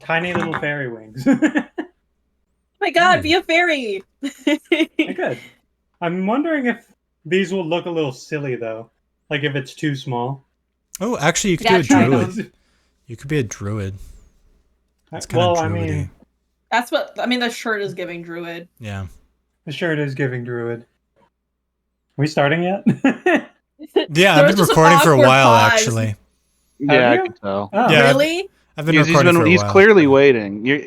tiny little fairy wings. Oh my god, be a fairy! I could. I'm wondering if these will look a little silly though. Like if it's too small. Oh, actually, you could Yeah, do a try druid. You could be a druid. It's kind of druidy. I mean, that's what the shirt is giving druid. Yeah. the shirt is giving druid. Are we starting yet? Yeah, I've been recording for a while, actually. Yeah, I you? can tell. Oh. Yeah, Really? I've been recording for a while. He's clearly waiting. You're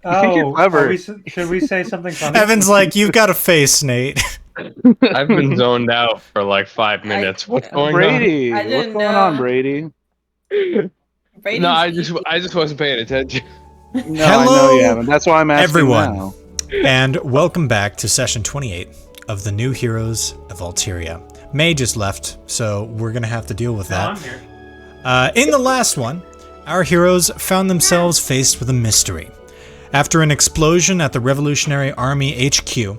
clever. Should we say something funny? Evan's like, you've got a face, Nate. I've been zoned out for like 5 minutes. What's going Brady, I what's didn't going know. on, Brady? Brady's No, I just wasn't paying attention. No, Hello, I know you haven't. That's why I'm asking everyone. now. And welcome back to session 28 of the New Heroes of Altiria. May just left, so we're going to have to deal with that. I'm here. In the last one, our heroes found themselves faced with a mystery. After an explosion at the Revolutionary Army HQ,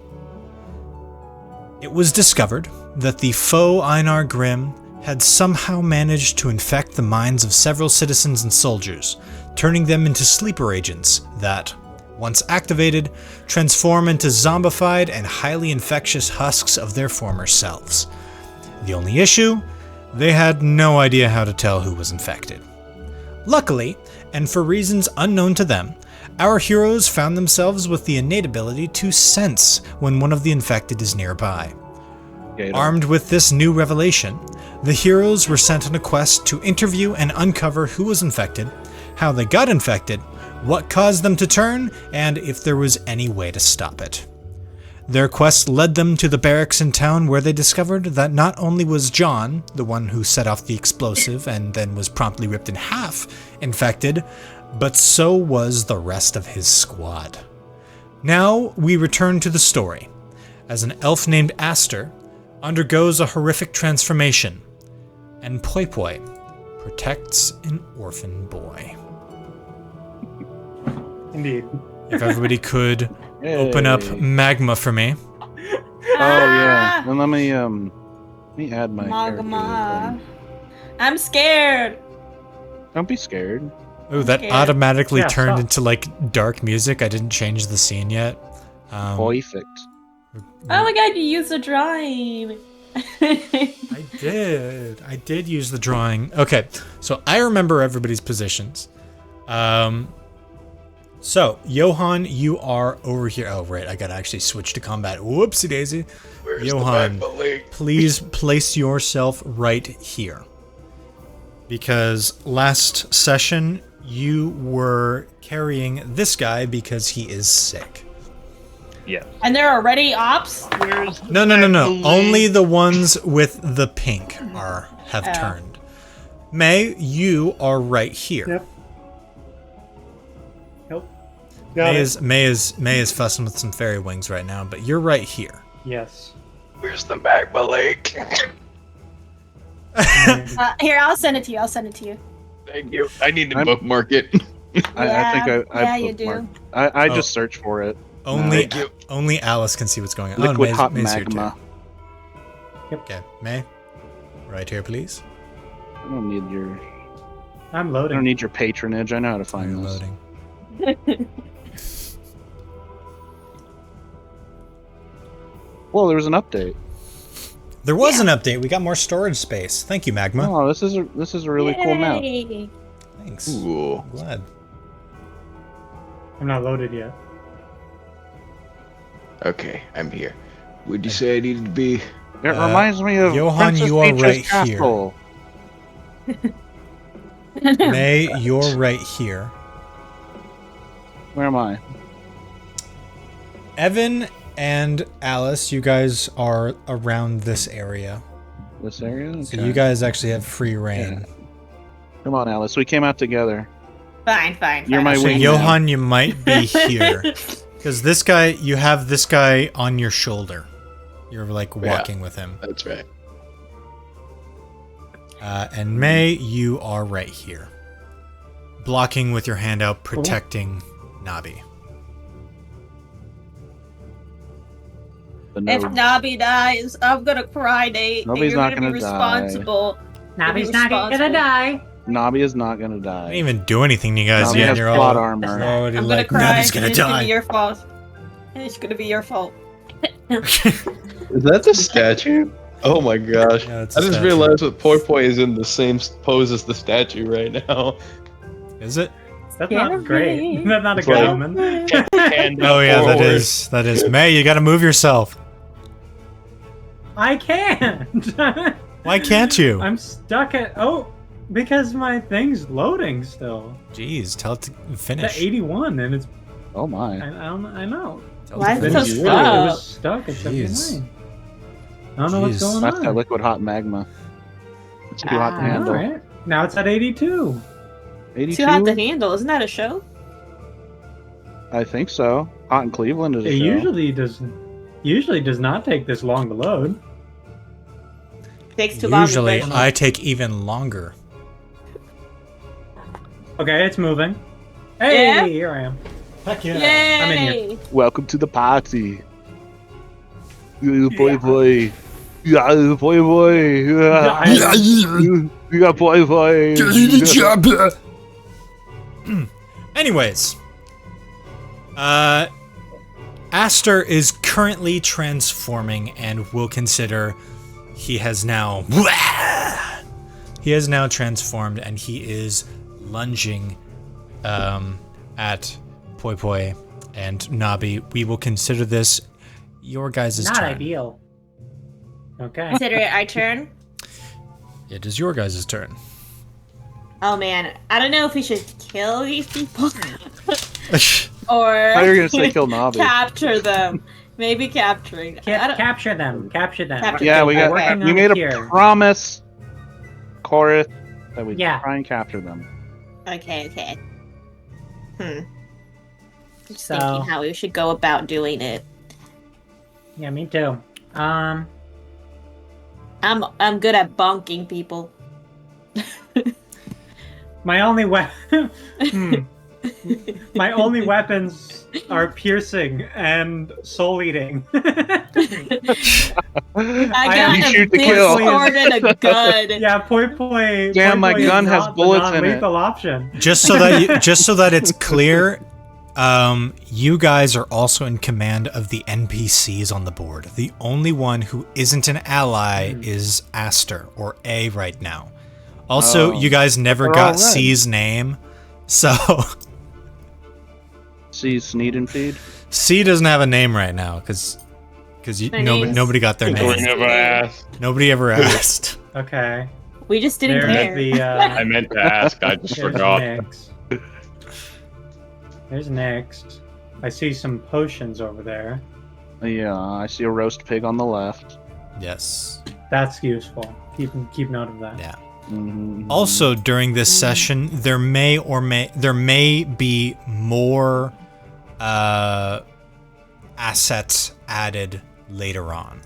it was discovered that the foe Einar Grimm had somehow managed to infect the minds of several citizens and soldiers, turning them into sleeper agents that, once activated, transform into zombified and highly infectious husks of their former selves. The only issue? They had no idea how to tell who was infected. Luckily, and for reasons unknown to them, our heroes found themselves with the innate ability to sense when one of the infected is nearby. Armed with this new revelation, the heroes were sent on a quest to interview and uncover who was infected, how they got infected, what caused them to turn, and if there was any way to stop it. Their quest led them to the barracks in town where they discovered that not only was John, the one who set off the explosive and then was promptly ripped in half, infected, but so was the rest of his squad. Now we return to the story, as an elf named Aster undergoes a horrific transformation, and Poi Poi protects an orphan boy. Indeed. If everybody could open up magma for me. Oh yeah. Then let me add my Magma. character. I'm scared. Don't be scared. Oh, that Okay. automatically Yeah, turned stop. into like dark music. I didn't change the scene yet. Perfect. Oh my god, you used the drawing. I did use the drawing. Okay, so I remember everybody's positions. So, Johan, you are over here. Oh, right, I gotta actually switch to combat. Whoopsie daisy. Where's Johan, the back please place yourself right here. Because last session, you were carrying this guy because he is sick. Yeah. And there are already ops? No. Only the ones with the pink have turned. May, you are right here. Yep. Nope. Got it. May is fussing with some fairy wings right now, but you're right here. Yes. Where's the magma lake? Here, I'll send it to you. Thank you. I need to bookmark it. I think I you do. bookmarked. I just searched for it. Only Alice can see what's going on. Liquid May's- hot May's here too. magma. Okay, May, right here, please. I don't need your. I'm I loading. don't need your patronage. I know how to You're find this. loading. Well, there was an update. There was an update. We got more storage space. Thank you, Magma. Oh, this is a really cool map. Yay. Thanks. Ooh. I'm glad. I'm not loaded yet. Okay, I'm here. Would you say I needed to be? It reminds me of Johan, Princess you are Peach's right here. castle. May, you're right here. Where am I? Evan and Alice, you guys are around this area. This area? Okay. So you guys actually have free reign. Come on, Alice. We came out together. Fine. You're my So wing. Johan, you might be here. Because this guy, you have this guy on your shoulder. You're like walking with him. That's right. And May, you are right here. Blocking with your hand out, protecting Nabi. If Nabi dies, I'm gonna cry, Nate. Nabi's You're not gonna be gonna die. responsible. Nabi's not gonna die. Nabi is not gonna I die. didn't even do anything to you guys Nabi yet. has You're plot all armor. already I'm gonna like, cry. Nabi's gonna It's gonna be die. your fault. It's gonna be your fault. Is that the statue? Oh my gosh. Yeah, it's I a just statue. realized that Poi Poi is in the same pose as the statue right now. Is it? That's Yeah, not great. right. That's not a It's good like- omen. Hand Oh yeah, that forward. is. That is. May, you gotta move yourself. I can't. Why can't you? I'm stuck at because my thing's loading still. Jeez, tell it to It's finish. at 81 and it's Oh my. I know. Tell Why it to is it finish. so It stuck? was stuck at Jeez. 79. I don't know what's Jeez. going That's that on. liquid hot magma. It's too hot to Ah. handle. Alright. Now it's at 82. 82? Too hot to handle. Isn't that a show? I think so. Hot in Cleveland is a It show. usually does not take this long to load. Takes too long. Usually, to I take even longer. Okay, it's moving. Hey, Yeah? here I am. Heck yeah. Yay! I'm in here. Welcome to the party. Boy, Yeah. boy. Yeah, boy, boy. Yeah. You got boy, boy. Anyways, Aster is currently transforming, and we'll consider he has now transformed, and he is lunging at Poi Poi and Nabi. We will consider this your guys' Not turn. ideal. Okay. Consider it our turn. It is your guys' turn. Oh man, I don't know if we should kill these people or I thought you were gonna say kill Nabi. capture them. Maybe capturing. I don't- Capture them. Capture them. Capture Yeah, we Okay. got. Working We on made it a here. promise, Chorus, that we Yeah. try and capture them. Okay. Just So- thinking how we should go about doing it. Yeah, me too. I'm good at bonking people. My only my only weapons are piercing and soul eating. I got You a shoot to big kill. sword and a gun. Yeah, Poi Poi. Damn, Poi my Poi is gun has not the bullets in it. non-lethal option. Just so that it's clear, you guys are also in command of the NPCs on the board. The only one who isn't an ally is Aster, or A right now. Also, Oh. you guys never They're got all red. C's name, so See, Sneed and Feed. C doesn't have a name right now because Their names. nobody got their We name. never asked. Nobody ever asked. Okay. We just didn't There's care. the I meant to ask. I just there's forgot. next. There's next. I see some potions over there. Yeah, I see a roast pig on the left. Yes. That's useful. Keep note of that. Yeah. Mhm. Also, during this session, there may be more assets added later on,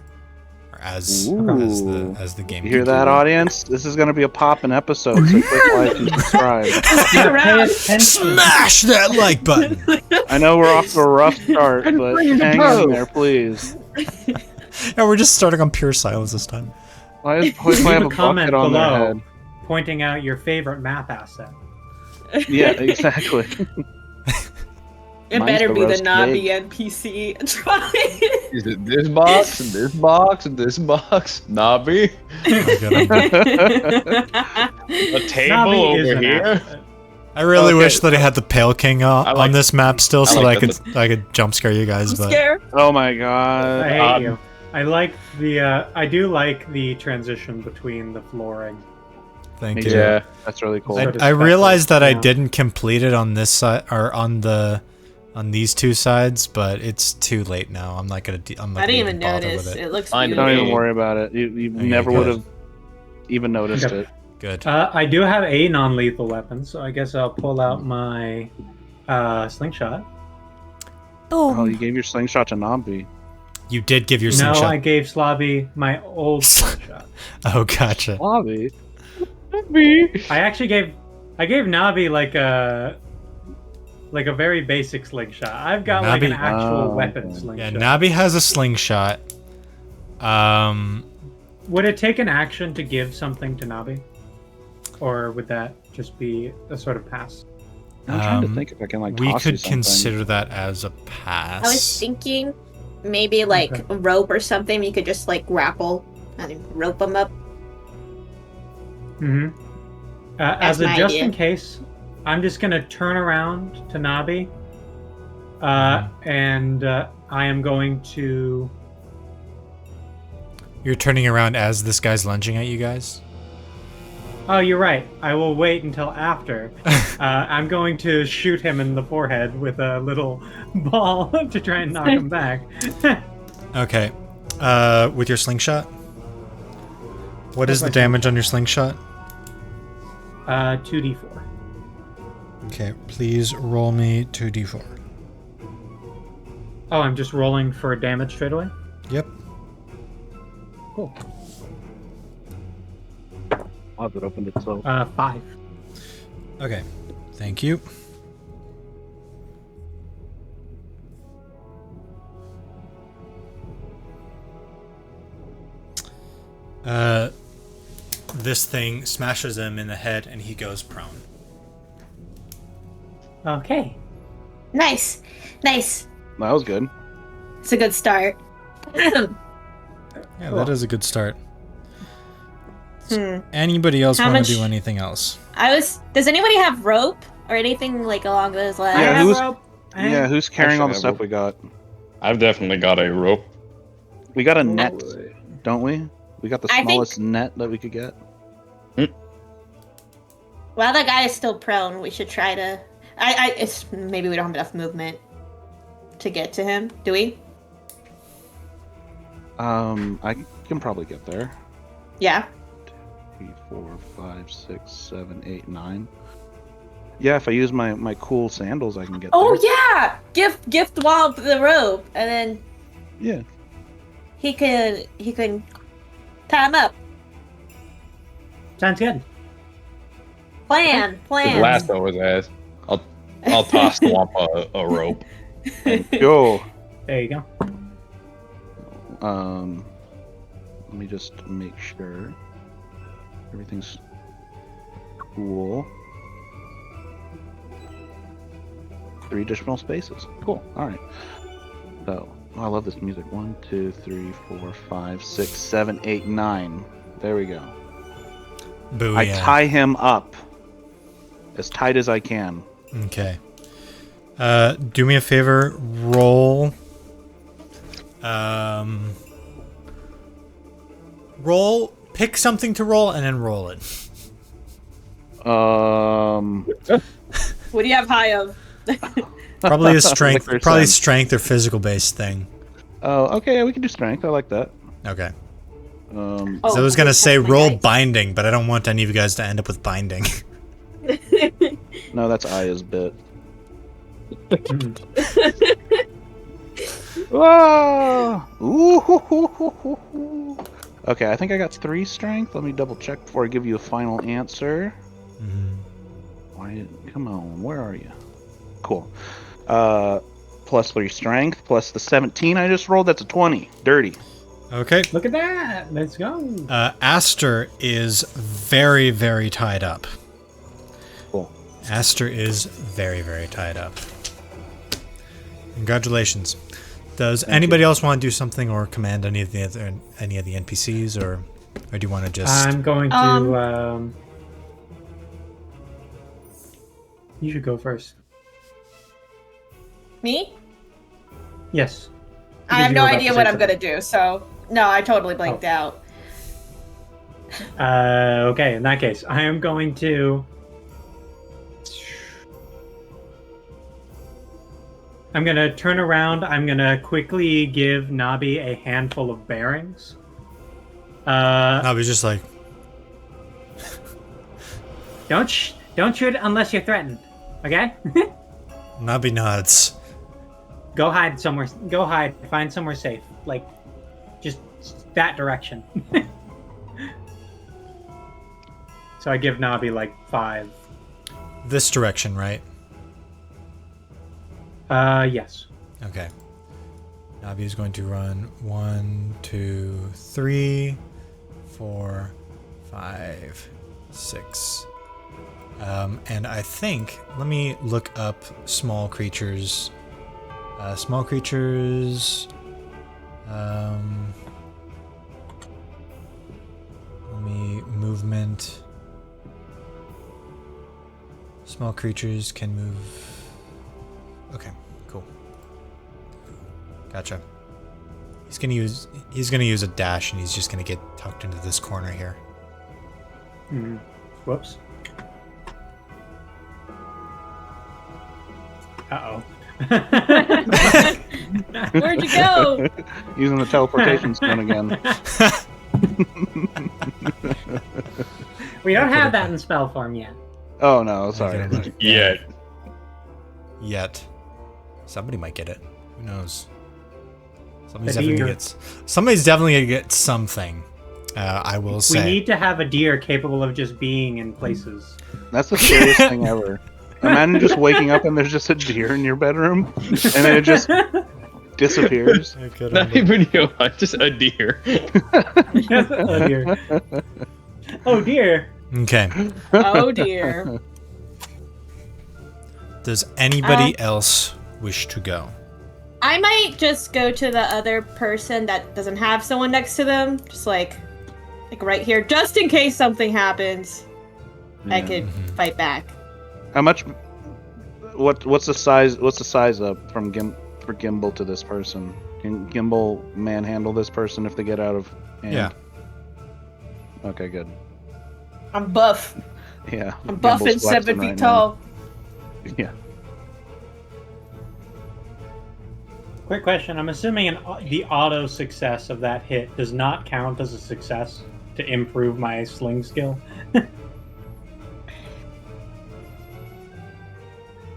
or as Ooh. the game. You hear that, continues. audience? This is going to be a poppin' episode, so click like and subscribe. Stick around. Smash that like button. I know we're off to a rough start, but hang in there, please. Yeah, we're just starting on pure silence this time. Why does Poi Poi have a Leave a comment bucket on their below head? pointing out your favorite math asset. Yeah, exactly. It Mine's better the be the roast Nabi pig. NPC. Try. Is it this box and this box and this box? Nabi? A table Navi is over an here? asset. I really Okay. wish that I had the Pale King I like- on this map still, I so like that I could jump scare you guys. I'm But scared. Oh my god. I hate you. I like the. I do like the transition between the flooring. thank Me you. too. Yeah. That's really cool. Sort of I realized that I yeah. didn't complete it on this side or on these two sides, but it's too late now. I'm not gonna. I'm not I didn't gonna even bother notice. with It looks Fine, beautiful. Don't even worry about it. You Okay, never good. would have even noticed Okay. it. Good. I do have a non-lethal weapon, so I guess I'll pull out my slingshot. Oh, you gave your slingshot to Nambi. You did give your No, slingshot. I gave Slobby my old slingshot. Oh, gotcha. Nambi? I actually gave Navi like a very basic slingshot. I've got like an Navi- actual Oh, weapon okay. slingshot. Yeah, Nabi has a slingshot. Would it take an action to give something to Navi? Or would that just be a sort of pass. I'm trying to think if I can like. We toss you could something. consider that as a pass. I was thinking maybe like Okay. a rope or something. You could just like grapple and rope them up. Mm-hmm. As a my just idea. in case, I'm just gonna turn around to Nabi, and I am going to. You're turning around as this guy's lunging at you guys? Oh, you're right. I will wait until after. I'm going to shoot him in the forehead with a little ball to try and knock him back. Okay. With your slingshot? What is the damage on your slingshot? 2d4. Okay, please roll me 2d4. Oh, I'm just rolling for damage straight away? Yep. Cool. Oh, it opened itself. 5. Okay, thank you. This thing smashes him in the head and he goes prone. Okay. Nice. Nice. That was good. It's a good start. Yeah, Cool. that is a good start. Hmm. Anybody else How want much- to do anything else? Does anybody have rope or anything like along those lines? I Yeah, have who's- rope. I Yeah, have- who's carrying all the Actually, stuff we got? I've definitely got a rope. We got a net, don't we? We got the I think- smallest net that we could get. While that guy is still prone, we should try to. It's maybe we don't have enough movement to get to him. Do we? I can probably get there. Yeah. 3, 4, 5, 6, 7, 8, 9. Yeah, if I use my cool sandals, I can get Oh there. yeah. Gift Womp the rope, and then Yeah. he can tie him up. Sounds good. Plan. Just lasso his ass. I'll toss Swamp a rope. Yo. There you go. Let me just make sure everything's cool. 3 additional spaces. Cool. All right. So I love this music. 1, 2, 3, 4, 5, 6, 7, 8, 9. There we go. Booyah. I tie him up as tight as I can. Okay. Do me a favor. Roll. Roll. Pick something to roll and then roll it. What do you have high of? Probably a strength. Liquor Probably sense. strength or physical based thing. Oh, okay. We can do strength. I like that. Okay. Um, Oh, So I was gonna say that's my roll dice. binding, but I don't want any of you guys to end up with binding. no, that's Aya's bit. Mhm. Whoa! Ooh, hoo, hoo, hoo, hoo, hoo. Okay, I think I got 3 strength. Let me double check before I give you a final answer. Why? Come on, where are you? Cool. Plus 3 strength, plus the 17 I just rolled. That's a 20. Dirty. Okay. Look at that. Let's go. Aster is very, very tied up. Cool. Aster is very, very tied up. Congratulations. Does anybody else want to do something or command any of the NPCs, or do you want to just? I'm going to. You should go first. Me? Yes. I have Because you no were about idea to what say I'm gonna do. So no, I totally blanked Oh. out. Okay, in that case, I am going to. I'm gonna turn around. I'm gonna quickly give Nabi a handful of bearings. I was just like, Don't shoot unless you're threatened. Okay? Nabi nods. Go hide somewhere. Go hide. Find somewhere safe. Like, just that direction. So I give Nabi like 5. This direction, right? Yes. Okay. Nabi is going to run 1, 2, 3, 4, 5, 6, And I think, let me look up small creatures. Small creatures. Let me movement. Small creatures can move. Okay, cool. Gotcha. He's gonna use a dash, and he's just gonna get tucked into this corner here. Mm. Whoops. Uh-oh. Where'd you go? Using the teleportation stone again. We don't have that in spell form yet. Oh no, sorry. Yet. Somebody might get it. Who knows? The deer. Somebody's definitely gonna get something. I will say. We need to have a deer capable of just being in places. That's the scariest thing ever. Imagine just waking up and there's just a deer in your bedroom, and then it just disappears. Not even you, just a deer. Oh dear. Oh dear. Okay. Oh dear. Does anybody else wish to go? I might just go to the other person that doesn't have someone next to them, just like right here, just in case something happens. I could fight back. How much? What's the size? What's the size up from for Gimbal to this person? Can Gimbal manhandle this person if they get out of hand? Yeah. Okay, good. I'm buff. Yeah. I'm buff and Gimbal's 7 flexing feet right tall. now. Yeah. Quick question. I'm assuming the auto success of that hit does not count as a success to improve my sling skill.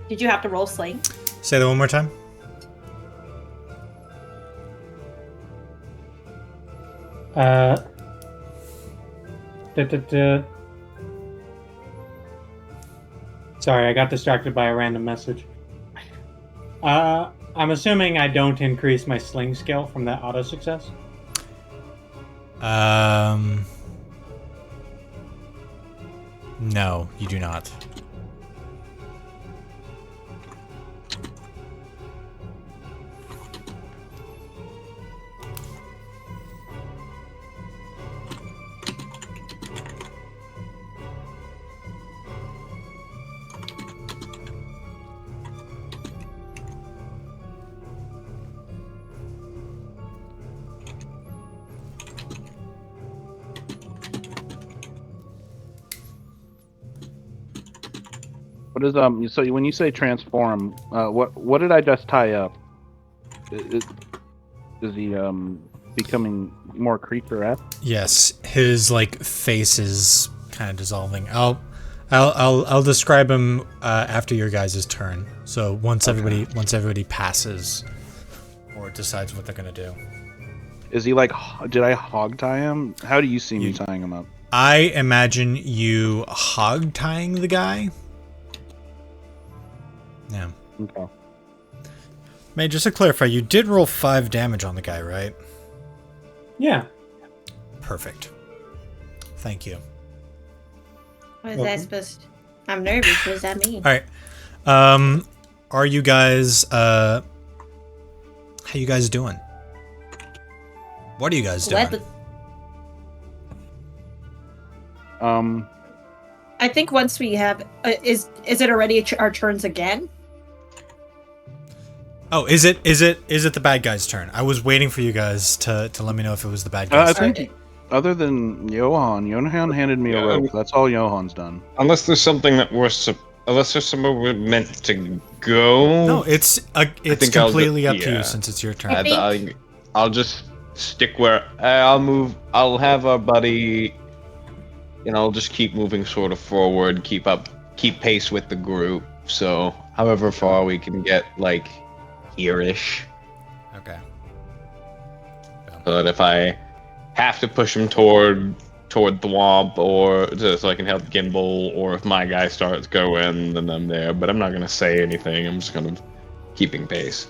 Did you have to roll sling? Say that one more time. Sorry, I got distracted by a random message. I'm assuming I don't increase my sling skill from that auto success. No, you do not. What is So when you say transform, what did I just tie up? Is he becoming more creature-esque? Yes, his face is kind of dissolving. I'll describe him after your guys' turn. So once everybody passes or decides what they're gonna do. Is he did I hog tie him? How do you see me tying him up? I imagine you hog tying the guy. Yeah. Okay. May, just to clarify, you did roll 5 damage on the guy, right? Yeah. Perfect. Thank you. What is that supposed to... I'm nervous. What does that mean? All right. Are you guys how you guys doing? What are you guys doing? I think once we have is it already our turns again? Oh, is it the bad guy's turn? I was waiting for you guys to let me know if it was the bad guy's turn. I think other than Johan handed me a rope. That's all Johan's done. Unless there's something that unless there's somewhere we're meant to go. No, it's completely up to you since it's your turn. I'll just stick where I'll move. I'll have our buddy. I'll just keep moving sort of forward, keep pace with the group. So however far we can get, here-ish. Okay. So that if I have to push him toward the womp, or so I can help Gimbal, or if my guy starts going, then I'm there. But I'm not gonna say anything. I'm just gonna keeping pace.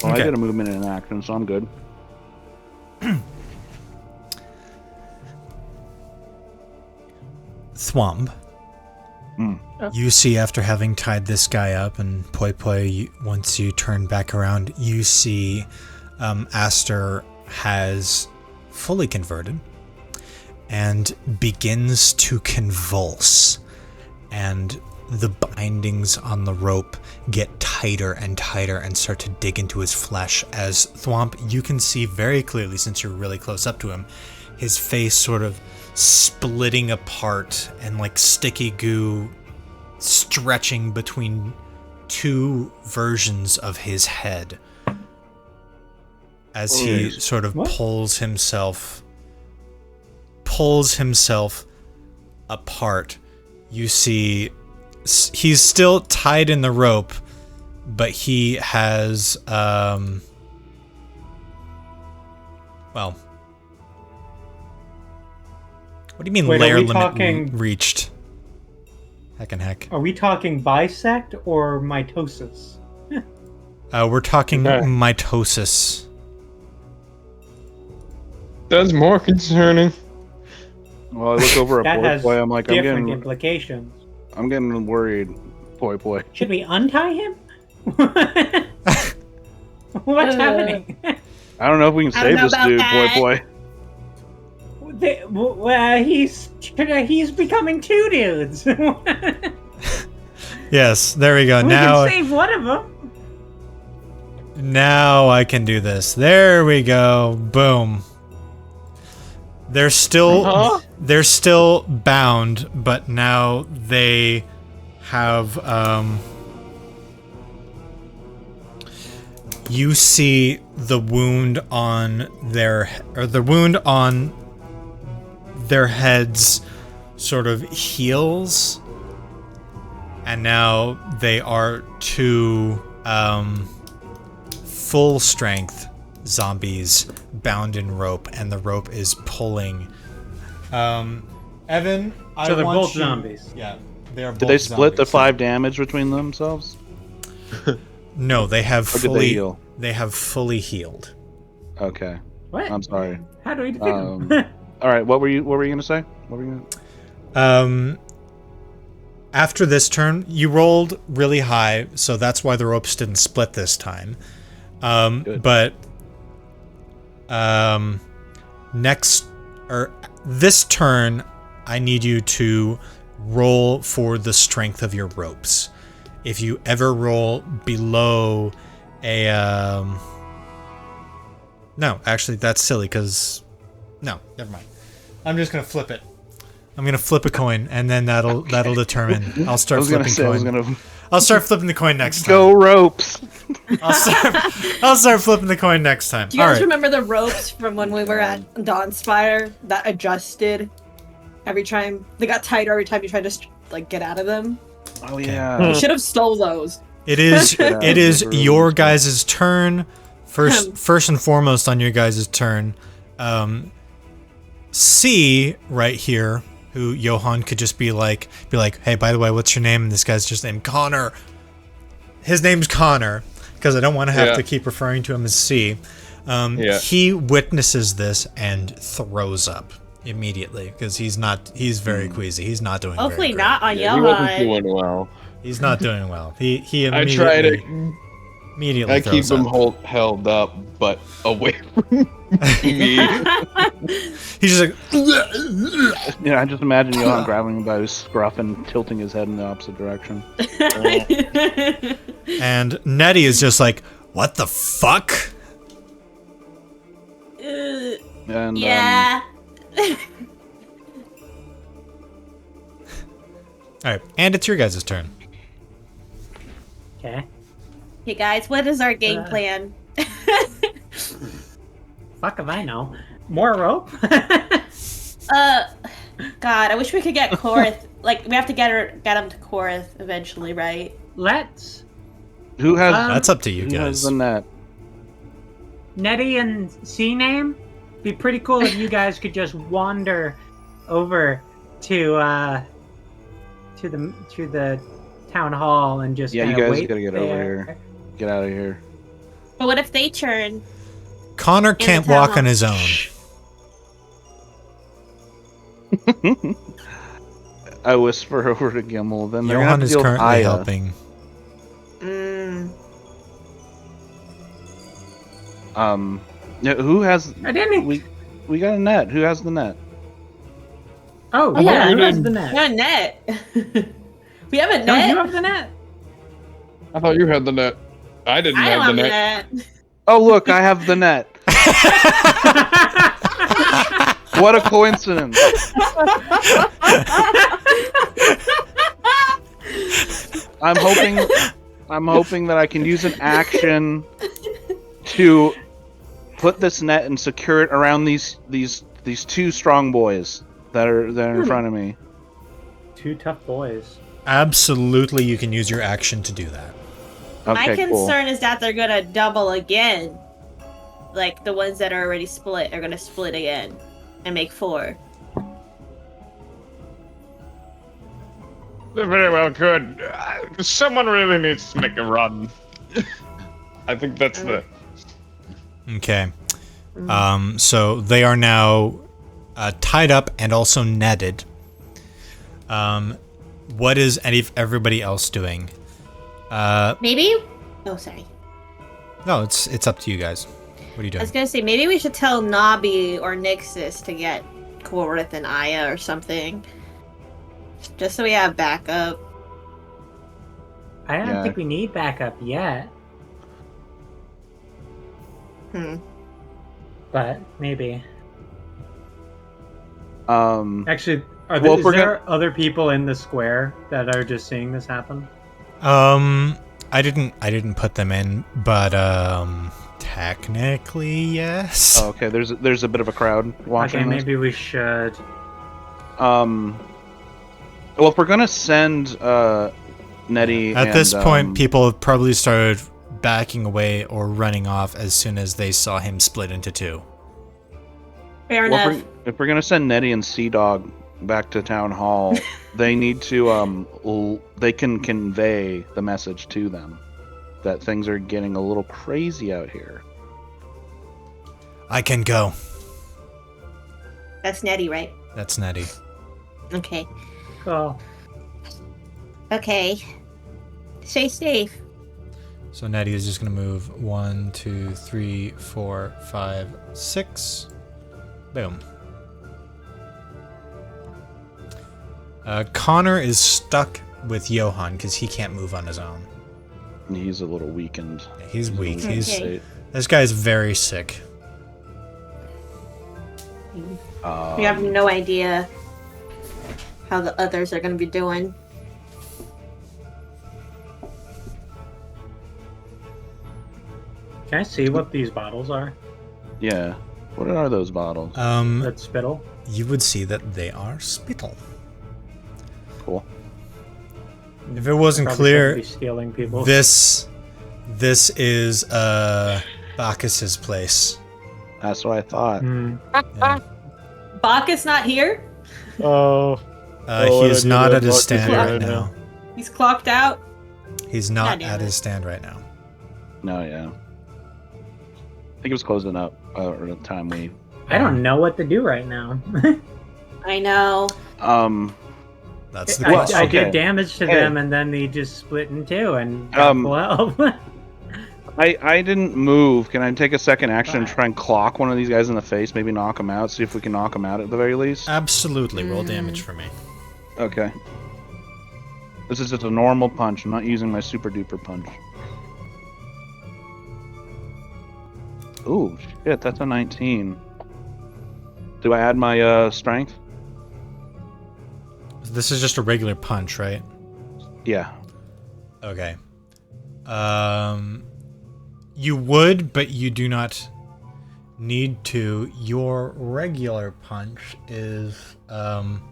Well, Okay. I did a movement in action, so I'm good. Thwomp. You see, after having tied this guy up, and Poi Poi, once you turn back around, you see Aster has fully converted and begins to convulse, and the bindings on the rope get tighter and tighter and start to dig into his flesh. As Thwomp, you can see very clearly, since you're really close up to him, his face sort of splitting apart and like sticky goo stretching between two versions of his head as he sort of pulls himself apart. You see he's still tied in the rope, but he has well, what do you mean? Wait, layer are we limit talking- reached? Heck. Are we talking bisect or mitosis? We're talking Okay. mitosis. That's more concerning. Well, I look over That at has Poi Poi. I'm like, different implications. I'm getting worried, Poi Poi. Should we untie him? What's happening? I don't know if we can I don't save know this about dude, that. Poi Poi. He's becoming two dudes. We Yes, there we go. Now, can save one of them. now I can do this. There we go. Boom. They're still bound, but now they have you see the wound on their heads sort of heals, and now they are two full strength zombies bound in rope, and the rope is pulling. Evan, So they're both zombies. Yeah, they are. Did they split the 5 damage between themselves? No, they have Or did fully. they heal? They have fully healed. Okay. What? I'm sorry. How do we defeat them? All right. What were you gonna say? What were you gonna... After this turn, you rolled really high, so that's why the ropes didn't split this time. But this turn, I need you to roll for the strength of your ropes. If you ever roll below a no, actually that's silly because no, never mind. I'm just gonna flip it. I'm gonna flip a coin, and then that'll determine. I'll start flipping coin. I'll start flipping the coin next time. Go ropes. I'll start flipping the coin next time. Do you guys All right. remember the ropes from when we were at Dawnspire that adjusted every time? They got tighter every time you tried to like get out of them. Oh yeah. We should have stole those. It is Yeah, it is really your good. guys' turn. First and foremost on your guys' turn. C right here, who Johan could just be like, hey, by the way, what's your name? And this guy's just named Connor. His name's Connor, because I don't want to have to keep referring to him as C. He witnesses this and throws up immediately because he's very queasy. He's not doing Hopefully very great. not on He wasn't Johan. doing well. He's not doing well. He I immediately try to. immediately I keep throws him up. held up, but away from me. He's just like, Yeah, I just imagine Johan grabbing him by his scruff and tilting his head in the opposite direction. and Nettie is just like, what the fuck? And Yeah. All right, and it's your guys' turn. Okay. Hey guys, what is our game plan? Fuck if I know. More rope? God, I wish we could get Korth. Like, we have to get him to Korth eventually, right? Let's. who has That's up to you who has guys. the net? Nettie and C name? Be pretty cool if you guys could just wander over to the town hall and just Yeah, you kinda guys wait gotta get there. over here. Get out of here. But what if they turn? Connor can't town walk hall. on his own. I whisper over to Gimel. Then they're gonna Johan have to is deal with currently Aya. helping. Who has? I didn't. We got a net. Who has the net? Oh, yeah, yeah, I who has did. the net? Not a net. We have a net. Don't you have the net? I thought you had the net. I didn't I don't have the have net. a net. Oh, look, I have the net. What a coincidence! I'm hoping that I can use an action to put this net and secure it around these two strong boys that are in front of me. Two tough boys. Absolutely, you can use your action to do that. My Okay, cool. concern is that they're gonna double again. Like the ones that are already split are gonna split again and make 4. They very well could. Someone really needs to make a run. I think that's the. Okay. So they are now tied up and also netted. What is everybody else doing? Maybe? Oh, sorry. No, it's up to you guys. What are you I doing? was gonna say maybe we should tell Nabi or Nixus to get Korith and Aya or something, just so we have backup. I don't Yeah. think we need backup yet, but maybe. Actually, Well, if we're there other people in the square that are just seeing this happen? I didn't put them in, but technically yes. Oh, okay, there's a bit of a crowd watching. Okay, this. maybe we should. Well, if we're gonna send Nettie At this and, point, people have probably started backing away or running off as soon as they saw him split into 2. Fair well, enough. if we're gonna send Nettie and Sea Dog back to town hall, they need to they can convey the message to them that things are getting a little crazy out here. I can go. That's Nettie, right? That's Nettie. Okay. Cool. Okay. Stay safe. So Nettie is just gonna move 1, 2, 3, 4, 5, 6. Boom. Connor is stuck with Johan because he can't move on his own. He's a little weakened. Yeah, he's weak. Okay. This guy is very sick. We have no idea how the others are going to be doing. Can I see what these bottles are? Yeah. What are those bottles? That spittle? You would see that they are spittle. Cool. If it wasn't Probably clear, shouldn't be stealing people. this is Bacchus's place. That's what I thought. Yeah. Bacchus not here? Oh. He is not at his stand here right right now. He's clocked out? He's not God damn at it. his stand right now. No, yeah. I think it was closing up at the time we. I don't know what to do right now. I know. That's the I question. did Okay. damage to Hey. them, and then they just split in 2 and got full health. I didn't move. Can I take a second action and Fine. try and clock one of these guys in the face? Maybe knock him out. See if we can knock him out at the very least. Absolutely. Roll damage for me. Okay. This is just a normal punch. I'm not using my super duper punch. Ooh, shit, that's a 19. Do I add my strength? This is just a regular punch, right? Yeah. Okay. You would, but you do not need to. Your regular punch is on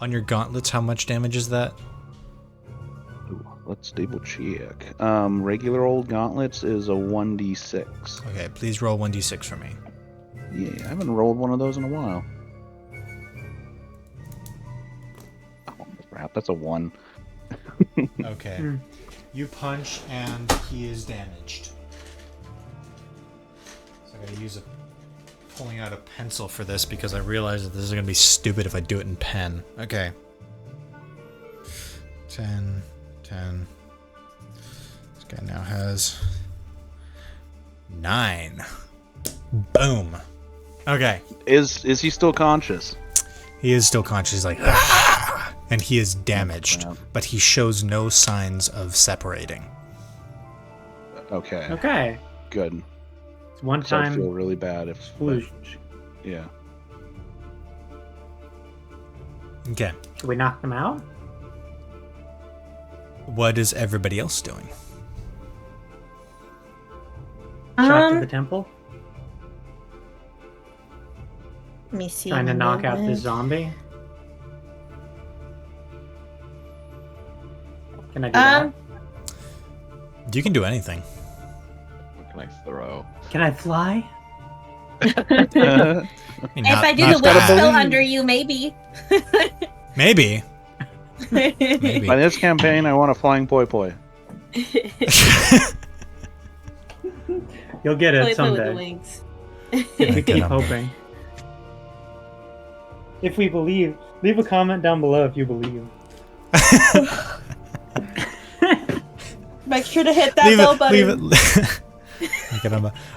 your gauntlets. How much damage is that? Ooh, let's double check. Regular old gauntlets is a 1d6. Okay, please roll 1d6 for me. Yeah, I haven't rolled one of those in a while. Oh, crap, that's a 1. Okay. You punch and he is damaged. So I gotta use pulling out a pencil for this because I realize that this is gonna be stupid if I do it in pen. Okay. 10, 10. This guy now has 9. Boom. Okay. Is he still conscious? He is still conscious. He's like, "Ah!" And he is damaged, but he shows no signs of separating. Okay. Okay. Good. It's one So I time. feel really bad if. Sploosh. Yeah. Okay. Should we knock them out? What is everybody else doing? Shot to the temple? Let me see. Trying to knock out this zombie? Can I do that? You can do anything. What can I throw? Can I fly? If I do the not wind bad. spell under you, maybe. Maybe. Maybe. By this campaign, I want a flying poi poi. You'll get it Play with the someday. wings. If we Get keep 'em. hoping. If we believe. Leave a comment down below if you believe. Make sure to hit that bell button. Leave it.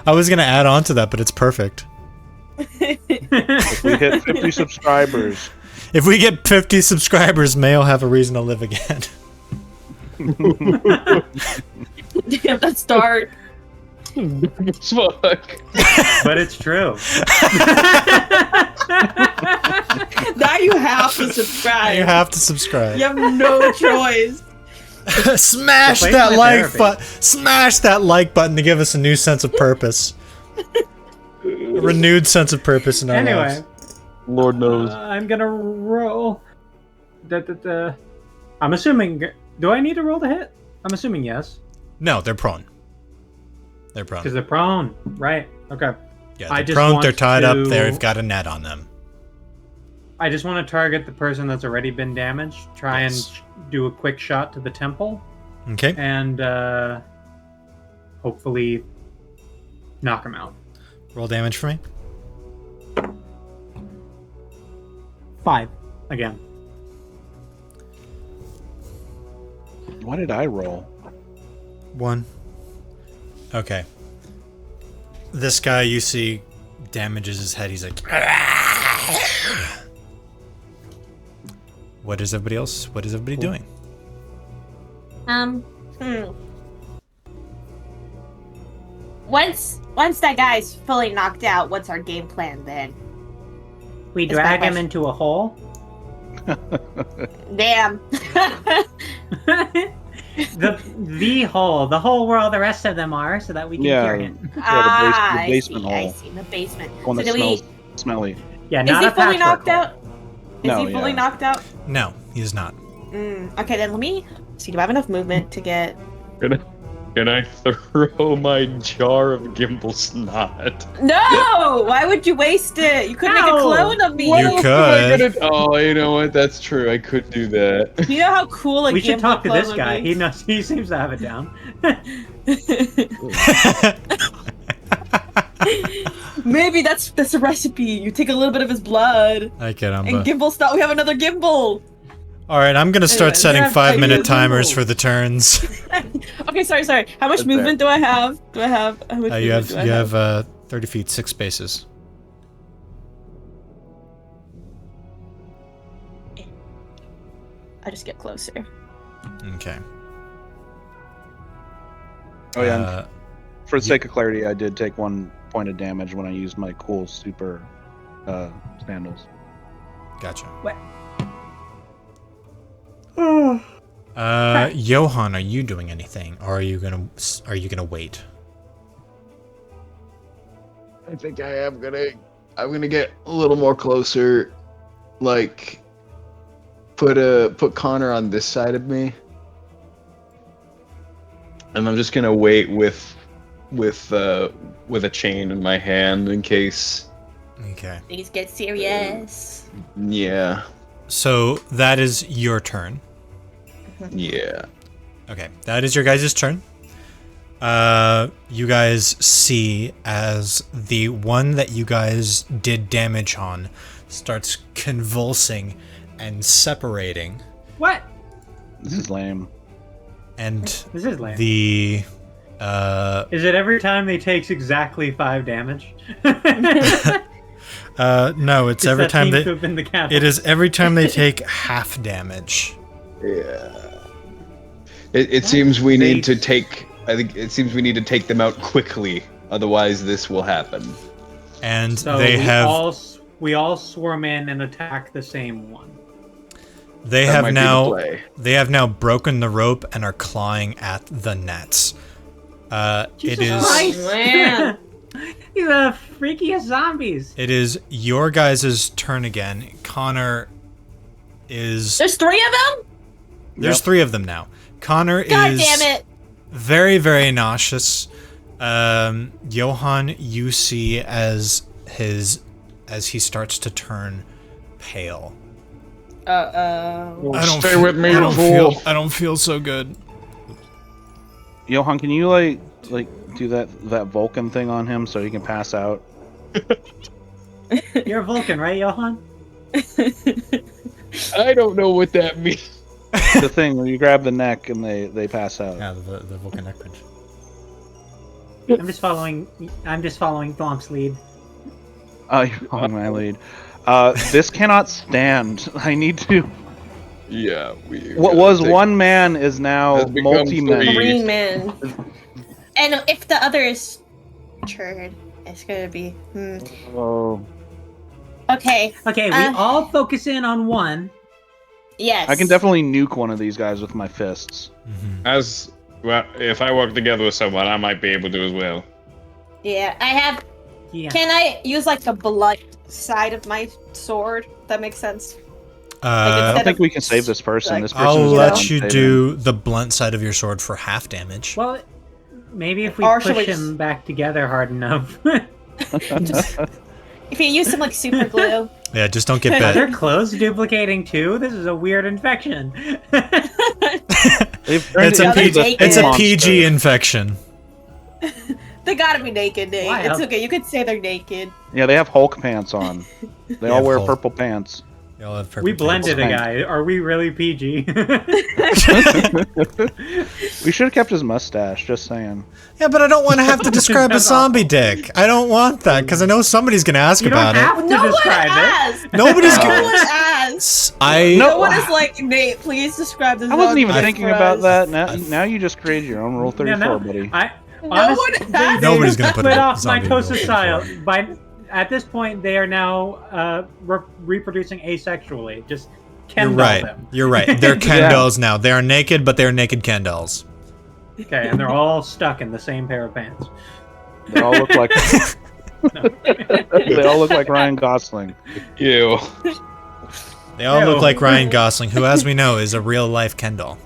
I was gonna add on to that, but it's perfect. If we hit 50 subscribers, If we get 50 subscribers, May will have a reason to live again. Damn, that's dark. Fuck. But it's true. Now you have to subscribe. You have to subscribe. You have no choice. Smash Replace that my like therapy. button. Smash that like button to give us a new sense of purpose. A renewed sense of purpose in our Anyway, lives. Lord knows. I'm gonna roll. I'm assuming. Do I need to roll to hit? I'm assuming yes. No, they're prone. They're prone. Because they're prone. Right. Okay. Yeah, I they're just prone. want They're tied up. to- They've got a net on them. I just want to target the person that's already been damaged. Try Yes. and do a quick shot to the temple. Okay. And hopefully knock him out. Roll damage for me. 5. Again. what did I roll? 1. Okay. This guy you see damages his head. He's like, what is everybody else? What is everybody doing? Once that guy's fully knocked out, what's our game plan then? We That's my drag him question. into a hole. Damn. the hole. The hole where all the rest of them are, so that we can Yeah. cure him. the I basement see. hole. I see. The basement. One So that do we? smells smelly. Yeah, Is not he a fully patchwork knocked hole. out? Is No, he fully yeah. knocked out? No, he is not. Okay, then let me see. Do I have enough movement to get? Can I throw my jar of gimbal snot? No! Why would you waste it? You could make a No! clone of me. You could. Oh, you know what? That's true. I could do that. You know how cool a We should gimbal talk to clone this would guy. be? He knows. He seems to have it down. Maybe that's a recipe. You take a little bit of his blood I get him. and gimbal stop. We have another gimbal. All right, I'm gonna start Anyway, setting yeah, 5-minute ideas. timers for the turns. Okay, sorry. How much That's movement do I have? How much You movement have do I you have 30 feet, 6 spaces. I just get closer. Okay. Oh yeah. and Uh, for the sake of clarity, I did take 1 point of damage when I used my cool super sandals. Gotcha. What? Johan, are you doing anything, or are you gonna wait? I think I am gonna. I'm gonna get a little more closer, like put Connor on this side of me, and I'm just gonna wait with a chain in my hand in case. Okay. Things get serious. Yeah. So that is your turn. Yeah. Okay, that is your guys' turn. You guys see as the one that you guys did damage on starts convulsing and separating. What? This is lame. And This is lame. the Is it every time they takes exactly 5 damage? no, it's every that time seems they to have been the count. it is every time they take half damage. Yeah. It seems we need to take. I think it seems we need to take them out quickly. Otherwise, this will happen. And So they we all swarm in and attack the same one. they That have might be the now play. they have now broken the rope and are clawing at the nets. It Jesus is Christ. Man. These are freakiest zombies. it is your guys' turn again. Connor is There's 3 of them? there's 3 of them now. Connor God is damn it. very, very nauseous. Johan, you see as he starts to turn pale. Uh-oh. Stay with me, I don't fool. feel I don't feel so good. Johan, can you like do that Vulcan thing on him so he can pass out? You're a Vulcan, right, Johan? I don't know what that means. The thing where you grab the neck and they pass out. Yeah, the Vulcan neck punch. I'm just following Thwomp's lead. Oh, you're following my lead. This cannot stand. I need to. Yeah, What was one man is now Has become multi-man. 3. Green man. And if the other is turd, it's gonna be. Oh, Okay. Okay, we all focus in on one. Yes. I can definitely nuke one of these guys with my fists. As well, if I work together with someone, I might be able to as well. Yeah, I have. Yeah. Can I use like the blunt side of my sword? That makes sense. I don't instead think of, we can save this person. like- This person I'll is let beyond you saving. do the blunt side of your sword for half damage. Well, maybe if we Or should push we him back together hard enough. If you use some like super glue. Yeah, just don't get Are bit. their clothes duplicating too? This is a weird infection. They've turned It's it a into PG the PG, it's a monster. PG infection. They gotta be naked, Nate. Why? It's okay. You could say they're naked. Yeah, they have Hulk pants on. They all have wear Hulk. purple pants. They all have purple We pants. blended a Fine. guy. Are we really PG? We should have kept his mustache. Just saying. Yeah, but I don't want to have to describe a That's zombie dick. I don't want that because I know somebody's gonna ask You don't about have it. to No one describe it. asked. Nobody's No gonna. one asked. I No one is like, Nate, please describe this. I wasn't even zombie thinking for about us." that. Now you just created your own Rule 34, Yeah, no, buddy. honestly, one has Nobody's gonna put split a off zombie mitosis in style. the By at this point, they are now reproducing asexually. Just You're Ken right. them. You're right. They're Ken dolls now. They are naked, but they are naked Ken dolls. Okay, and they're all stuck in the same pair of pants. They all look like they all look like Ryan Gosling. Ew. They all Ew. look like Ryan Gosling, who, as we know, is a real life Ken doll.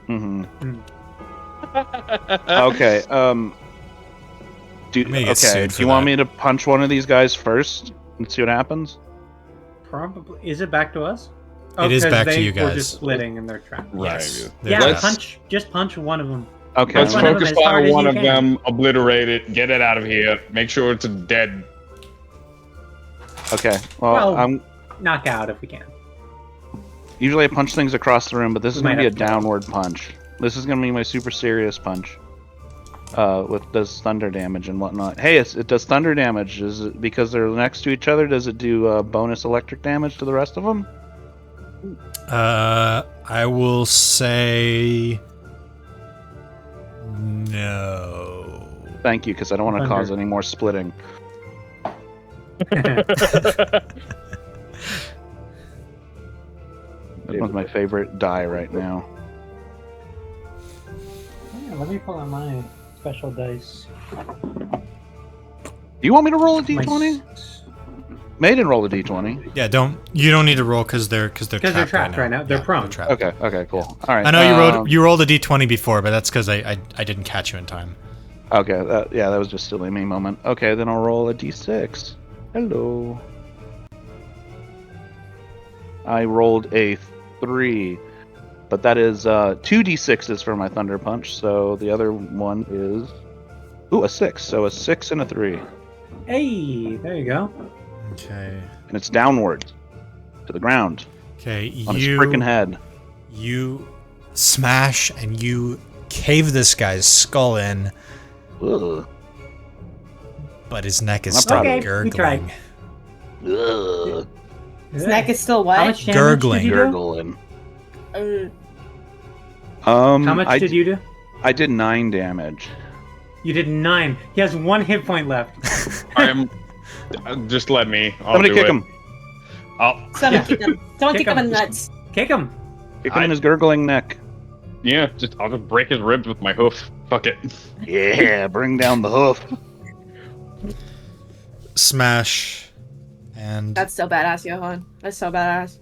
Mm-hmm. Okay. I'm gonna get Okay. sued Do for you want that. me to punch one of these guys first and see what happens? Probably. Is it back to us? It is 'cause back to they you were guys. just splitting in their trap. Yes. Yeah, Let's- just punch one of them. Okay. Let's One of them focus as hard fire as one you of can. them, obliterate it, get it out of here, make sure it's dead. Okay. Well, Well- I'm Knock out if we can. usually I punch things across the room, but this is We gonna might be a have to- downward punch. This is gonna be my super serious punch. With does thunder damage and whatnot. Hey, it does thunder damage. Is it because they're next to each other? Does it do bonus electric damage to the rest of them? I will say no. Thank you, because I don't want to Thunder. cause any more splitting. That one's my favorite die right now. Yeah, let me pull out my special dice. Do you want me to roll a My d20? Maiden roll a d20. Yeah, you don't need to roll because they're they're trapped trapped right now. They're prone. trapped. Okay, okay, cool. All right. I know you rolled a d20 before, but that's because I didn't catch you in time. Okay, yeah, that was just a silly me moment. Okay, then I'll roll a d6. Hello. I rolled a 3, but that is 2 d6s for my thunder punch. So the other one is a 6. So a 6 and a 3, Hey, there you go. Okay. and it's downward to the ground Okay. on his freaking head. You smash, and you cave this guy's skull in, Ugh. but his neck is I'm still proud of you. We tried. gurgling. Ugh. His neck is still How what? much damage Gurgling. did you do? Gurgling. Uh, How much did you do? I did 9 damage. You did 9. He has 1 hit point left. I'm. Just let me. I'll Somebody do kick it. him. Someone kick him. Someone Kick kick him in him. the nuts. Kick him. Kick him in his gurgling neck. Yeah, I'll just break his ribs with my hoof. Fuck it. Yeah, bring down the hoof. Smash, and That's so badass, Johan. That's so badass.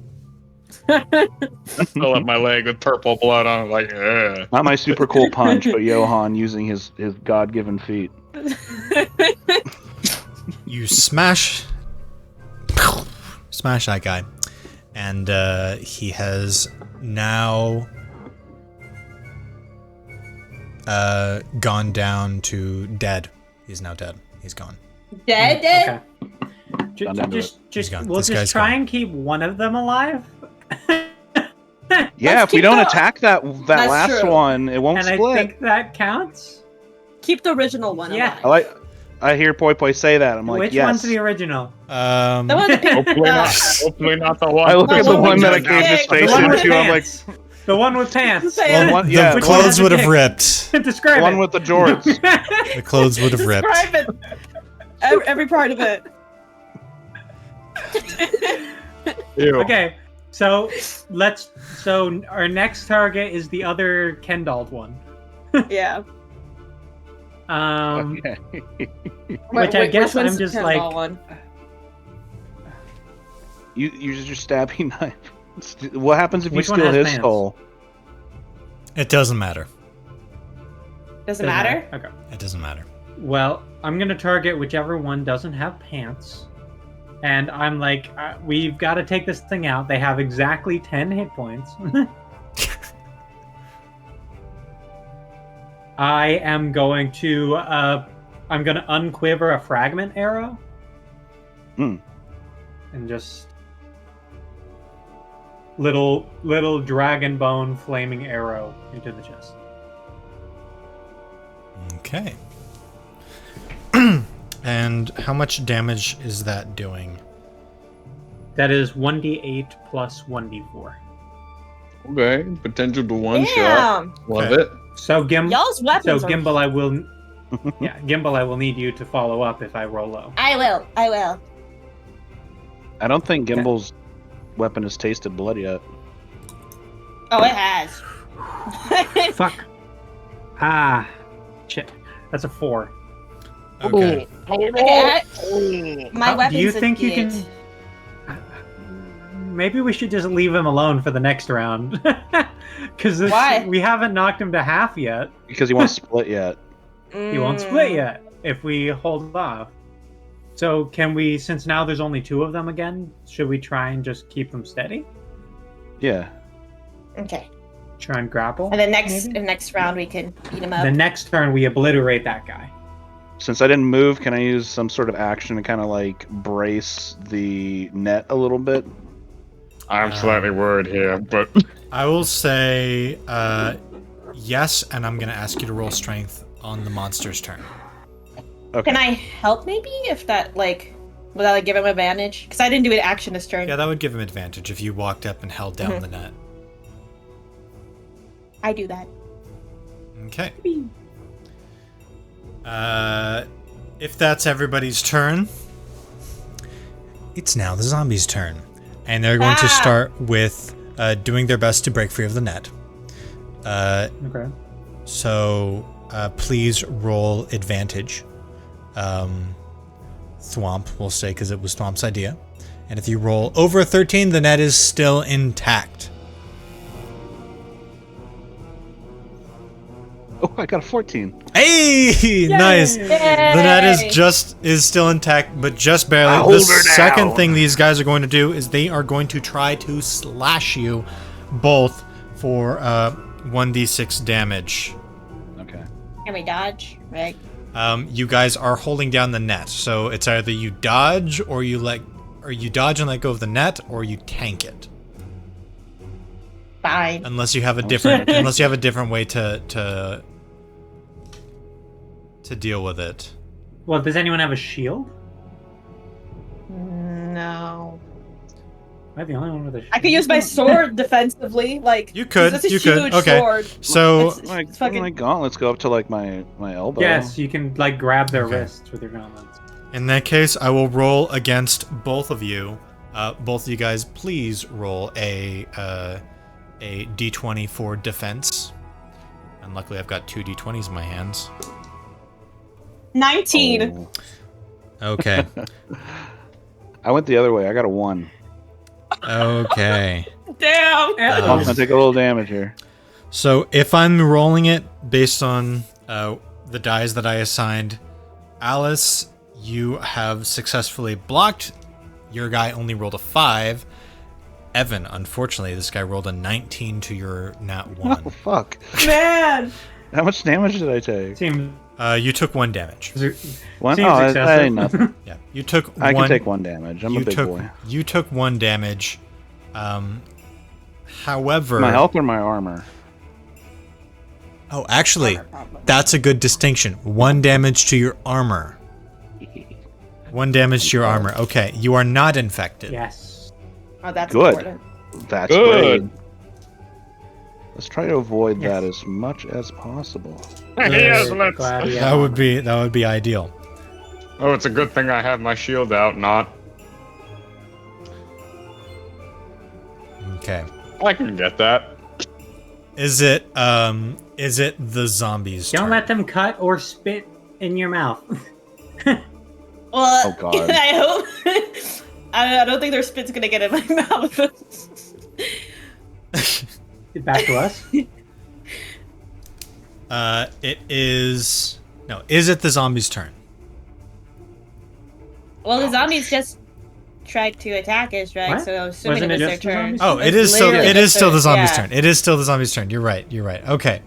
Fill up my leg with purple blood on it, like, ugh. Not my super cool punch, but Johan using his god-given feat. you smash that guy, and he has now gone down to dead. He's now dead. He's gone. Dead? Okay. He's gone. We'll This guy's just try gone. and keep one of them alive. Yeah, if we keep don't the- attack that That's last true. one, it won't And I split. think that counts. Keep the original one Yeah. alive. I hear Poi Poi say that. I'm like, Which yes. one's the original? The one with the pink. Hopefully not. Hopefully not the one. I look The at the one one with that I the caved his dick. face The one with into. I'm like, pants. The one with pants. Well, one, The yeah, Which the one, one clothes has a would have dick? ripped. Describe the one it. with the jorts. The clothes would have ripped. Describe it. Every part of it. Ew. Okay, so So our next target is the other Kendall one. Yeah. Okay. Which I guess which one's I'm just the like- pinball one? You use your stabbing knife. What happens if Which you one steal has his pants? skull? It doesn't matter. Doesn't matter? Okay. It doesn't matter. Well, I'm gonna target whichever one doesn't have pants, and I'm like, we've got to take this thing out. They have exactly 10 hit points. I am going to, I'm gonna unquiver a fragment arrow, Hmm. and just little dragon bone flaming arrow into the chest. Okay. And how much damage is that doing? That is 1d8 plus 1d4. Okay, potential to one shot. Damn. Love Okay. it. So Y'all's weapons are... Gimbal, I will need you to follow up if I roll low. I will. I don't think Gimbal's weapon has tasted blood yet. Oh, it has. Fuck. Ah, shit. That's a 4. Okay. Okay, my weapon's Do you a think you D8. can? Maybe we should just leave him alone for the next round. Because Why? we haven't knocked him to half yet. Because he won't split yet. He won't split yet if we hold off. So can we, since now there's only 2 of them again, should we try and just keep them steady? Yeah. Okay. Try and grapple? And then next maybe? next round we can beat him up. The next turn we obliterate that guy. Since I didn't move, can I use some sort of action to kind of like brace the net a little bit? I'm slightly worried here, but I will say yes, and I'm going to ask you to roll strength on the monster's turn. Okay. Can I help maybe if that would that give him advantage? Because I didn't do an action this turn. Yeah, that would give him advantage if you walked up and held down the net. I do that. Okay. If that's everybody's turn, it's now the zombies' turn. And they're going to start with doing their best to break free of the net. Okay. So please roll advantage. Thwomp will say because it was Thwomp's idea. And if you roll over a 13, the net is still intact. Oh, I got a 14. Hey, nice. Yay! The net is still intact, but just barely. I'll The hold her second down. thing these guys are going to do is they are going to try to slash you both for 1d6 damage. Okay. Can we dodge? Right. You guys are holding down the net, so it's either you dodge or you dodge and let go of the net, or you tank it. Fine. Unless you have a different way to deal with it. Well, does anyone have a shield? No. Am I the only one with a shield? I could use my sword defensively. Like You could. This is You a could. huge Okay. sword. So It's fucking. my gauntlets go up to like my elbow. Yes, you can like grab their Okay. wrists with your gauntlets. in that case, I will roll against both of you. Both of you guys, please roll a d20 for defense. And luckily, I've got 2 d20s in my hands. 19. Oh. Okay. I went the other way. I got a 1. Okay. Damn. I'm gonna take a little damage here. So if I'm rolling it based on the dice that I assigned, Alice, you have successfully blocked. Your guy only rolled a 5. Evan, unfortunately, this guy rolled a 19 to your nat 1. Oh fuck! Man. How much damage did I take? Seems You took 1 damage. One. Seems Oh, that excessive. ain't nothing. Yeah, you took I one. can take 1 damage. I'm a big boy. You took 1 damage. However, My health or my armor? oh, actually, that's a good distinction. 1 damage to your armor. 1 damage to your armor. Okay, you are not infected. yes. Oh, that's Good. important. That's Good. great. Let's try to avoid Yes. that as much as possible. Yes, Good. let's. Glad we That have- would be ideal. Oh, it's a good thing I have my shield out, not. Okay. I can get that. Is it the zombies' Don't turn? let them cut or spit in your mouth. Well, Oh, God. I hope. I don't think their spit's gonna get in my mouth. Back to us. Is it the zombies' turn? Well, the zombies just tried to attack us, right? What? So I'm assuming Wasn't it it was just their the turn. zombies? Oh, it It's is still literally it is just still the zombies' yeah. turn. It is still the zombies' turn. You're right. Okay.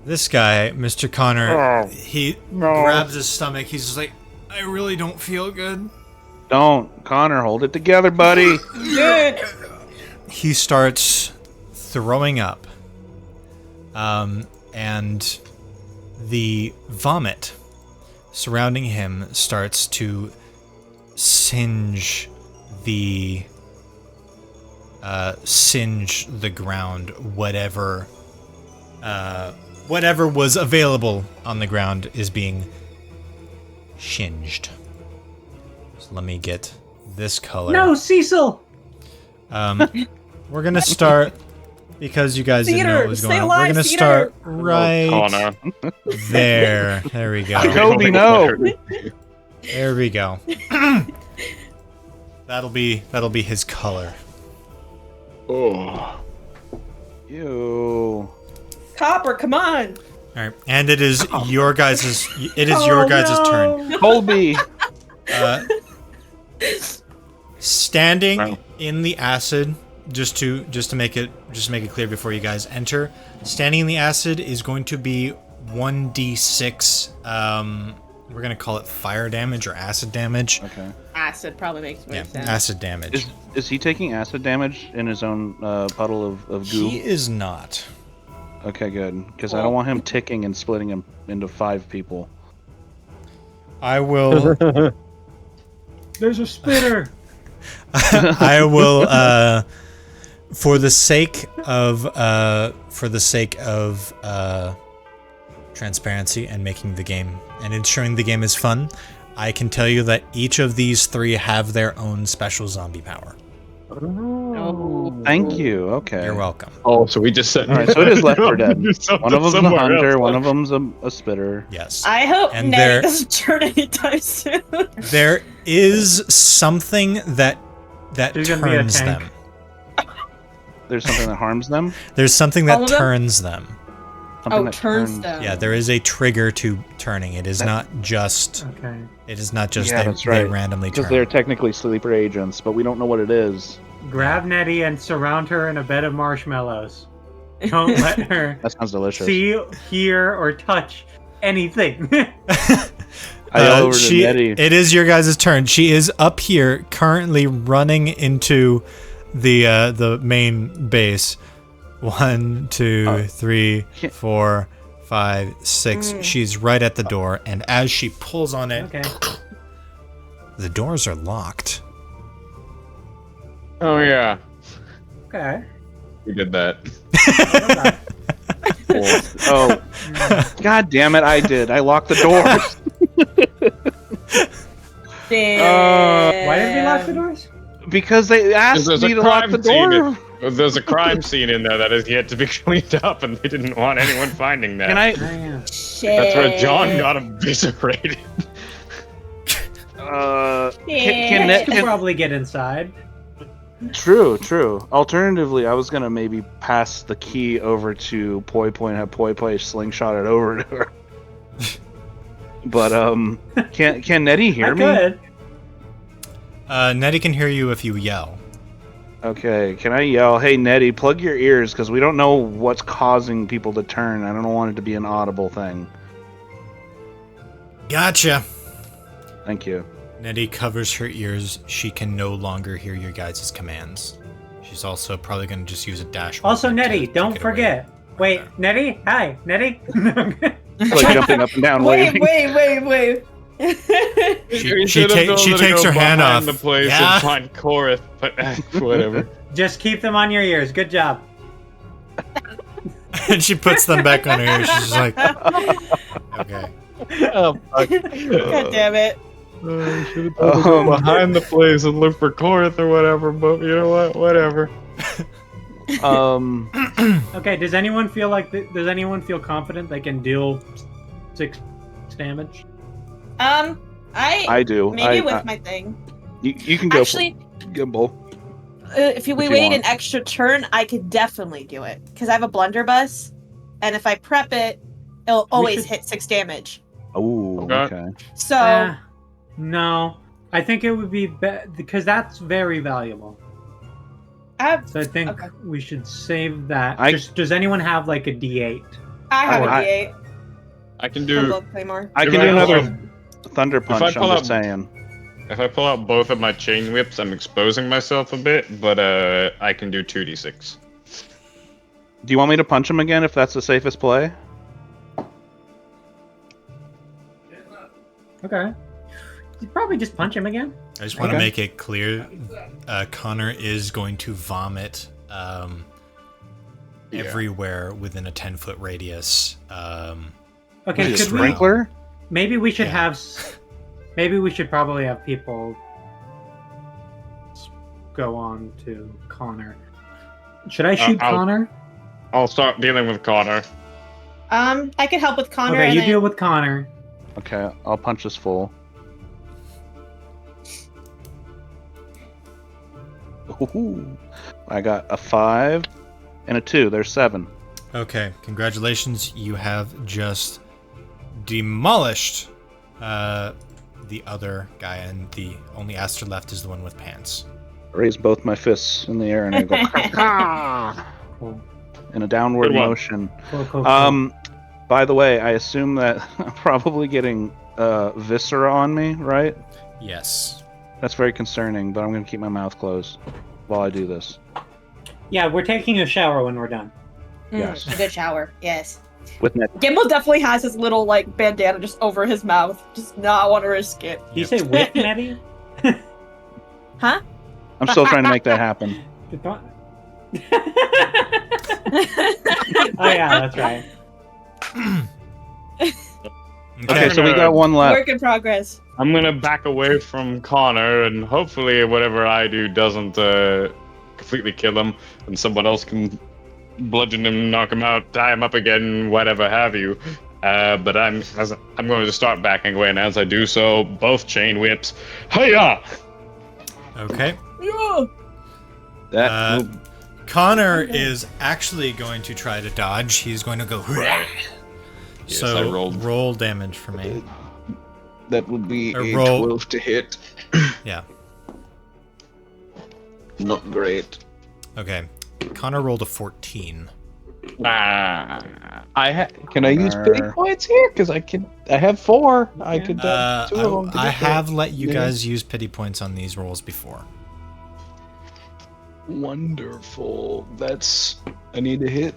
This guy, Mr. Connor, Oh, he no. grabs his stomach. He's just like, I really don't feel good. Don't, Connor, hold it together, buddy. Good. He starts throwing up. And the vomit surrounding him starts to singe the ground, whatever was available on the ground is being singed. So let me get this color. No, Cecil. We're gonna start because you guys didn't know what Cedar, was stay going on. We're alive, gonna Cedar. start right Connor. there. There we go. Toby, no. There we go. That'll be his color. Oh. Ew. Copper, come on. All right, and it is your guys' Oh, turn. Colby. Standing Wow. in the acid, just to make it clear before you guys enter. Standing in the acid is going to be 1d6. We're gonna call it fire damage or acid damage. Okay. Acid probably makes more Yeah, sense. acid damage. Is he taking acid damage in his own puddle of goo? He is not. Okay, good. Because I don't want him ticking and splitting him into 5 people. I will. There's a spitter. I will. For the sake of transparency and making the game and ensuring the game is fun, I can tell you that each of these 3 have their own special zombie power. Oh. Thank you. Okay. You're welcome. Oh, so we just said. All right, so it is Left 4 Dead. Do something One of them's a somewhere hunter, else. one of them's a spitter. Yes. I hope And Nettie there- doesn't turn anytime soon. There is something that There's gonna be a turns tank. them. There's something that harms them. There's something All that of them? turns them. Something Oh, that turns them. Yeah, there is a trigger to turning. It is not just. Okay. It is not just Yeah, they, that's they right. randomly Because turn. they're technically sleeper agents, but we don't know what it is. Grab Nettie and surround her in a bed of marshmallows. Don't let her That sounds delicious. see, hear, or touch anything. I yell over to she, Nettie. it is your guys' turn. She is up here, currently running into the main base. 1, 2, 3, 4, 5, 6. She's right at the door, and as she pulls on it, Okay. the doors are locked. Oh yeah, Okay. we did that. Oh, god damn it! I did. I locked the doors. Damn. Why did we lock the doors? Because they asked There's me a to lock the crime door. scene. There's a crime scene in there that is yet to be cleaned up, and they didn't want anyone finding that. Can I? Oh, yeah. Shit. That's where John got eviscerated. Can You could probably get inside. True. Alternatively, I was gonna maybe pass the key over to Poi Poi and have Poi Poi slingshot it over to her. But can Nettie hear me? Could. Nettie can hear you if you yell. Okay, can I yell, "Hey Nettie, plug your ears, because we don't know what's causing people to turn. I don't want it to be an audible thing." Gotcha. Thank you. Nettie covers her ears. She can no longer hear your guys' commands. She's also probably going to just use a dash. Also, movement Nettie, to don't get away. forget. Wait, Okay. Nettie? Hi, Nettie? It's like jumping up and down, waving. Wait. She takes her hand off. The place Yeah. and find Korith, but whatever. Just keep them on your ears. Good job. And she puts them back on her ears. She's just like, okay. Oh, fuck. God damn it. Should have go behind the place and look for Korith or whatever, but you know what? Whatever. Okay, does anyone feel confident they can deal 6 damage? I do. Maybe with my thing. You can go Actually, for Gimbal. If we you wait want. an extra turn, I could definitely do it. Because I have a blunderbuss, and if I prep it, it'll always hit 6 damage. Oh, Okay. okay. So, No. I think it would be because that's very valuable. So I think Okay. we should save that. I- Does anyone have like a D8? I have Oh, a D8 I can for do. Gold Claymore. I If can I do another pull Thunder I Punch, pull I'm just out- saying. If I pull out both of my chain whips, I'm exposing myself a bit, but I can do 2d6. Do you want me to punch him again if that's the safest play? Okay. You probably just punch him again. I just want to Okay. make it clear, Connor is going to vomit everywhere within a 10-foot radius. Okay, Is it could we? sprinkler? Maybe we should Yeah. have. Maybe we should probably have people go on to Connor. Should I shoot I'll- Connor? I'll start dealing with Connor. I could help with Connor. Okay, and you then- deal with Connor. Okay, I'll punch this full. Ooh, I got a 5 and a 2. There's 7. Okay, congratulations. You have just demolished the other guy, and the only Aster left is the one with pants. I raise both my fists in the air and I go Cool. in a downward Good one. motion. Cool. By the way, I assume that I'm probably getting viscera on me, right? Yes. That's very concerning, but I'm going to keep my mouth closed while I do this. Yeah, we're taking a shower when we're done. Yes. A good shower. Yes. With net. Gimbal definitely has his little like bandana just over his mouth. Just not want to risk it. Did you say with Nettie? Huh? I'm still trying to make that happen. Good thought. Oh yeah, that's right. Okay, so we got one left. Work in progress. I'm gonna back away from Connor, and hopefully whatever I do doesn't completely kill him, and someone else can bludgeon him, knock him out, tie him up again, whatever have you. But I'm going to start backing away, and as I do so, both chain whips. Hiya! Okay. Yeah. That Connor is actually going to try to dodge. He's going to go. Yes, So I rolled. roll damage for me. That would be A a roll. 12 to hit. Yeah. Not great. Okay. Connor rolled a 14. Can I use pity points here? Because I have 4. I could two of them. I have let you guys use pity points on these rolls before. Wonderful. I need to hit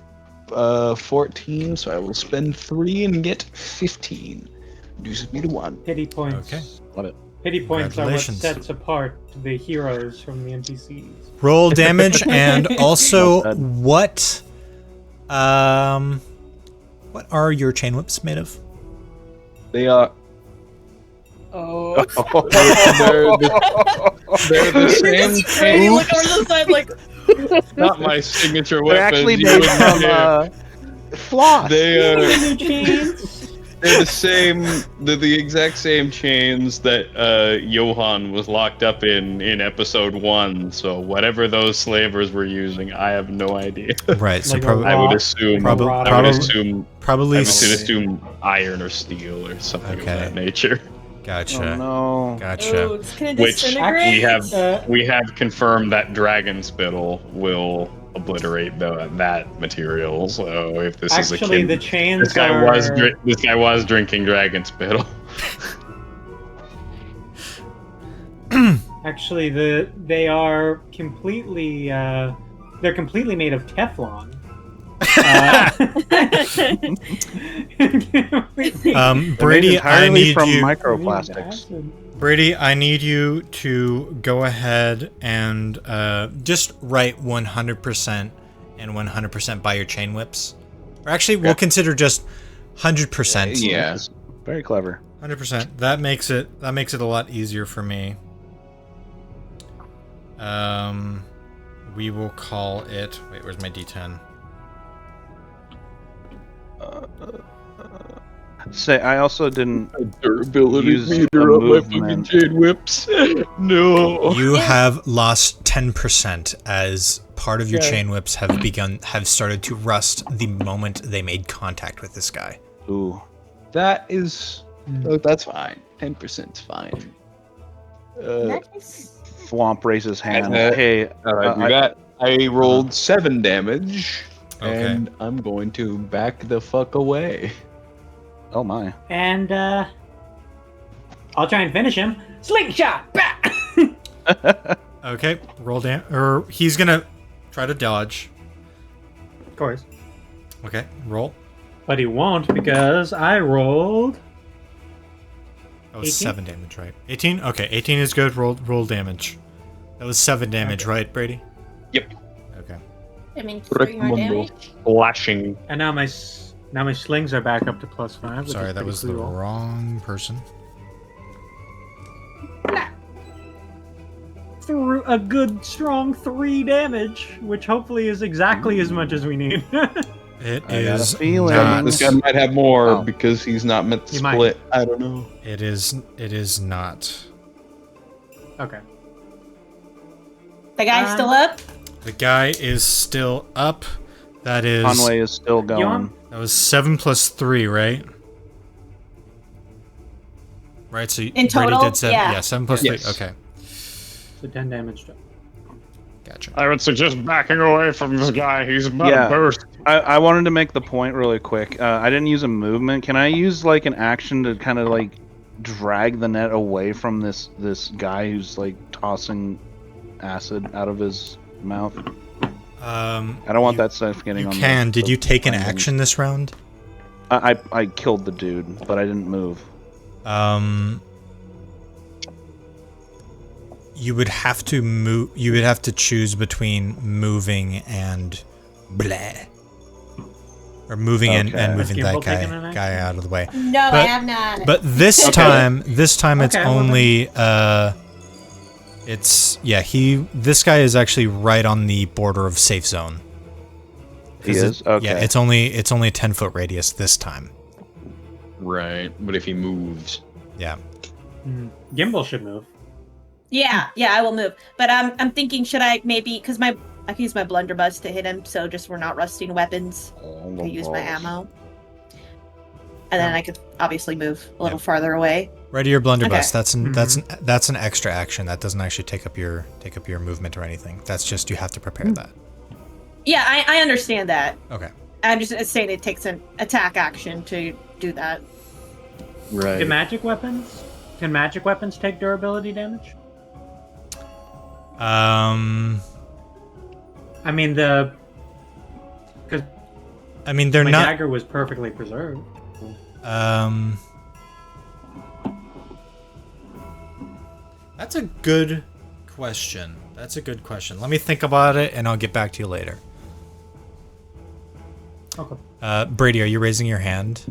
14, so I will spend 3 and get 15. Reduces me to 1. Pity points. Okay. Love it. Pity points are what Congratulations. sets apart the heroes from the NPCs. Roll damage and also Well said. what are your chain whips made of? They are. Oh. They're the same Ready chain. to look over to the side like. Not my signature They're weapon. actually you made wouldn't from care. floss. They are. New chains. They're the same. They're the exact same chains that Johan was locked up in episode 1. So whatever those slavers were using, I have no idea. Right, so Like a probably I would rock, assume. like a Prob- rod. I would probably- assume. I probably would assume iron or steel or something Okay. of that nature. Gotcha. Oh no. Gotcha. Oh, it's gonna Which disintegrate. we have confirmed that dragon spittle will obliterate that material. So if this is Actually, akin, the chains this guy are... this guy was drinking dragon spittle. Actually, they are completely... they're completely made of Teflon. Brady, I entirely need from you. microplastics. Brady, I need you to go ahead and just write 100% and 100% by your chain whips. Or actually, we'll consider just 100%. Yeah. Very clever. 100%. That makes it a lot easier for me. We will call it. Wait, where's my D10? Say, I also didn't. Durability Use meter the on my fucking movement. chain whips. No. You have lost 10% as part of your Okay. chain whips have started to rust the moment they made contact with this guy. Ooh. That is. Oh, that's fine. 10% is fine. Nice. Thwomp raises hand. Uh, Hey, I rolled 7 damage, Okay. and I'm going to back the fuck away. oh my. And, I'll try and finish him. Slingshot! Bah! Okay, roll down. Or he's gonna try to dodge. Of course. Okay, roll. But he won't because I rolled... That was 18? 7 damage, right? 18? Okay, 18 is good. Roll damage. That was 7 damage, right, Brady? Yep. Okay. I mean, 3 more damage. Flashing. And now my slings are back up to +5. which Sorry, is that pretty was the cool. wrong person. Through a good, strong 3 damage, which hopefully is exactly as much as we need. It I got a is feeling. not. This guy might have more Oh. because he's not meant to He might. split. I don't know. It is not. Okay. The guy's still up. The guy is still up. That is. Conway is still going. Yawn? That was 7 plus 3, right? Right, so In Brady total? did 7. Yeah. Yeah, 7 plus Yes. 3. Okay, So 10 damage. gotcha. I would suggest backing away from this guy. He's about Yeah. to burst. I wanted to make the point really quick. I didn't use a movement. Can I use like an action to kind of like drag the net away from this guy who's like tossing acid out of his mouth? I don't want that stuff getting You on. can. Did you take an landing. action this round? I killed the dude, but I didn't move. You would have to move. You would have to choose between moving and bleh, or moving and Okay. moving Has that Gimbal taken an guy out of the way. No, I But- have not. But this time it's Okay, well only this guy is actually right on the border of safe zone. He 'Cause is? Okay. Yeah, it's only a 10-foot radius this time. Right, but if he moves, Yeah. Gimbal should move. yeah, I will move. But I'm thinking, should I maybe, because I can use my blunderbuss to hit him, so just we're not rusting weapons. I use my ammo. And then I could obviously move a little farther away. Right to your blunderbuss. Okay. That's an extra action. That doesn't actually take up your movement or anything. That's just you have to prepare that. Yeah, I understand that. Okay. I'm just saying it takes an attack action to do that. right. Can magic weapons take durability damage? I mean the. Because I mean, they're my not. dagger was perfectly preserved. That's a good question. That's a good question. Let me think about it, and I'll get back to you later. Okay. Brady, are you raising your hand,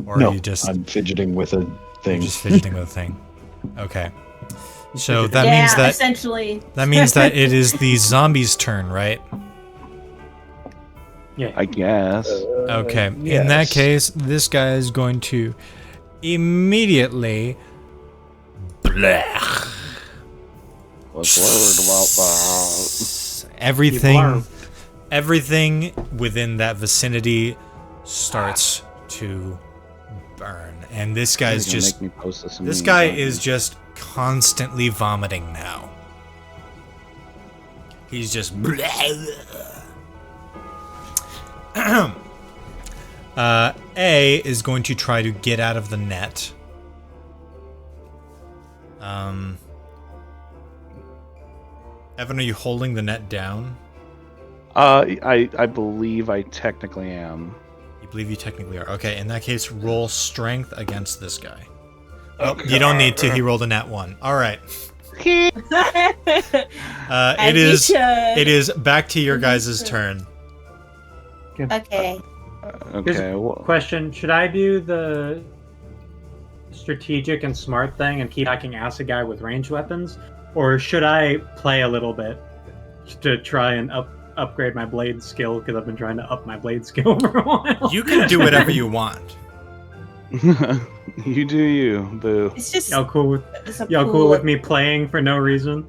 or No, are you just I'm fidgeting with a thing. just fidgeting with a thing? Okay. So that yeah, means that essentially. that means that it is the zombie's turn, right? Yeah. I guess. Okay. In yes. that case, this guy is going to immediately. Blech. What's word about that? Everything within that vicinity starts to burn, and this guy's You're gonna just make me post this in this memes, guy aren't you? is just constantly vomiting now. He's just A is going to try to get out of the net. Evan, are you holding the net down? I believe I technically am. You believe you technically are. Okay, in that case, roll strength against this guy. Oh, you don't need to. He rolled a nat 1. All right. As you should. It is back to your guys' turn. Okay. Here's Okay. a Well, question: should I do the strategic and smart thing and keep attacking acid guy with ranged weapons, or should I play a little bit to try and upgrade my blade skill, because I've been trying to up my blade skill for a while? You can do whatever you want. you do you, boo. It's just. Y'all cool with It's a y'all pool cool with of- me playing for no reason?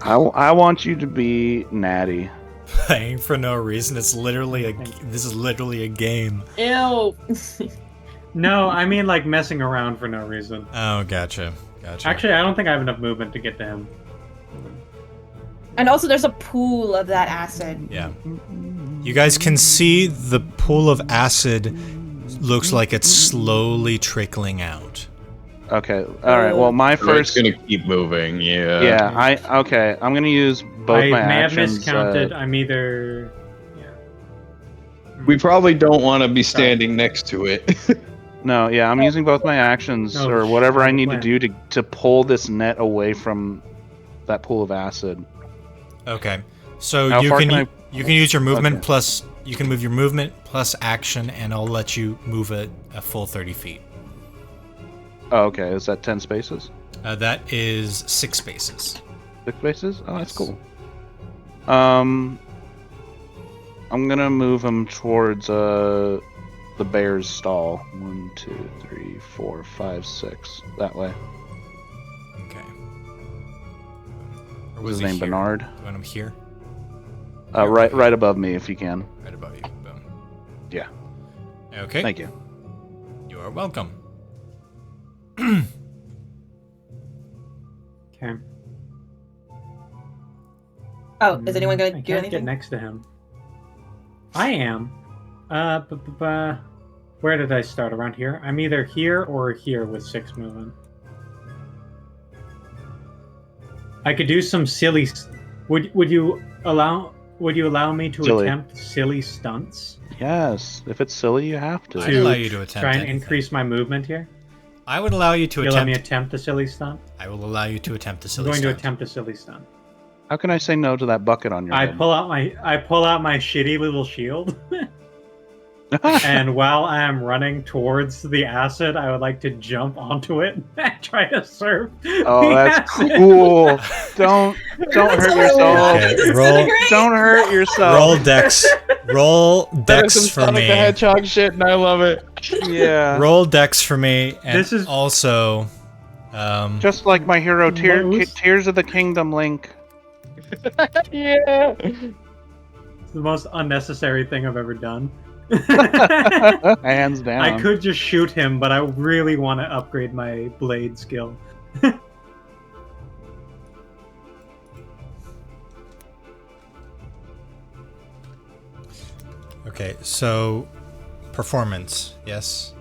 I want you to be natty. Playing for no reason. This is literally a game. Ew. No, I mean like messing around for no reason. Oh, gotcha. Actually, I don't think I have enough movement to get to him. And also, there's a pool of that acid. Yeah. You guys can see the pool of acid looks like it's slowly trickling out. Okay. All right. Well, my It's first. gonna keep moving. Yeah. Yeah. Okay. I'm gonna use both I my may have actions. miscounted. I'm either. Yeah. We probably don't want to be standing next to it. No. Yeah. I'm using both my actions No, or whatever I need to plan. do to pull this net away from that pool of acid. Okay. So How you far can can you can use your movement Okay. plus you can move your movement plus action, and I'll let you move a full 30 feet. Oh, okay. Is that 10 spaces? That is 6 spaces. 6 spaces? Oh, that's Yes. cool. I'm gonna move him towards the bear's stall. 1, 2, 3, 4, 5, 6. That way. Okay. Or What's his he name? here? Bernard. You want him here? Right above me, if you can. Right above you. Boom. Yeah. Okay. Thank you. You are welcome. Okay. Oh, is anyone going I to do can't get anything? next to him. I am. Where did I start? Around here? I'm either here or here with 6 movement. I could do some silly. Would you allow me to Silly. attempt silly stunts Yes. If it's silly, you have to. I'd allow you to attempt try and anything. increase my movement here? I would allow you to You let me attempt. attempt a silly stunt? I will allow you to attempt a I'm silly going stunt. to attempt a silly stunt. How can I say no to that bucket on your I head? pull out my shitty little shield. And while I am running towards the acid, I would like to jump onto it and try to surf. Oh, the that's acid. cool. Don't hurt yourself. Okay, roll Don't hurt yourself. roll dex. Roll That is dex some for Sonic me. the Hedgehog shit, and I love it. Yeah. Roll dex for me, and This is- also Just like my hero Most- Tears of the Kingdom Link. Yeah. It's the most unnecessary thing I've ever done. Hands down. I could just shoot him, but I really want to upgrade my blade skill. okay. So performance, yes.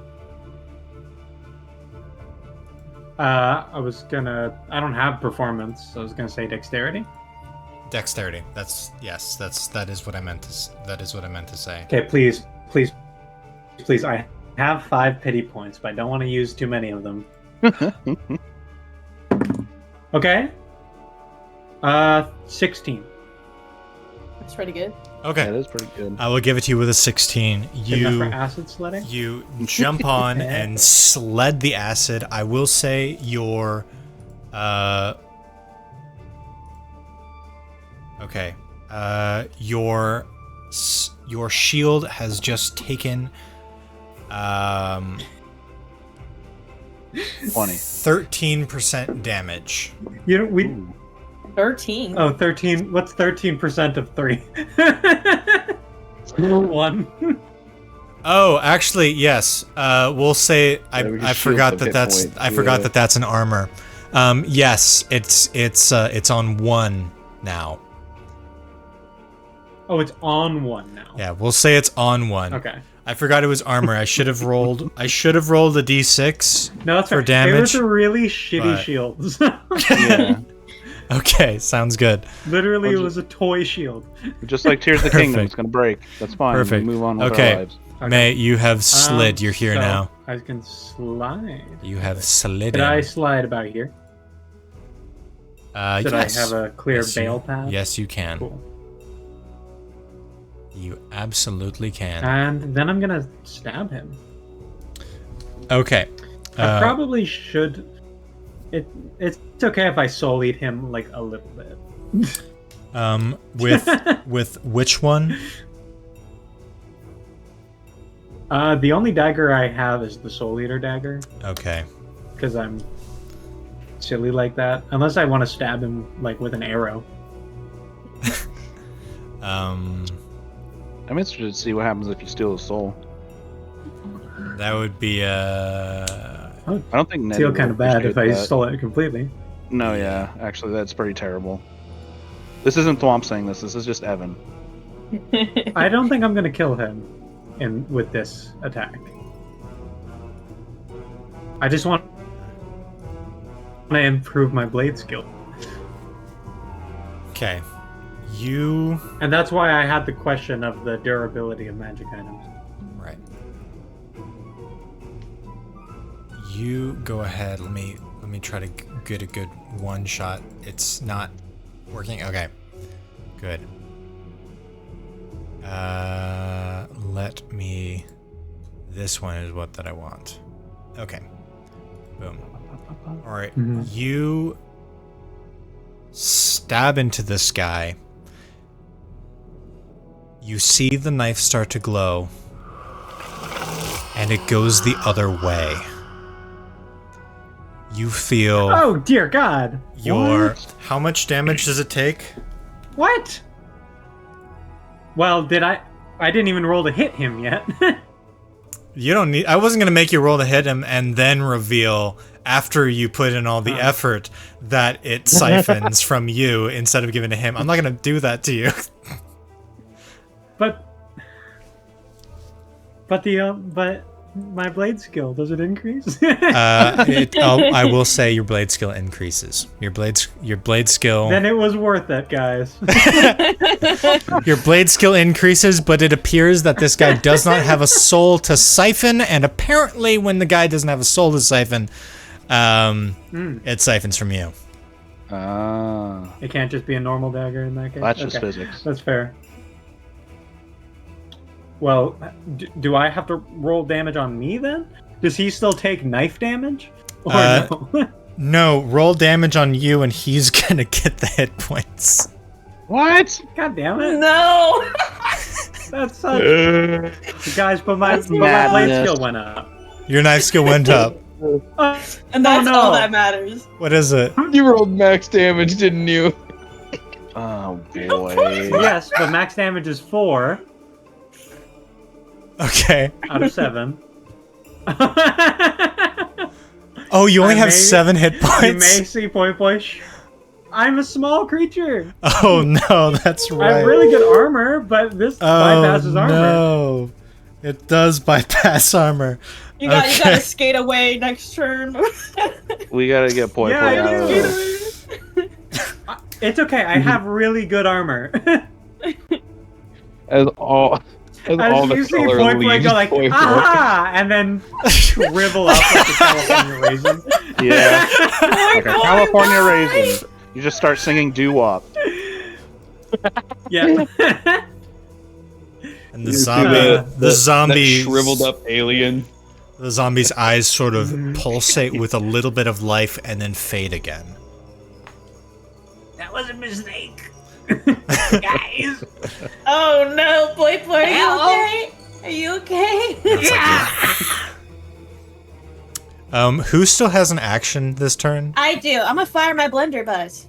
I don't have performance, so I was gonna say dexterity. Dexterity. That is what I meant to say. Okay, please. I have 5 pity points, but I don't want to use too many of them. Okay. 16. That's pretty good. Okay. That is pretty good. I will give it to you with a 16. Enough for acid sledding? You jump on and sled the acid. I will say your okay. Your shield has just taken 20. 13% damage. You know, we. Ooh. 13. Oh, 13. What's 13% of 3? 1. Oh, actually, yes. We'll say Yeah, we can I shield forgot the that hit that's points, I forgot yeah. that that's an armor. Yes, it's on 1 now. Oh, it's on 1 now. Yeah, we'll say it's on 1. Okay. I forgot it was armor. I should have rolled a d6 No, that's for right. damage. It was a really shitty but- shield. Yeah. Okay, sounds good. Literally, Well, it was a toy shield. Just like Tears of the Kingdom, Perfect. it's gonna break. That's fine. Perfect. We move on with Okay. our lives. Okay. May, you have slid. You're here so now. I can slide. You have slid Did I in. slide about here? Did Yes. I have a clear Yes, bail you, path? Yes, you can. Cool. You absolutely can. And then I'm gonna stab him. Okay. I probably should. It's okay if I soul eat him like a little bit. With which one? The only dagger I have is the soul eater dagger Okay. because I'm silly like that. Unless I want to stab him like with an arrow. I'm interested to see what happens if you steal a soul. That would be I don't think Ned Feel would kind of bad if I appreciate that. stole it completely. No, yeah, actually, that's pretty terrible. This isn't Thwomp saying this. This is just Evan. I don't think I'm gonna kill him with this attack. I just want to improve my blade skill. okay. You And that's why I had the question of the durability of magic items. right. You go ahead. Let me try to get a good one shot. It's not working. Okay. Good. Let me. This one is what that I want. Okay. Boom. All right. Mhm. You stab into this guy. You see the knife start to glow, and it goes the other way. You feel Oh dear God! your. What? How much damage does it take? What? Well, did I didn't even roll to hit him yet. You don't need. I wasn't gonna make you roll to hit him and then reveal after you put in all the effort that it siphons from you instead of giving to him. I'm not gonna do that to you. but my blade skill, does it increase? I will say your blade skill increases. Your blade skill. Then it was worth it, guys. Your blade skill increases, but it appears that this guy does not have a soul to siphon, and apparently when the guy doesn't have a soul to siphon, it siphons from you. It can't just be a normal dagger in that case? That's just physics. That's fair. Well, do I have to roll damage on me then? Does he still take knife damage? Or no? No, roll damage on you, and he's gonna get the hit points. What? God damn it. No! That's such... Guys, but my blade madness. skill went up. Your knife skill went up. And that's no. all that matters. What is it? You rolled max damage, didn't you? Oh boy. Yes, but max damage is 4 Okay. out of 7. Oh, you only I have may- 7 hit You points? may see point push. I'm a small creature. Oh no, that's I right. have really good armor, but this bypasses armor. No. It does bypass armor. You gotta Okay. skate away next turn. We gotta get Poi Yeah, Poi I out of do. this. It's okay. I have really good armor. As all You the see color Boy Boy leaves, go like, Boy Boy. ah, and then shrivel up like a California raisin. Yeah. Like a boy, California why? raisin. You just start singing doo-wop. Yeah. And the You see zombie, that shriveled up alien. the zombie's eyes sort of pulsate with a little bit of life and then fade again. That was a mistake. Guys. Oh no, Boy Boy, are you Help. okay? Are you okay? It's like, who still has an action this turn? I do. I'm gonna fire my blunderbuss.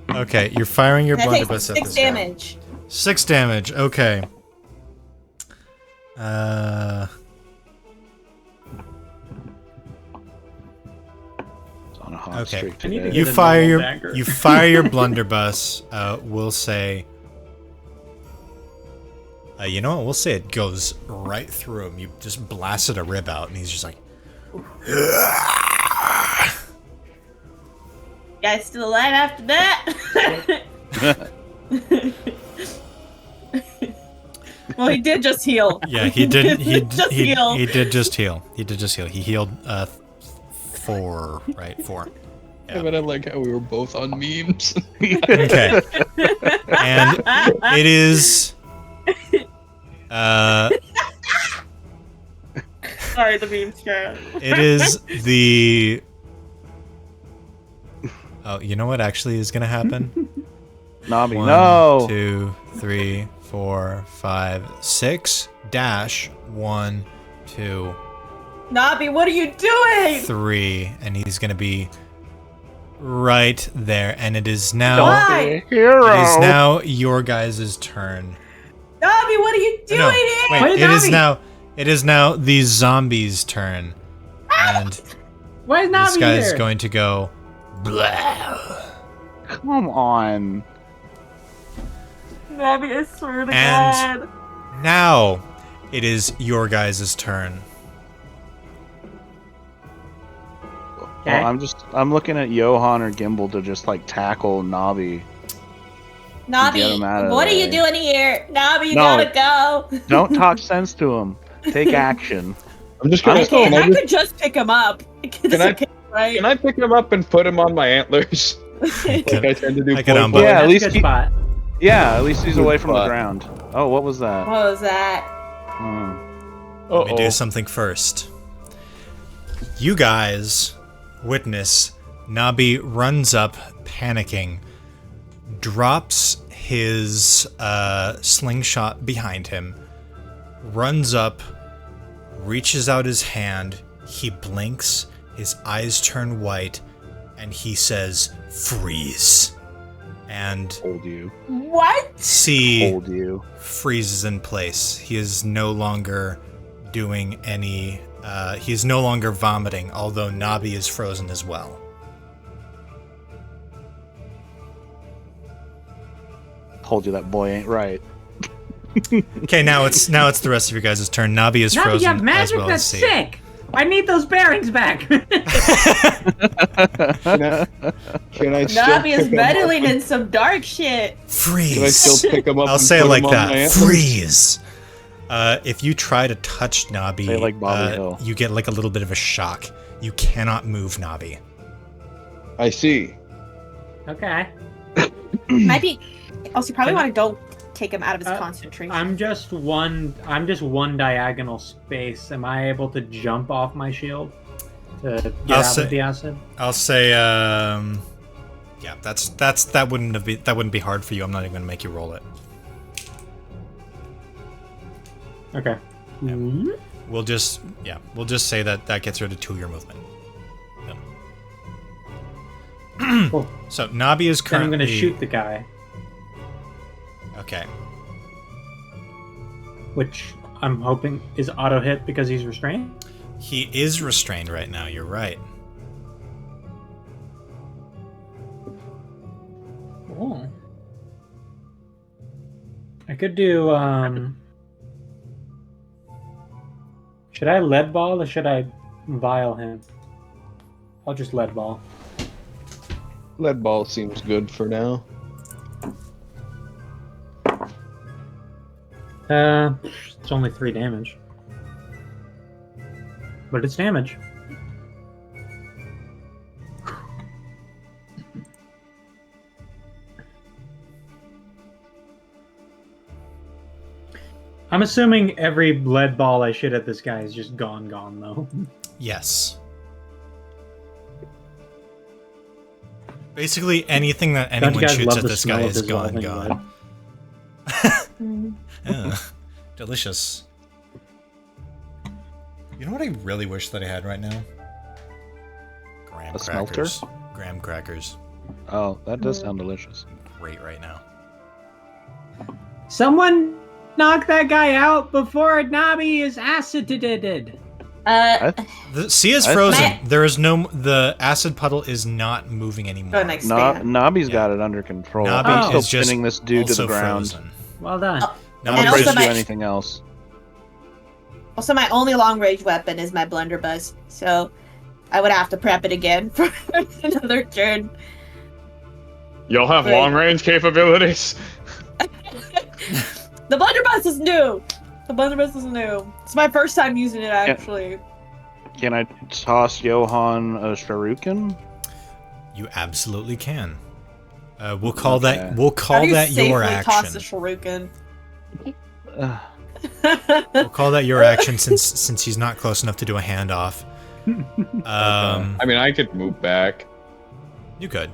Okay, you're firing your That takes blunderbuss at 6 this guy. damage. 6 damage. Okay. It's on a hot Okay. streak I need to today. get a normal dagger. You fire your blunderbuss. We'll say. You know what? We'll say it goes right through him. You just blasted a rib out, and he's just like. Guys still alive after that? Well, he did just heal. Yeah, he did. He Just he, heal. he did just heal. He did just heal. He healed 4, right? 4. Yeah, but I like how we were both on memes. Okay. And it is. Sorry, the meme scrap. It is the. Oh, you know what actually is gonna happen? Nobby, 1, no! 2, 3, 4, 5, 6. Dash 1, 2, Nobby, what are you doing? 3, and he's gonna be right there. And it is now. Why? Hero! It is now your guys' turn. Nobby, what are you doing No, here? wait. Where's It is Navi? now. It is now the zombies' turn, and Why is this Navi guy is here? going to go. Blah. Come on. Nobby, I swear to And- God. Now, it is your guys' turn. Okay. Well, I'm looking at Johan or Gimbal to just like tackle Nobby. Get him out Nobby, of what the are you way. doing here? Nobby, you No. gotta go. Don't talk sense to him. Take action. I'm just I gonna. can't. Can I, I could just pick him up. Can I- right? can I pick him up and put him on my antlers? Like I tend to do. I can point unbuckle. blank? Yeah, at That's least a good he- spot. Yeah, at least he's Good away from the spot. ground. Oh, what was that? What was that? Hmm. Let me Uh-oh. do something first. You guys witness Nabi runs up, panicking, drops his slingshot behind him, runs up, reaches out his hand, he blinks, his eyes turn white, and he says, "Freeze." And Hold you. What? C Hold you. freezes in place. He is no longer doing any. He is no longer vomiting, although Nabi is frozen as well. Told you that boy ain't right. Okay, now it's the rest of your guys' turn. Nabi is Navi, frozen you have magic? as well That's as C. sick. I need those bearings back. Can I still Nobby is pick him up meddling and- in some dark shit. Can I Freeze. still pick him up? I'll and say it put like him on my that. antlers? Freeze. If you try to touch Nabi, Say it like Bobby Hill. you get like a little bit of a shock. You cannot move Nabi. I see. Okay. Might be. Also, you probably want to don't take him out of his Uh, concentration. I'm just one diagonal space. Am I able to jump off my shield to get I'll out say- of the acid? I'll say, yeah, that wouldn't be hard for you. I'm not even gonna make you roll it. Okay. We'll just say that gets rid of 2 of your movement. Yep. Cool. So Nabi is Then I'm currently. gonna shoot the guy, Okay. which I'm hoping is auto hit because he's restrained. He is restrained right now. You're right. Oh. I could do. Should I lead ball or should I vial him? I'll just lead ball. Lead ball seems good for now. It's only 3 damage. But it's damage. I'm assuming every lead ball I shoot at this guy is just gone, though. Yes. Basically, anything that anyone guys shoots love at the this smell guy of is gone, dissolving gone. Ugh. Delicious. You know what I really wish that I had right now? Graham A smelter? crackers. Graham crackers. Oh, that does sound delicious. Great right now. Someone knock that guy out before Nabi is acided. The sea is I- frozen. My- There is no. The acid puddle is not moving anymore. Go next stand. Nabi's Yeah. got it under control. Nabi I'm still is just pinning this dude to also the ground. frozen. Well done. Oh, I'm And afraid also to do my- anything else. Also, my only long range weapon is my blunderbuss, so I would have to prep it again for another turn. You'll have Right. long range capabilities. The blunderbuss is new. The blunderbuss is new. It's my first time using it, actually. Can I toss Johan a shuriken? You absolutely can. We'll call Okay. that. We'll How call do you that your safely toss action. a shuriken? We'll call that your action since he's not close enough to do a handoff. I mean, I could move back. You could,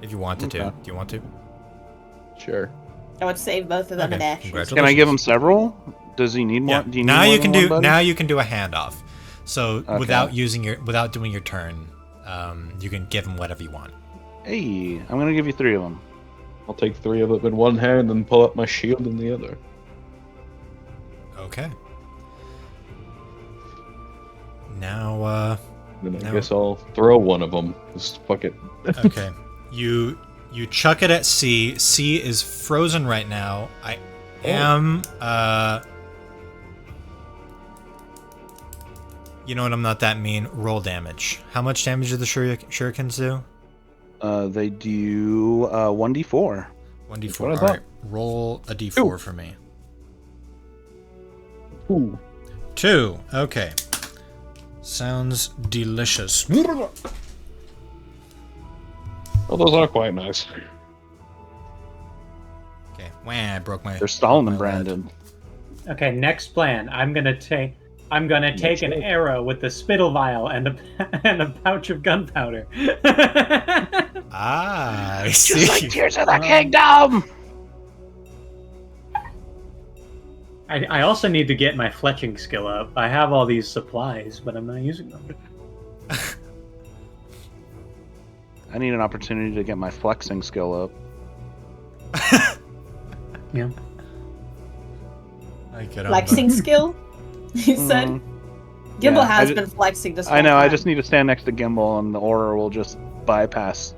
if you wanted to. Okay. Do you want to? Sure. I would save both of them Okay, in actions. congratulations. Can I give him several? Does he need more? Yeah. Do you need Now more you than can one, do. buddy? Now you can do a handoff. So Okay. without doing your turn, you can give him whatever you want. Hey, I'm gonna give you 3 of them. I'll take 3 of them in one hand and pull up my shield in the other. Okay. Now, Then I No. guess I'll throw one of them. Just fuck it. okay. You chuck it at C. C is frozen right now. I am you know what, I'm not that mean. Roll damage. How much damage do the shurikens do? They do 1d4. 1d4. what I Alright. thought. Roll a d4 for me. Ooh. 2. Okay. Sounds delicious. Well, those are quite nice. Okay. Wah, I broke my. They're Stalin my branded. Okay, next plan. I'm gonna take an arrow with the spittle vial and a pouch of gunpowder. Ah, I see. Tears of the Kingdom! I also need to get my fletching skill up. I have all these supplies, but I'm not using them. I need an opportunity to get my flexing skill up. Yeah. I get Flexing skill? You said? Mm, Gimbal yeah, has I been flexing this I whole know, I time. just need to stand next to Gimbal and the aura will just bypass.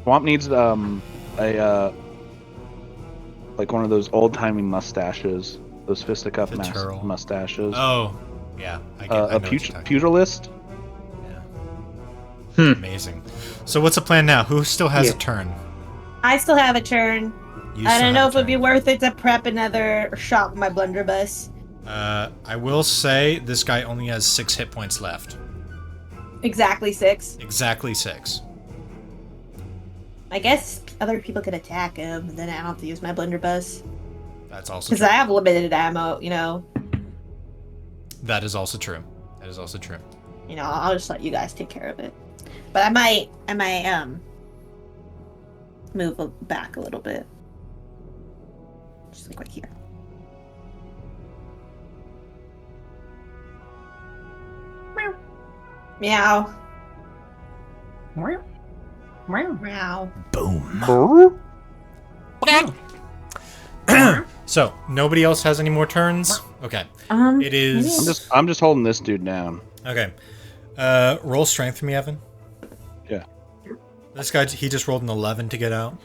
Swamp needs like one of those old timey mustaches, those fisticuff Vituril. mustaches. Oh, yeah. I know a what you're talking pugilist. about. Amazing. So what's the plan now? Who still has a turn? I still have a turn. You I still don't know have if a it'd be turn. worth it to prep another shot with my blunderbuss. I will say this guy only has 6 hit points left. Exactly 6. Exactly 6. I guess other people could attack him, and then I don't have to use my blunderbuss. That's also Because true. I have limited ammo, you know. That is also true. That is also true. You know, I'll just let you guys take care of it. But I might move back a little bit. Just like right here. Meow. Meow. Boom. So, nobody else has any more turns? Okay. It is... I'm just holding this dude down. Okay. Roll strength for me, Evan. Yeah. This guy, he just rolled an 11 to get out.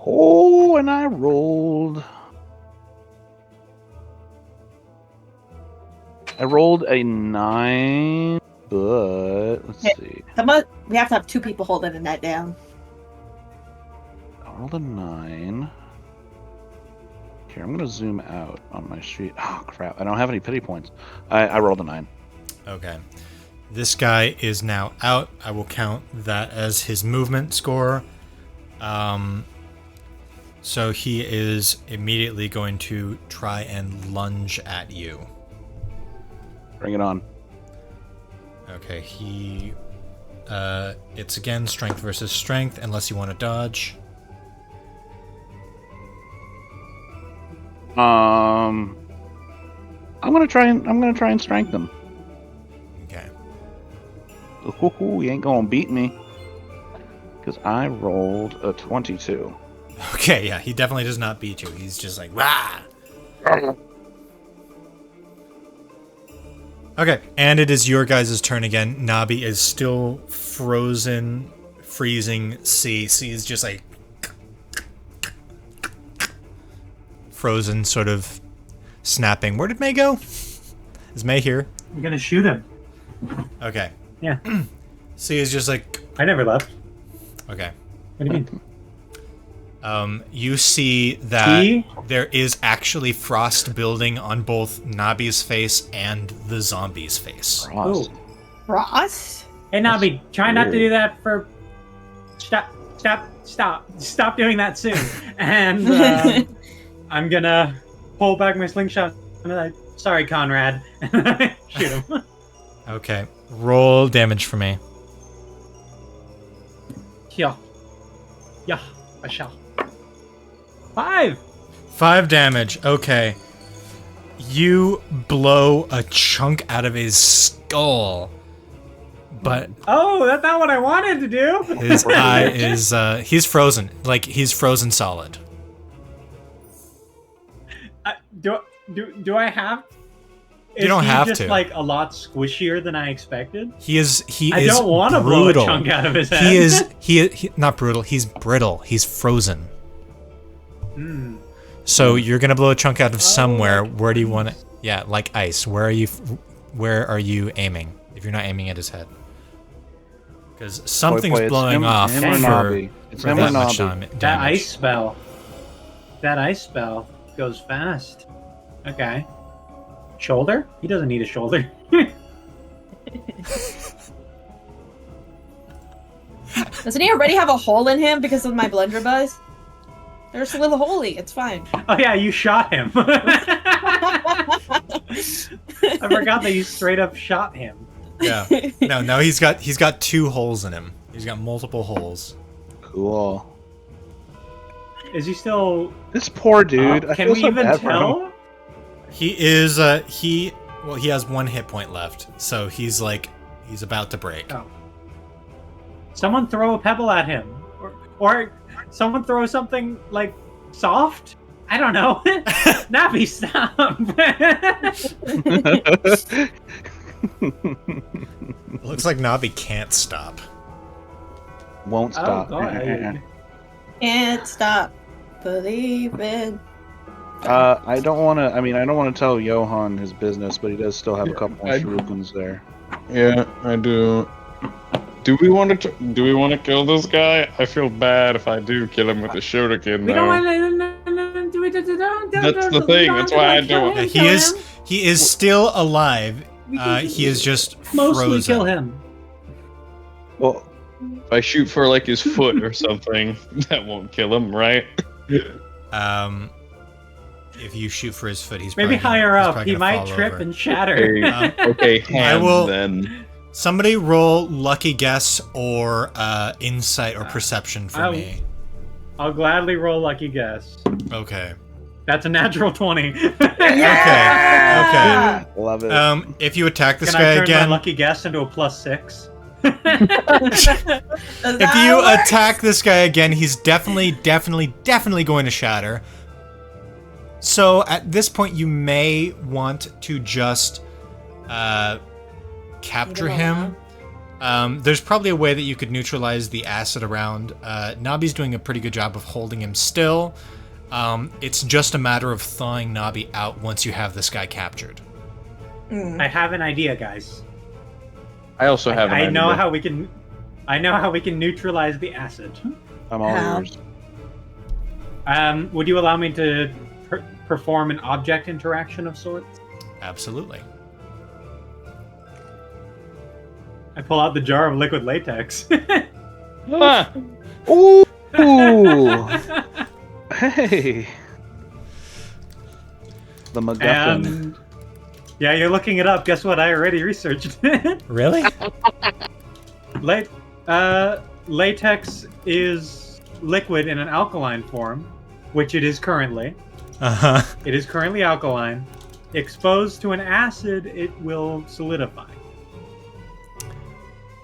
Oh, and I rolled I rolled a 9, but let's see. We have to have 2 people holding the net down. I rolled a 9. Here, I'm gonna zoom out on my sheet. Oh crap! I don't have any pity points. I rolled a 9. Okay. This guy is now out. I will count that as his movement score. So he is immediately going to try and lunge at you. Bring it on. Okay, it's again strength versus strength, unless you want to dodge. I'm gonna try and strength him. Okay. Ooh, he ain't gonna beat me. Because I rolled a 22. Okay, yeah, he definitely does not beat you. He's just like, wah! Okay, and it is your guys' turn again. Nabi is still frozen, freezing. C is just like frozen, sort of snapping. Where did May go? Is May here? I'm gonna shoot him. Okay. Yeah. C is just like... I never left. Okay. What do you mean? You see that there is actually frost building on both Nabi's face and the zombie's face. Frost. Frost? Hey, Nabi, try not to do that for... Stop doing that soon. And I'm gonna pull back my slingshot and be like, sorry, Conrad. And I shoot him. Okay. Roll damage for me. Yeah. Yeah, I shall. 5! 5 damage. Okay. You blow a chunk out of his skull. But oh, that's not what I wanted to do. his eye is he's frozen. Like he's frozen solid. Do I have? You don't have just to. Like a lot squishier than I expected. He is I don't want to blow a chunk out of his head. He not brutal. He's brittle. He's frozen. Mm. So you're gonna blow a chunk out of somewhere. Where do you want it? Yeah, like ice. Where are you aiming? If you're not aiming at his head, because something's blowing off for that much damage. That ice spell. That ice spell goes fast. Okay. Shoulder? He doesn't need a shoulder. Doesn't he already have a hole in him because of my blunderbuss? There's a little holey. It's fine. Oh yeah, you shot him. I forgot that you straight up shot him. Yeah. No, he's got 2 holes in him. He's got multiple holes. Cool. Is he still? This poor dude. Can we even tell? He is. He has 1 hit point left, so he's about to break. Oh. Someone throw a pebble at him, or someone throw something like soft. I don't know. Nappy, stop. Looks like Nabi can't stop. Won't stop. Oh, Can't stop believing. I don't want to tell Johan his business, but he does still have a couple more shurikens there. Yeah, I do. Do we want to kill this guy? I feel bad if I do kill him with the shuriken. We don't want to. That's the thing. That's why I don't. He is still alive. He is just mostly frozen. Kill him. Well, if I shoot for like his foot or something, that won't kill him, right? If you shoot for his foot, he's maybe probably higher up. He gonna might fall trip over. and shatter. Okay, hand then. Somebody roll lucky guess or insight or perception for me. I'll gladly roll lucky guess. Okay. That's a natural 20. Okay. Love it. If you attack this Can guy I turn again, my lucky guess into a +6? if you attack this guy again, he's definitely going to shatter. So at this point, you may want to just capture him. There's probably a way that you could neutralize the acid around. Nabi's doing a pretty good job of holding him still. It's just a matter of thawing Nabi out once you have this guy captured. I have an idea, guys. I also have an I know idea. how we can. I know how we can neutralize the acid. I'm all How? ears. Would you allow me to perform an object interaction of sorts? Absolutely. I pull out the jar of liquid latex. Ah, Ooh! Hey! The MacGuffin. And yeah, you're looking it up. Guess what? I already researched it. Really? Latex is liquid in an alkaline form, which it is currently. Uh-huh. It is currently alkaline. Exposed to an acid, it will solidify.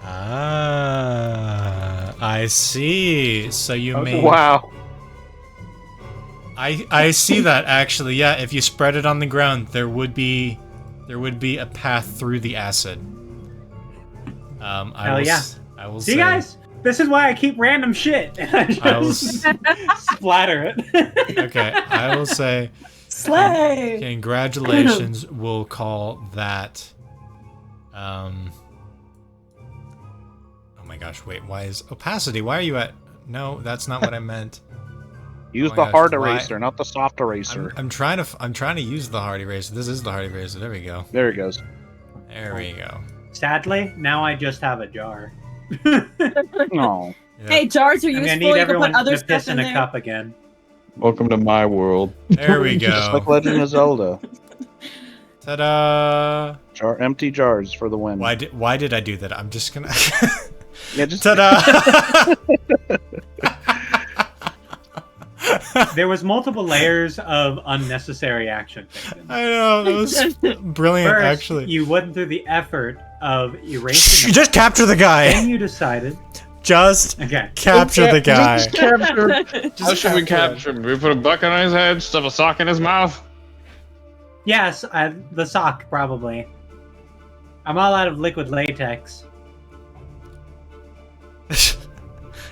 Ah, I see. So you made... Wow. I see that actually. Yeah, if you spread it on the ground, there would be a path through the acid. Hell yeah. I will See, say, guys? This is why I keep random shit. And I I will just splatter it. Okay, I will say Slay! congratulations. We'll call that oh my gosh, wait, why is opacity? Why are you at... No, that's not what I meant. Use Oh my the gosh, hard why- eraser, not the soft eraser. I'm trying to use the hard eraser. This is the hard eraser. There we go. There it goes. There we go. Sadly, now I just have a jar. No. Yeah. Hey, jars are I'm gonna useful. need You can everyone put other to piss stuff in in a there. cup again. welcome to my world. There we Just like go. Legend of Zelda. Ta-da! Empty jars for the win. Why did I do that? I'm just gonna... Yeah, just Ta-da! There was multiple layers of unnecessary action taken. I know, that was brilliant, First, actually. you went through the effort of erasing You them. just capture the guy! Then you decided, Just okay, capture the guy. Just capture. How should we capture him? We put a bucket on his head, stuff a sock in his mouth. yes, the sock probably. I'm all out of liquid latex.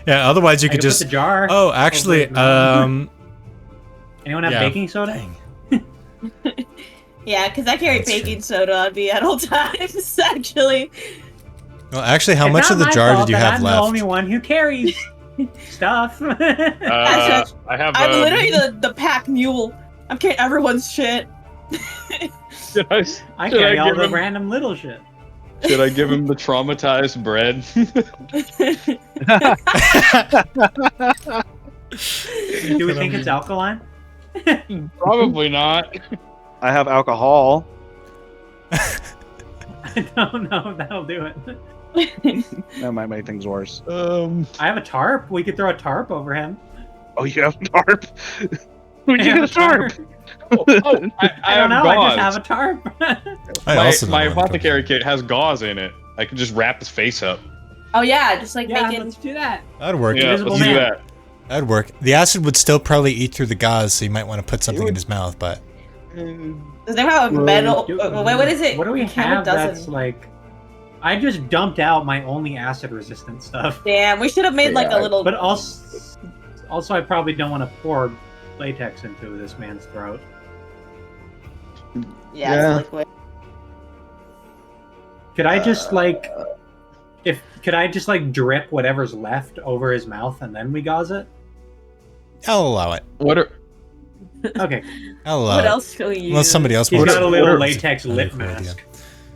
Yeah, otherwise you I could could just... put the jar. Oh, actually, over his mouth. Anyone have yeah, baking soda? dang. Yeah, because I carry That's baking soda on me at all times, actually. Well, actually, how It's much not of the my jar fault did you that have I'm left? the only one who carries stuff. I have. I'm literally the pack mule. I'm carrying everyone's shit. Should I, I should carry I all give the him? random little shit. Should I give him the traumatized bread? Do we think it's alkaline? Probably not. I have alcohol. I don't know if that'll do it. That might make things worse. I have a tarp. We could throw a tarp over him. Oh, you have a tarp? We I need have a tarp. I don't know. I just have a tarp. I also know my what I'm apothecary kit has gauze in it. I could just wrap his face up. Oh yeah, just like Yeah, make it. let's do that. That'd work. Yeah, Invisible let's do Man. that. That'd work. The acid would still probably eat through the gauze, so you might want to put something in his mouth, but... Does they have a metal? Wait, what is it? What do we Camera have doesn't. that's like... I just dumped out my only acid-resistant stuff. Damn, we should have made like a little. But also, I probably don't want to pour latex into this man's throat. Yeah, it's liquid. Could I just like... Could I just like drip whatever's left over his mouth and then we gauze it? I'll allow it. What are? Okay. I'll allow What it. else can we use? Unless somebody else He's wants got a it. little What are- latex That'd lip be a cool idea. mask.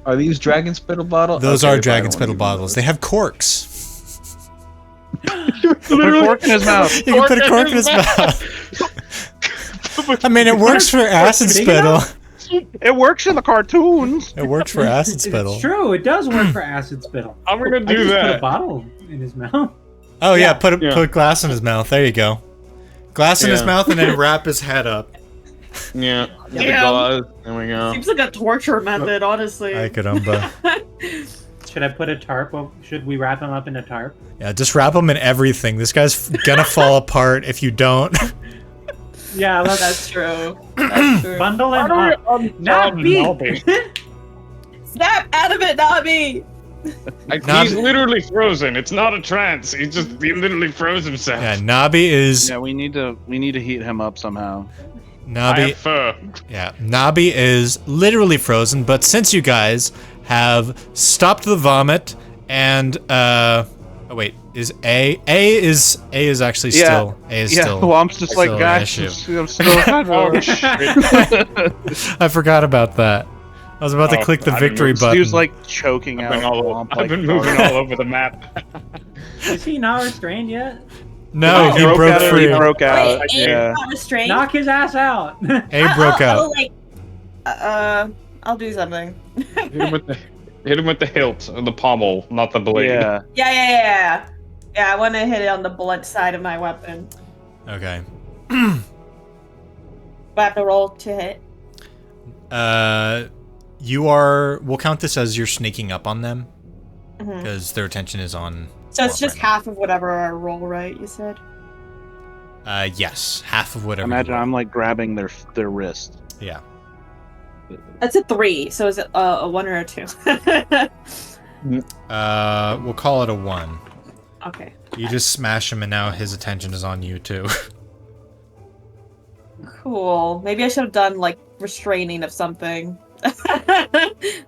Are these dragon spittle bottles? Those Okay, are I dragon don't spittle use bottles. They have corks. Put a cork in his mouth. You can put a cork in his mouth. I mean, it works for acid Big spittle. enough? It works in the cartoons. It works for acid spittle. It's true. It does work for acid spittle. I'm gonna I do just put a that. bottle in his mouth. Oh yeah, Yeah. put glass in his mouth. There you go. Glass in his Yeah. mouth and then wrap his head up. Yeah. Yeah. The gauze. There we go. Seems like a torture method, honestly. I could umba. Should I put a tarp? Should we wrap him up in a tarp? Yeah, just wrap him in everything. This guy's gonna fall apart if you don't. Yeah, let's That's true. That's true. bundle him up. Not me. Snap out of it, not me. He's literally frozen. It's not a trance. He literally froze himself. Yeah, Nabi is Yeah, we need to heat him up somehow. I have Nabi, fur. yeah, Nabi is literally frozen, but since you guys have stopped the vomit and oh wait, is A is actually still still. Well, I'm just like, still an guys, issue. I'm still Oh shit! I forgot about that. I was about to Oh, click the I didn't victory know. button. Dude's like choking I've out. been all Womp, I've like, been moving all over the map. Is he not restrained yet? No, Oh, he broke broke out, free. he broke out. Wait, Yeah. not restrained. Knock his ass out. A broke out. I'll do something. Hit him with the hilt or the pommel, not the blade. Yeah. Yeah. I want to hit it on the blunt side of my weapon. Okay. Do I have to roll to hit? You are. We'll count this as you're sneaking up on them Mhm. because their attention is on. So it's Orc just right now. half of whatever I roll, right? You said. Yes, half of whatever. Imagine you I'm like grabbing their wrist. roll. Yeah. That's a 3. So is it a 1 or a 2? We'll call it a 1. Okay. You just smash him, and now his attention is on you too. Cool. Maybe I should have done like restraining of something.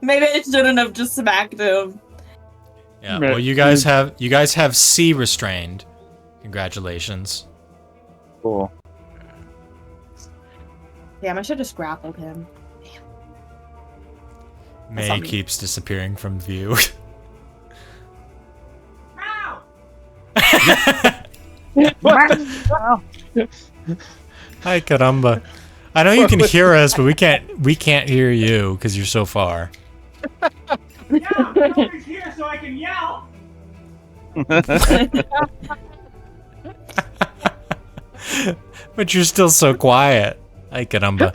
Maybe I shouldn't have just smacked him. Yeah. Well, you guys have C restrained. Congratulations. Cool. Damn, I should have just grappled him. May on me. keeps disappearing from view. Hi, caramba. I know you can hear us, but we can't hear you because you're so far. Yeah, nobody's here, so I can yell. But you're still so quiet. Hi, caramba.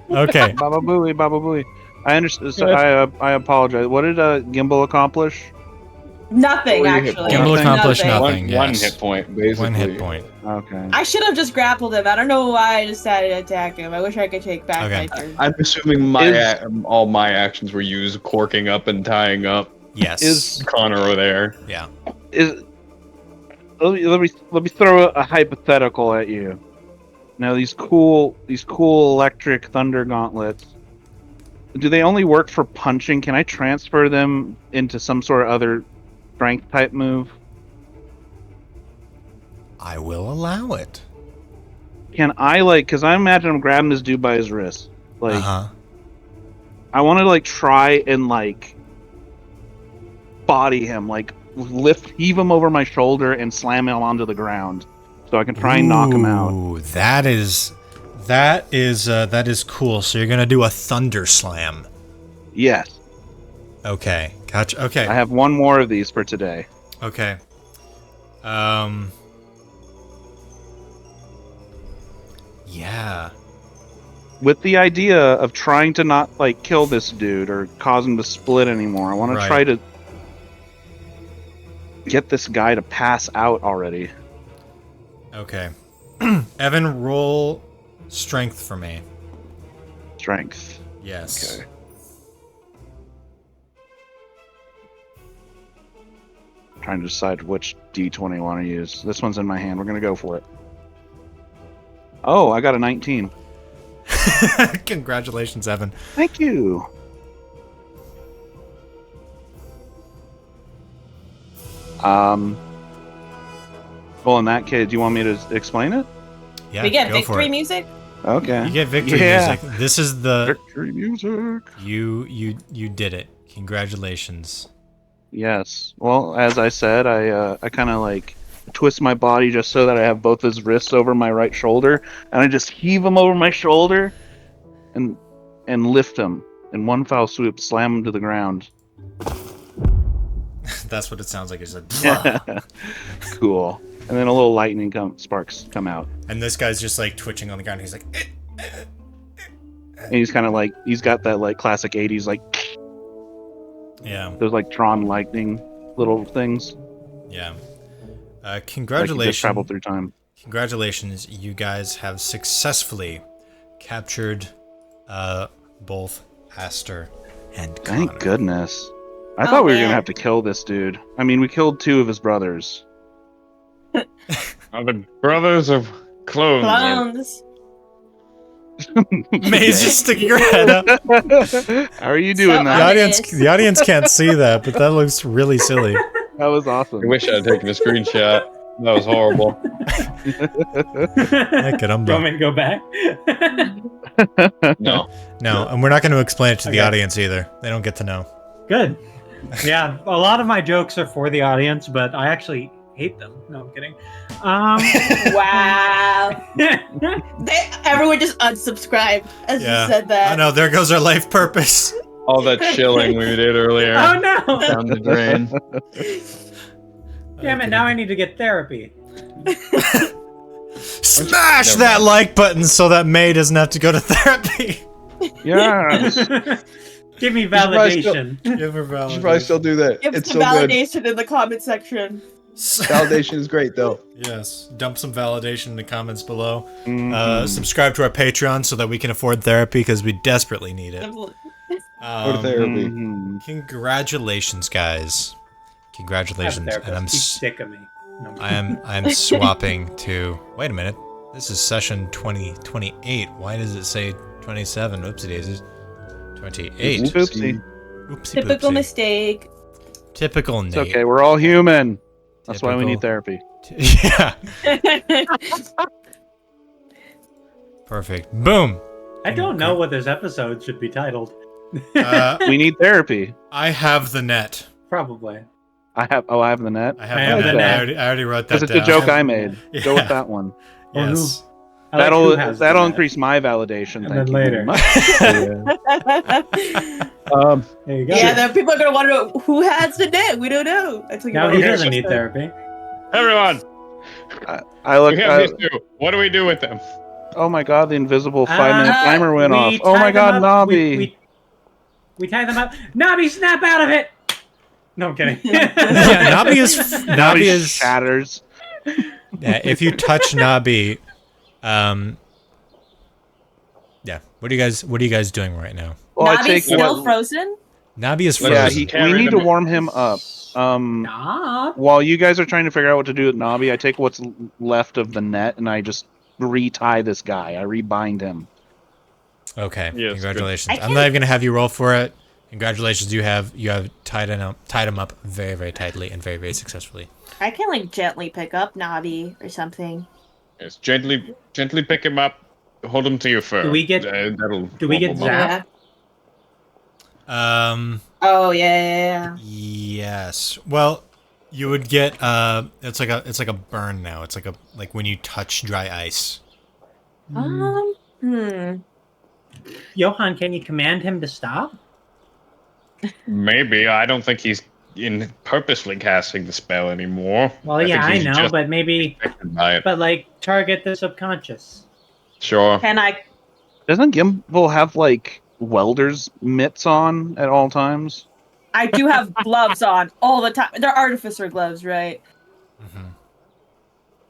Okay. Baba Booey, Baba Booey. I understand. So I apologize. What did Gimbal accomplish? Nothing, Or you hit actually. point. Gimbal accomplished Nothing. nothing. One yes. hit point, basically. One hit point. Okay. I should have just grappled him. I don't know why I decided to attack him. I wish I could take back Okay. my turn. I'm assuming all my actions were used corking up and tying up Yes. Is Connor there. yeah. let me throw a hypothetical at you. Now these cool electric thunder gauntlets. Do they only work for punching? Can I transfer them into some sort of other strength type move? I will allow it. Can I because I imagine I'm grabbing this dude by his wrist. Uh-huh. I want to try and body him, heave him over my shoulder and slam him onto the ground, so I can try and knock him out. Ooh, that is cool. So you're gonna do a thunder slam. Yes, Okay, gotcha. Okay, I have one more of these for today. okay. Yeah. With the idea of trying to not kill this dude or cause him to split anymore, I want to Right. try to get this guy to pass out already. Okay. Evan, roll strength for me. Strength. Yes. Okay. Trying to decide which D20 I want to use. This one's in my hand. We're gonna go for it. Oh, I got a 19. Congratulations, Evan. Thank you. Well, in that case, do you want me to explain it? Yeah, we get go for victory it. music? Okay. You get victory Yeah. music. This is the Victory music. you did it. Congratulations. Yes. Well, as I said, I kind of twist my body just so that I have both his wrists over my right shoulder, and I just heave him over my shoulder, and lift him in one foul swoop, slam him to the ground. That's what it sounds like. It's like, Cool. And then a little lightning sparks come out, and this guy's just twitching on the ground. He's like, and he's kind of he's got that classic '80s yeah, those Tron lightning little things. yeah. He Congratulations. just traveled through time. Congratulations, you guys have successfully captured both Aster and Connor. Thank goodness. I thought we were gonna have to kill this dude. I mean, we killed 2 of his brothers. The brothers of Clones. Clones. Maze is sticking her head up. How are you doing So that? The audience can't see that, but that looks really silly. That was awesome. I wish I had taken a screenshot. That was horrible. Yeah, Do you want me to go back? No. No, and we're not going to explain it to the Okay. audience either. They don't get to know. Good. Yeah, a lot of my jokes are for the audience, but I actually hate them. No, I'm kidding. Wow. Everyone just unsubscribed as you said that. I know, there goes our life purpose. All that shilling we did earlier. Oh no! Down the drain. Damn it! Now I need to get therapy. Smash Never that mind. like button so that May doesn't have to go to therapy. Yes. Give me probably still- validation. Give her You should probably still do that. Give It's some so good. validation in the comment section. Validation is great, though. Yes, dump some validation in the comments below. Mhm. Subscribe to our Patreon so that we can afford therapy because we desperately need it. Go to therapy. Mhm. Congratulations, guys! Congratulations, and I'm He's sick of me. No, I'm swapping to. Wait a minute, this is session 2028. Why does it say 27? Oopsie daisies. 28. Oopsie. Oopsie Typical poopsie. mistake. Typical Nate. It's okay. We're all human. That's why we need Typical. therapy. Yeah. Perfect. Boom. I don't know what this episode should be titled. We need therapy. I have the net. Probably. I have the net. I have I the have net. the net. I already wrote that Because it's down. a joke I made. Yeah. Go with that one. Yes. I like who has the That'll net. increase my validation. And Thank then you later. very much. There you go. Yeah, then people are gonna wonder who has the net. We don't know. That's what Now you he wanna doesn't know. need therapy. Everyone, I look. we have these two. What do we do with them? Oh my god! The invisible 5-minute Uh, timer went we off. tie Oh my them god, up- Nobby! We tie them up. Nobby, snap out of it! No, I'm kidding. Yeah, Nabi Nobby is shatters. yeah, if you touch Nabi, yeah. What are you guys doing right now? Well, I Nabi's take still what? frozen? Nabi is Let's Yeah, frozen. just we carry need to them. warm him up. Nah. While you guys are trying to figure out what to do with Nobby, I take what's left of the net and I just retie this guy. I rebind him. Okay. Yes, Congratulations. good. I I'm not even gonna have you roll for it. Congratulations, you have tied him up very, very tightly and very, very successfully. I can like gently pick up Nabi or something. Yes, gently pick him up. Hold him to your fur. Do we get- That'll. do we get wobble. Zap? Oh yeah. Yes. Well, you would get it's like a burn now. It's like when you touch dry ice. Johan, can you command him to stop? Maybe. I don't think he's in purposely casting the spell anymore. Well, think yeah, I he's know, just but maybe, affected by it. but like, target the subconscious. Sure. Can I? Doesn't Gimbal have like welder's mitts on at all times? I do have gloves on all the time. They're artificer gloves, right? Mm-hmm.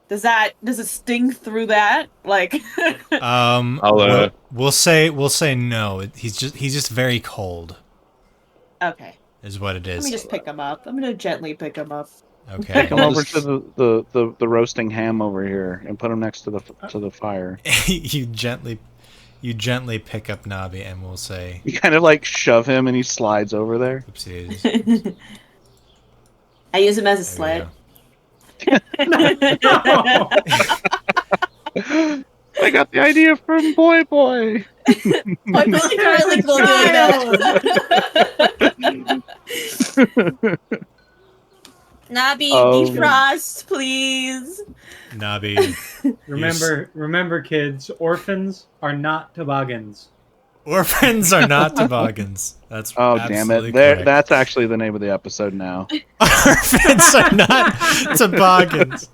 Does it sting through that? Like, I'll, we'll say no. He's just very cold. okay. Is what it Let is. me just pick him up. I'm gonna gently pick him up. Okay. Take him over to the roasting ham over here and put him next to the fire. you gently pick up Nabi and we'll say You kind of like shove him and he slides over there. oopsies. I use him as a There sled. I got the idea from Boy Boy. My Billy currently will do that. Nabi, defrost, please. Nabi. Remember, kids, orphans are not toboggans. Orphans are not toboggans. That's Oh damn absolutely it! There, correct. that's actually the name of the episode now. Orphans are not toboggans.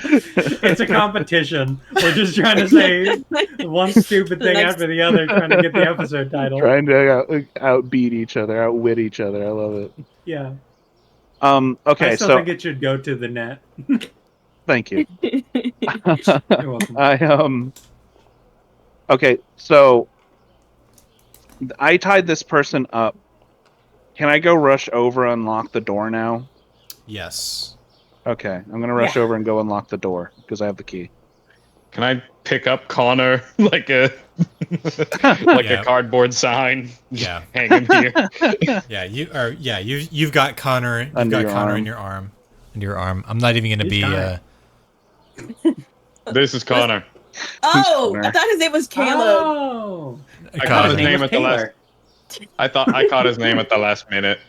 It's a competition. We're just trying to say one stupid thing Next- after the other, trying to get the episode title. Trying to outbeat each other, outwit each other. I love it. Yeah. Okay, I still so think it should go to the net. thank you. You're welcome. Okay, so I tied this person up. Can I go rush over and unlock the door now? Yes. Okay, I'm gonna rush Yeah. over and go unlock the door because I have the key. Can I pick up Connor like a like Yeah. a cardboard sign? Just Yeah. hang him here. Yeah, you've got Connor. You've Under got your Connor arm. in your arm. Under your arm. I'm not even gonna Who's be. Connor? This is Connor. Oh, Connor? I thought his name was Caleb. Oh, I caught Connor. his name was at the last. Taylor. I thought I caught his name at the last minute.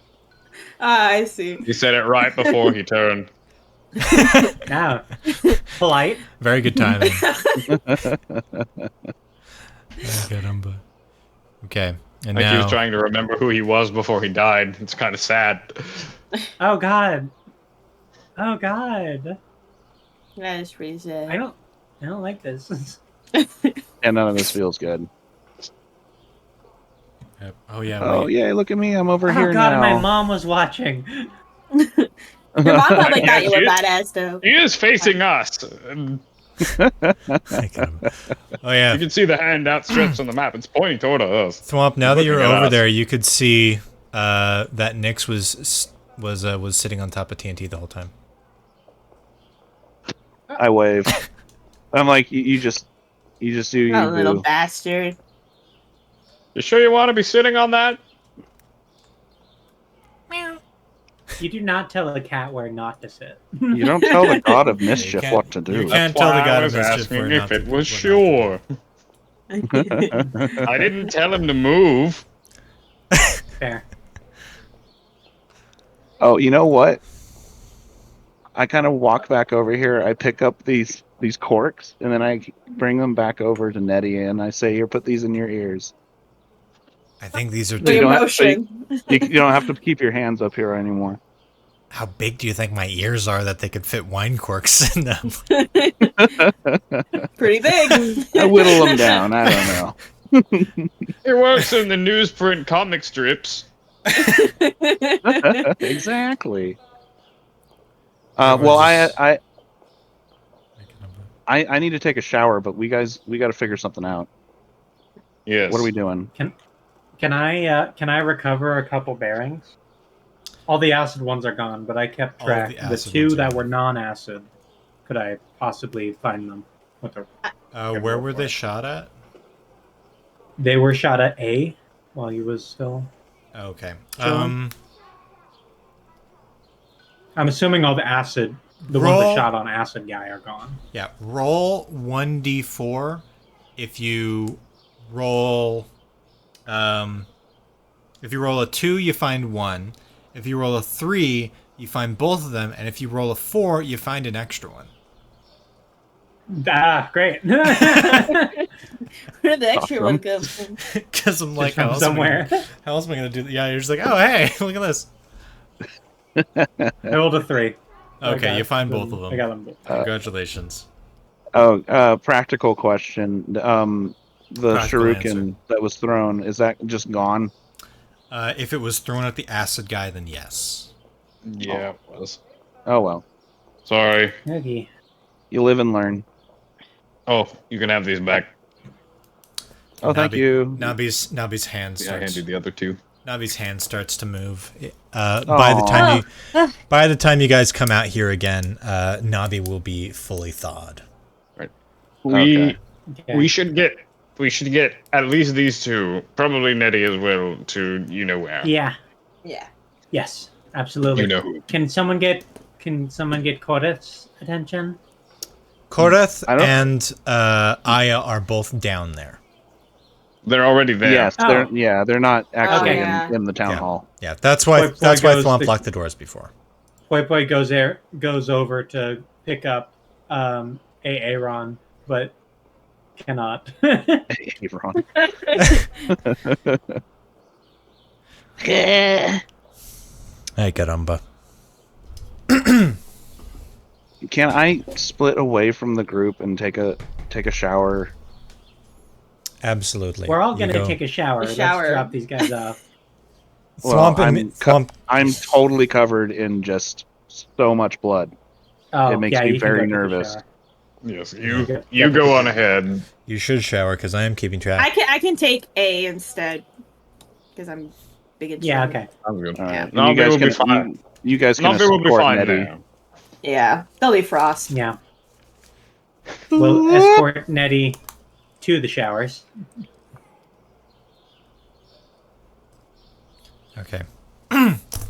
Ah, I see. He said it right before he turned. Yeah, polite. Very good timing. Okay, and Like he was now trying to remember who he was before he died. It's kind of sad. Oh God. Oh God. That is pretty sad. I don't like this. And none of this feels good. oh yeah, Oh, wait. yay, look at me. I'm over Oh here God, now. my mom was watching. Your mom probably Yeah, thought you were she is. badass, though. He is facing us. Oh yeah, You can see the hand outstretched on the map. It's pointing toward us. Thwomp. Now that you're Looking at over us. there, you could see that Nyx was sitting on top of TNT the whole time. I wave. I'm like, you just do you, Oh, little boo. bastard. You sure you want to be sitting on that? You do not tell a cat where not to sit. You don't tell the god of mischief can't- what to you do. can't- That's tell the why god I of was mischief asking where if not to- it was where not sure. I didn't tell him to move. Fair. Oh, you know what? I kind of walk back over here. I pick up these corks, and then I bring them back over to Nettie, and I say, "Here, put these in your ears. I think these are You The don't have- emotion. You don't have to keep your hands up here anymore." How big do you think my ears are that they could fit wine corks in them? Pretty big. I whittle them down. I don't know. It works in the newsprint comic strips. Exactly. Well, I need to take a shower, but we got to figure something out. Yes. What are we doing? Can I recover a couple bearings? All the acid ones are gone, but I kept All of track. the The acid two ones are that gone. were non-acid, could I possibly find them? What the- Where were they shot at? They were shot at A while he was still. Okay. I'm assuming all the acid, the ones Roll. that shot on acid guy, are gone. Yeah. Roll 1d4. If you roll, if you roll a 2, you find 1. If you roll a 3, you find both of them, and if you roll a 4, you find an extra one. Ah, great. Where did the extra Awesome. one come from? Because I'm like, Just from somewhere. How else am I gonna do that? Yeah, you're just like, oh hey, look at this. I rolled a 3. Okay, you find both of them. I got them both. Congratulations. Oh, practical question. The Practical shuriken answer. that was thrown, is that just gone? If it was thrown at the acid guy, then yes. Yeah, it was. Oh well. Sorry. Okay. You live and learn. Oh, you can have these back. Oh, thank you. Nabi's hand Yeah, I starts. handed the other two. Nabi's hand starts to move. By the time you guys come out here again, Nabi will be fully thawed. We Okay. we should get at least these two, probably Nettie as well, to you know where. Yeah. Yeah. Yes. Absolutely. You know who. Can someone get Cordith's attention? Koreth I don't- and Aya are both down there. They're already there. Yes, Oh. they're not actually Okay. in the town Yeah. hall. Yeah, that's why Boy Thwomp goes locked the doors before. Poi Poi goes over to pick up Aaron, but cannot. Aaron. Hey, caramba. Can I split away from the group and take a shower? Absolutely. We're all You gonna go. take a shower. A shower. Let's drop these guys off. Thwomp and I'm Thwomp. I'm totally covered in just so much blood. Oh, It makes yeah, me you can very go take a nervous. shower. Yes, Okay. you go on ahead. You should shower because I am keeping track. I can take A instead because I'm big and Yeah, strong. okay. Sounds good. All right. Yeah. And Navi you guys will be can fine. you guys can Navi will be support fine Nettie. now. Yeah, they'll be frost. Yeah. We'll escort Nettie to the showers. Okay.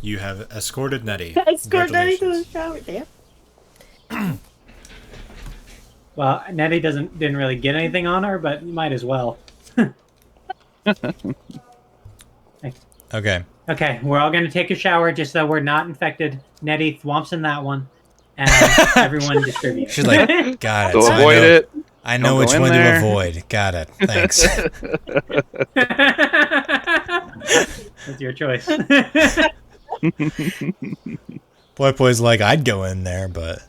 You have escorted Nettie. Escort Nettie to the Congratulations. shower. Damn. Well, Nettie didn't really get anything on her, but you might as well. Okay. Okay, we're all going to take a shower just so we're not infected. Nettie thwomps in that one, and everyone distributes. She's like, got it. So So avoid it. I know Don't which go in one to there. avoid. Got it. Thanks. That's your choice. Boy's like, I'd go in there, but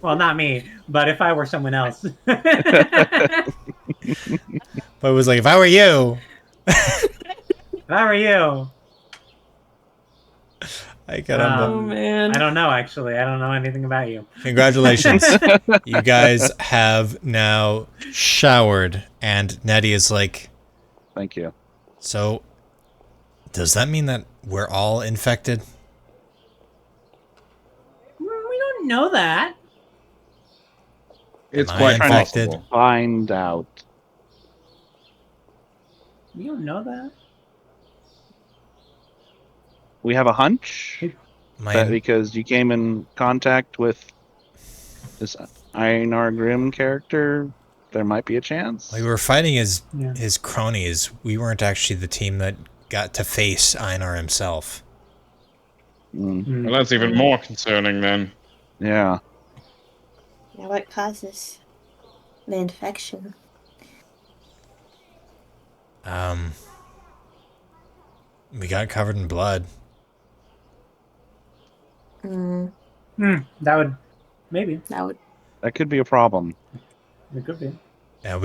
Well, not me, but if I were someone else. Boy was like, if I were you, If I were you. I got Oh man. I don't know, actually. I don't know anything about you. Congratulations. You guys have now showered, and Nettie is like, Thank you. so does that mean that we're all infected? We don't know that. It's Am I quite infected? possible. Find out. We don't know that. We have a hunch that because you came in contact with this Einar Grimm character, there might be a chance. We were fighting his Yeah. cronies. We weren't actually the team that got to face Einar himself. Mm, Well, that's even more concerning then. yeah. Yeah, what causes the infection? We got covered in blood. That would... Maybe. That would. That could be a problem. It could be. Yeah,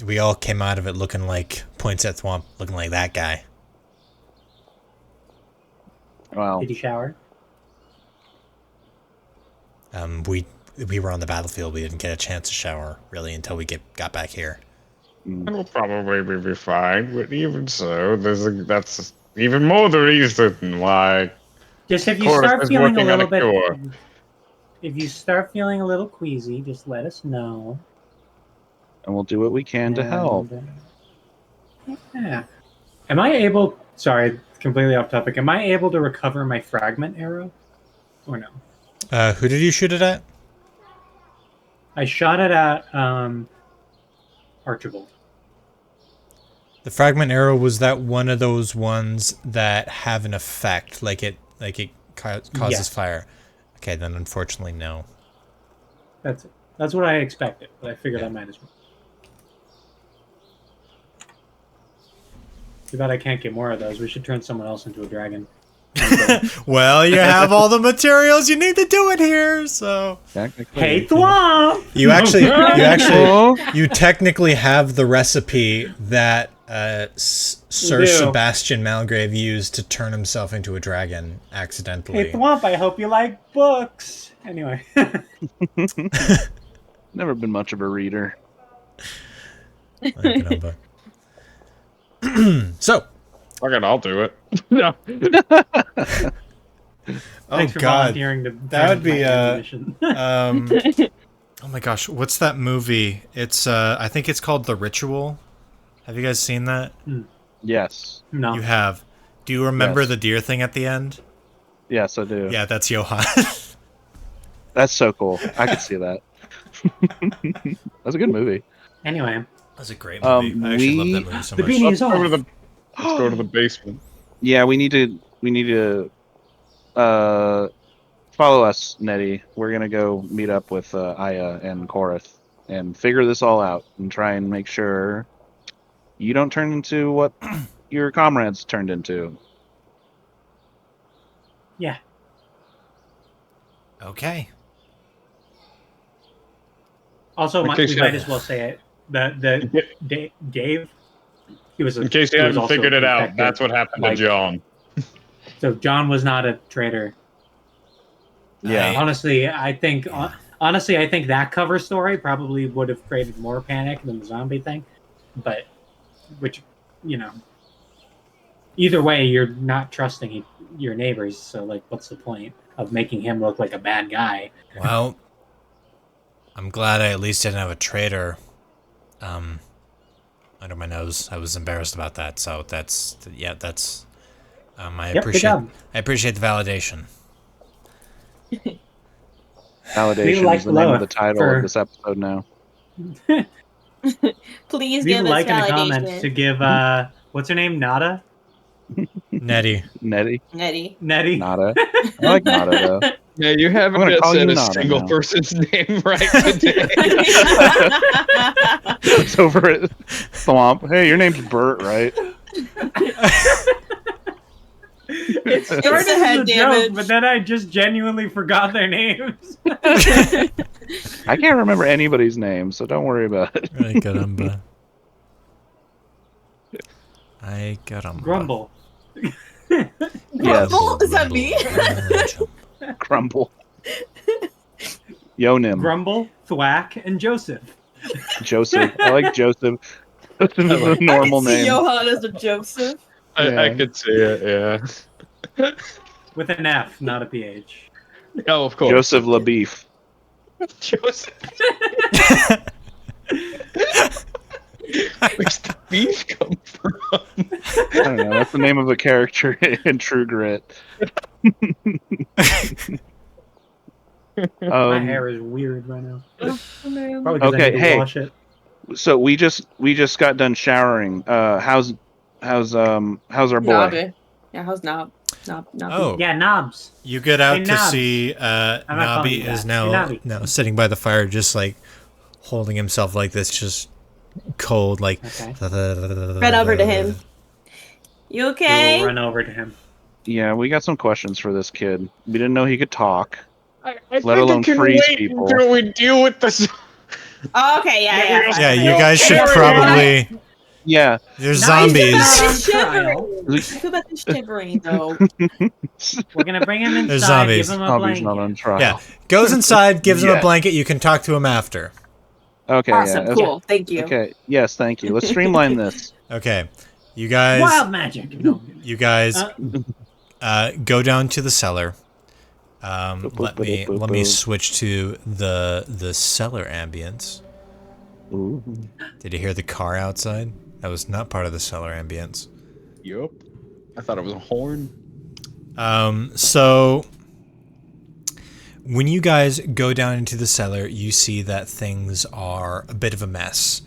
we all came out of it looking like points at Thwomp, looking like that guy. Well, Did you shower? We were on the battlefield. We didn't get a chance to shower really until we got back here. It'll probably be fine, but even so, that's even more the reason why. Just if you Chorus start is feeling a working on little a bit... cure. If you start feeling a little queasy, just let us know. and we'll do what we can to help. Yeah. Am I able... Sorry, completely off topic. Am I able to recover my fragment arrow? Or no? Who did you shoot it at? I shot it at Archibald. The fragment arrow, was that one of those ones that have an effect, like it causes Yes. fire? Okay, then unfortunately no. That's it. That's what I expected, but I figured I might as well. Too bad I can't get more of those. We should turn someone else into a dragon. Well, you have all the materials you need to do it here, so Technically, Hey, Thwomp! you technically have the recipe that Sir do. Sebastian Malgrave used to turn himself into a dragon accidentally. Hey, Thwomp, I hope you like books. Anyway. Never been much of a reader. So, Fuck it, I'll do it. No. Thanks for volunteering to that would be ammunition. oh my gosh, what's that movie? It's I think it's called The Ritual. Have you guys seen that? Yes. No. You have. Do you remember Yes. the deer thing at the end? Yes, I do. Yeah, that's Johan. That's so cool. I could see that. That's a good movie. Anyway. That's a great movie. I actually love that movie so The much. beanie is off. Let's go to the basement. Yeah, we need to follow us, Nettie. We're gonna go meet up with Aya and Korath and figure this all out and try and make sure you don't turn into what your comrades turned into. Yeah. Okay. Also, In we case you might haven't- as well say it. Dave, he was In case you he was hadn't also figured it out, infected. that's what happened like- to John. So John was not a traitor. Yeah. Honestly, I think that cover story probably would have created more panic than the zombie thing. But, either way, you're not trusting your neighbors. So, like, what's the point of making him look like a bad guy? Well, I'm glad I at least didn't have a traitor under my nose. I was embarrassed about that, so that's I Good job. appreciate the validation. Validation like is the name of below the title for- of this episode now. Please Leave give a us like in the validation. comments to give what's her name? Nada? Nettie. Nettie? Nettie. Nettie? Nada. I like Nada, though. Yeah, you haven't I'm gonna call said you a Nada single now. person's name right today. It's over at Thwomp. Hey, your name's Bert, right? It It's started the as head a joke, damage. but then I just genuinely forgot their names. I can't remember anybody's name, so don't worry about it. Ay, caramba. Ay, caramba. Grumble. Yes. Grumble? Is that me? Crumble. Yonim. Grumble, Thwack, and Joseph. Joseph. I like Joseph. Joseph is a normal I can see name. Johan as a Joseph. I could see it, yeah. With an F, not a PH. Oh, of course. Joseph LaBeef. Joseph. Where's the beef come from? I don't know. That's the name of a character in True Grit. My hair is weird right now. Probably 'cause Okay, I need to hey. wash it. So we just got done showering. How's our boy? Nobby. Yeah, how's Knob? Knob. Oh, Yeah, knobs. you get out Hey, to Knobs. see not calling Nobby you is that. now Hey, Nobby. sitting by the fire, just like holding himself like this, just cold, like. Okay. Run over to him. You We okay? will run over to him. Yeah, we got some questions for this kid. We didn't know he could talk. I Let think alone it can freeze wait people. until we deal with this. Oh, okay, yeah. Yeah, you guys should Carry on. probably. Yeah. There's Nice. zombies. On Shivering. trial. I feel about the shivering though. We're gonna bring him There's inside, zombies. give him a Zombies not on blanket. trial. Yeah, goes inside, gives him a Yeah. blanket. You can talk to him after. Okay. Awesome, Yeah. cool. Thank you. Okay. Yes. Thank you. Let's streamline this. Okay, you guys. Wild magic. No. You guys Uh, go down to the cellar. Let me switch to the cellar ambience. Ooh. Did you hear the car outside? That was not part of the cellar ambience. Yup. I thought it was a horn. So when you guys go down into the cellar, you see that things are a bit of a mess.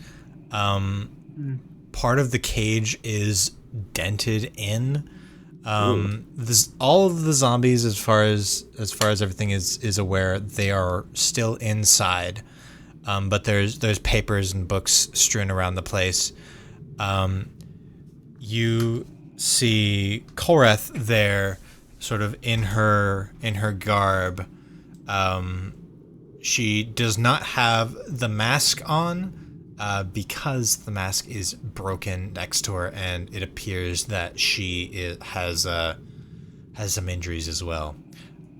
Part of the cage is dented in. All of the zombies, as far as everything is aware, they are still inside. But there's papers and books strewn around the place. You see Koreth there, sort of in her garb. She does not have the mask on, because the mask is broken next to her, and it appears that she has some injuries as well.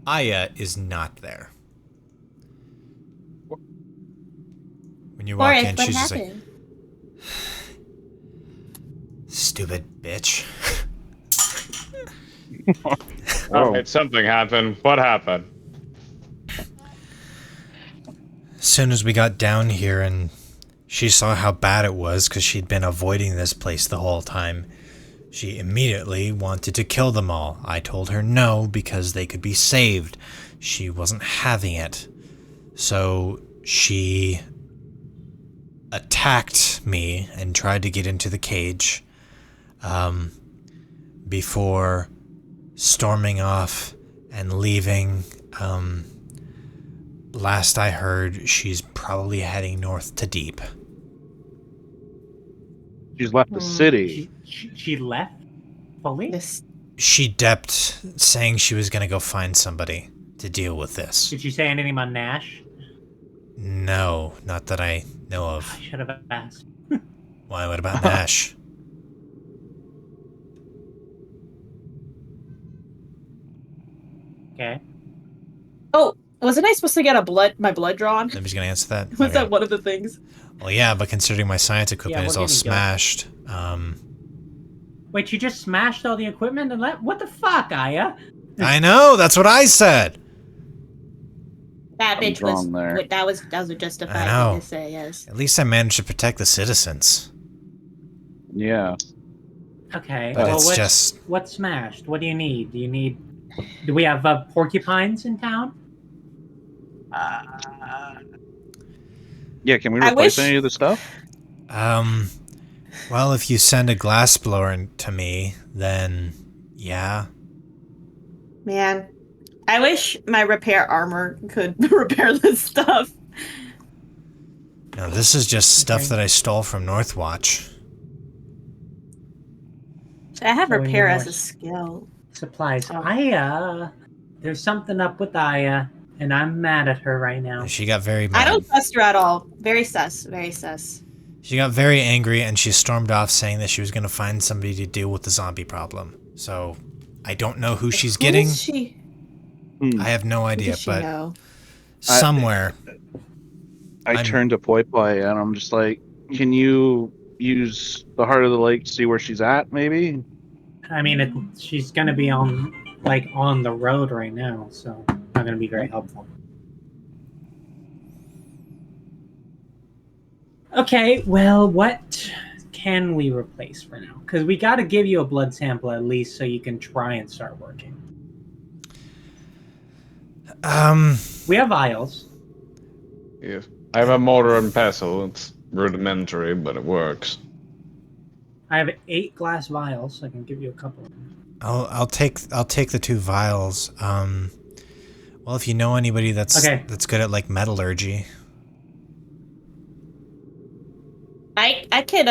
Aya is not there. When you walk in, What she's just like, happened? "Stupid bitch." Alright, something happened. What happened? As soon as we got down here and she saw how bad it was, because she'd been avoiding this place the whole time, she immediately wanted to kill them all. I told her no, because they could be saved. She wasn't having it. So she attacked me and tried to get into the cage, before storming off and leaving. Last I heard, she's probably heading north to Deep. She's left the city. She left fully? This. She depped, saying she was gonna go find somebody to deal with this. Did she say anything about Nash? No, not that I know of. I should have asked. Why, what about Nash? Okay. Oh, wasn't I supposed to get my blood drawn? Nobody's gonna answer that? Was Okay. that one of the things? Well, yeah, but considering my science equipment Yeah, is we're all gonna go. smashed, Wait, you just smashed all the equipment and left? What the fuck, Aya? I know, that's what I said! That bitch was wrong there. that was what justified I know. me to say yes. At least I managed to protect the citizens. Yeah. Okay. But well, it's just... what's smashed? What do you need? Do we have porcupines in town? Yeah, can we I replace wish- any of the stuff? Well, if you send a glassblower to me, then yeah. Man, I wish my repair armor could repair this stuff. No, this is just stuff Okay. that I stole from Northwatch. I have So we repair need as more a skill. Supplies. Oh. There's something up with Aya, and I'm mad at her right now. And she got very I mad. don't trust her at all. Very sus. Very sus. She got very angry and she stormed off saying that she was going to find somebody to deal with the zombie problem. So, I don't know who she's getting. Who is she? I have no Who idea, does she but know? somewhere. I turned to Poi Poi and I'm just like, can you use the heart of the lake to see where she's at, maybe? I mean, she's gonna be on the road right now, so not gonna be very helpful. Okay, well, what can we replace for now? Because we got to give you a blood sample at least so you can try and start working. We have vials. Yeah. I have a mortar and pestle. It's rudimentary, but it works. I have 8 glass vials. I can give you a couple. I'll take the 2 vials. Well, if you know anybody that's good at like metallurgy. I could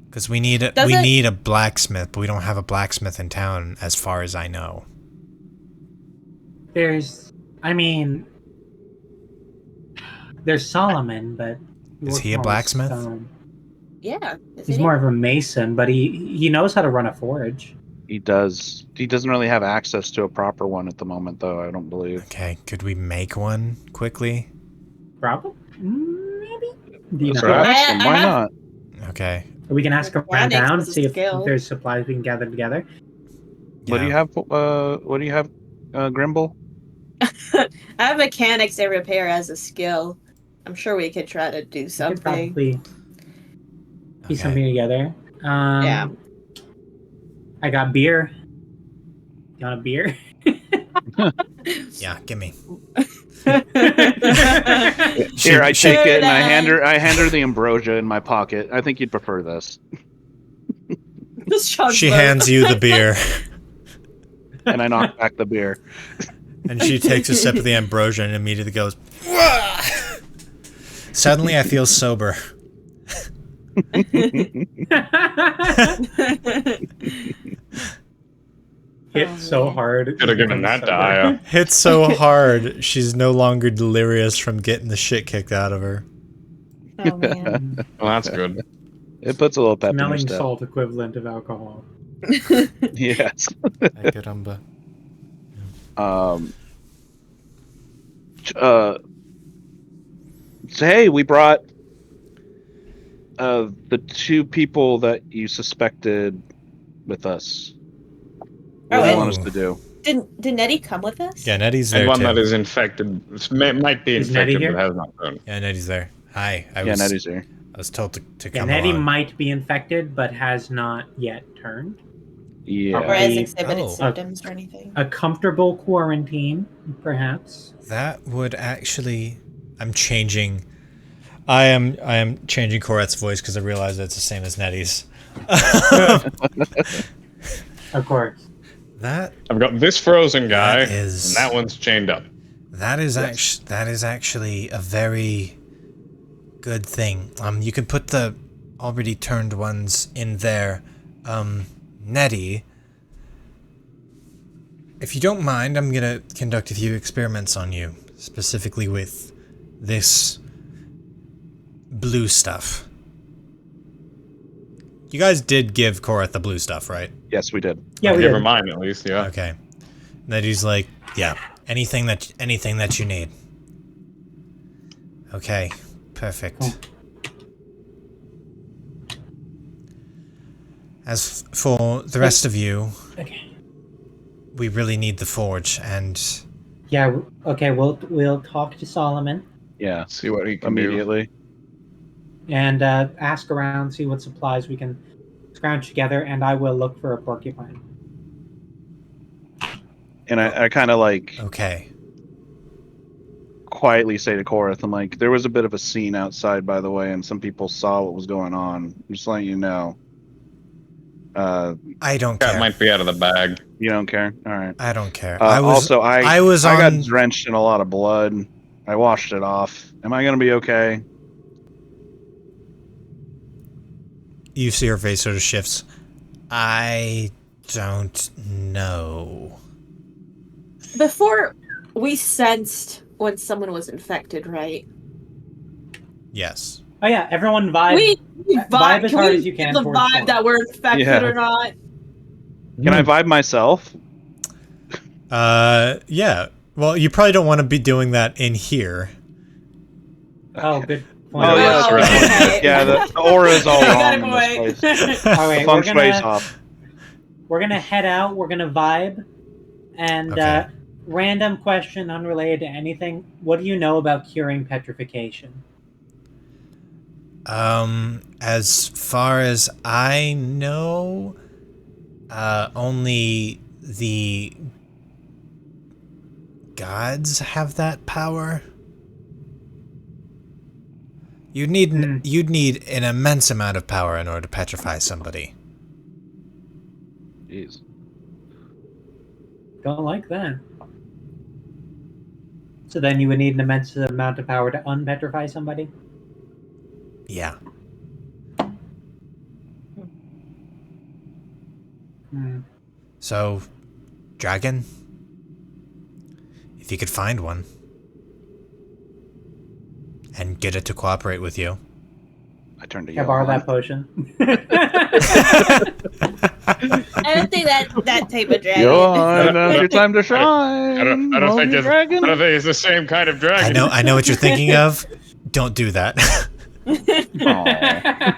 Because we need a blacksmith, but we don't have a blacksmith in town, as far as I know. There's Solomon, but Is he a blacksmith? Yeah. He's more of a mason, but he knows how to run a forge. He does. He doesn't really have access to a proper one at the moment, though, I don't believe. Okay, could we make one quickly? Probably, maybe. Let's go ask him. Why not? Okay. Or we can ask around town, see if skill. there's supplies we can gather together. Yeah. What do you have, Grimble? I have mechanics and repair as a skill. I'm sure we could try to do We could something. probably piece something together. Yeah. I got beer. You want a beer? Yeah, gimme. Here, I take it and I hand her the ambrosia in my pocket. I think you'd prefer this. She hands you the beer. And I knock back the beer. And she takes a sip of the ambrosia and immediately goes, "Wah!" Suddenly I feel sober. Hit so hard. Could have given that to Aya. Hit so hard, she's no longer delirious from getting the shit kicked out of her. Oh man. Well, that's good. It puts a little pep in her Smelling step. salt equivalent of alcohol. Yes. Caramba. So hey, we brought the 2 people that you suspected with us. What do you want us to do? Did Nettie come with us? Yeah, Nettie's there And one too. that is infected. Might be Is Nettie infected, here? but has not been. Yeah, Nettie's there. Hi. Nettie's here. I was told to Yeah, come Nettie along. might be infected, but has not yet turned. Or Yeah. has exhibited Oh. symptoms or anything? A comfortable quarantine, perhaps. That would actually... I'm changing... I am changing Corette's voice because I realize that it's the same as Nettie's. Of course. That I've got this frozen guy, That is- and that one's chained up. that is actually a very good thing. You can put the already turned ones in there. Nettie, if you don't mind, I'm gonna conduct a few experiments on you, specifically with this blue stuff. You guys did give Koreth the blue stuff, right? Yes, we did. Yeah, we Give her did. mine at least, yeah. Okay. Nettie's like, yeah, anything that you need. Okay, perfect. Cool. As for the rest of you, Okay. we really need the forge, and Yeah. Okay. We'll talk to Solomon Yeah, See what he can do. immediately. and ask around, see what supplies we can scrounge together, and I will look for a porcupine. And I kind of like Okay. quietly say to Korath, I'm like, there was a bit of a scene outside, by the way, and some people saw what was going on. I'm just letting you know. I don't That care. might be out of the bag. You don't care? All right. I don't care. I got on. drenched in a lot of blood. I washed it off. Am I gonna be okay? You see her face sort of shifts. I don't know. Before, we sensed when someone was infected, right? Yes. Oh yeah, everyone vibe. We vibe as can hard we as you can give the towards vibe Storm. that we're infected Yeah. or not. Can I vibe myself? Yeah. Well, you probably don't want to be doing that in here. Oh, good point. Oh yeah, Oh, okay. yeah. The aura is all Got wrong it, in this boy. place. All right, Feng shui's off. we're gonna head out. We're gonna vibe, and Okay. random question unrelated to anything. What do you know about curing petrification? As far as I know, only the gods have that power. You'd need an immense amount of power in order to petrify somebody. Jeez. Don't like that. So then you would need an immense amount of power to unpetrify somebody? Yeah. Hmm. So, dragon, if you could find one and get it to cooperate with you. I turned to Can I borrow Johan. that potion? I don't think that type of dragon. Johan, now's your time to shine. I don't think it's dragon. I don't think it's the same kind of dragon. I know what you're thinking of. Don't do that. Aw.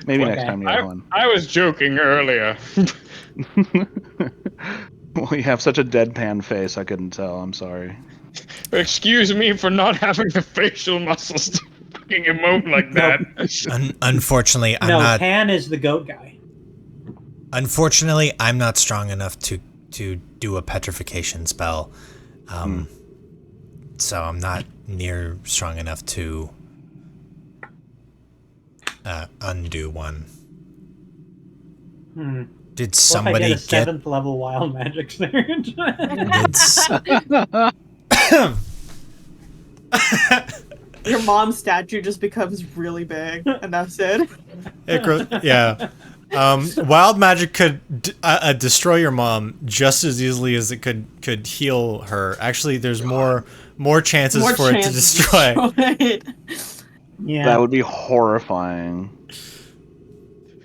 Maybe next time, Johan. I was joking earlier. Well, you have such a deadpan face, I couldn't tell. I'm sorry. Excuse me for not having the facial muscles to fucking emote like that. Unfortunately, I'm no, not. Pan is the goat guy. Unfortunately, I'm not strong enough to do a petrification spell. So I'm not near strong enough to undo one. Did somebody what if I get a 7th level wild magic surge? Your mom's statue just becomes really big, and that's it. Yeah. Wild magic could destroy your mom just as easily as it could heal her. Actually, there's more chances for it to destroy. Yeah. That would be horrifying.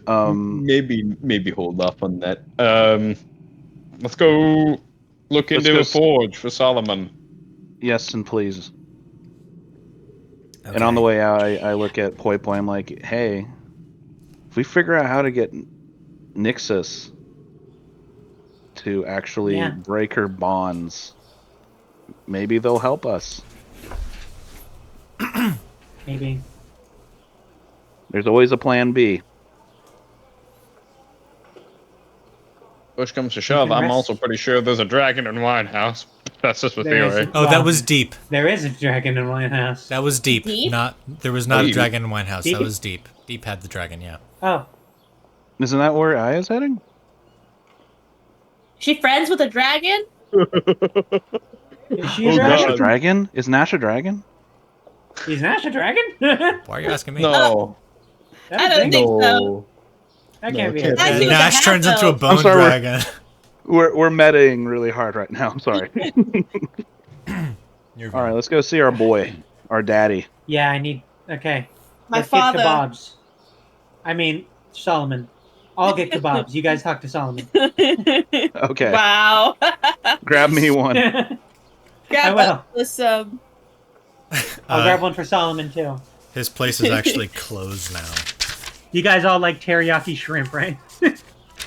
Maybe hold off on that. Let's go look into a forge for Solomon. Yes, and please. Okay. And on the way out, I look at Poi Poi. I'm like, hey, if we figure out how to get Nixus to actually break her bonds, maybe they'll help us. Maybe. There's always a plan B. Push comes to shove, I'm also pretty sure there's a dragon in Wine House. That's just a theory. Oh, that was deep. There is a dragon in White House. That was deep. Deep? There was not a Deep? dragon in Wine House. Deep? That was deep. Deep had the dragon, yeah. Oh. Isn't that where Aya's heading? She friends with a dragon? Is she Is a Nash dragon? a dragon? Is Nash a dragon? Is Nash a dragon? Why are you asking me? No. I don't think so. No. That can't be No, a it can't I dragon. think Nash it's a turns into a half-elf. bone sorry, dragon. We're metaing really hard right now. I'm sorry. You're All right, let's go see our boy, our daddy. Yeah, I need... Okay. My Let's father. get kebabs. I mean, Solomon. I'll get kebabs. You guys talk to Solomon. Okay, Wow. grab me one. I Grab will. this I'll grab one for Solomon, too. His place is actually closed now. You guys all like teriyaki shrimp, right? I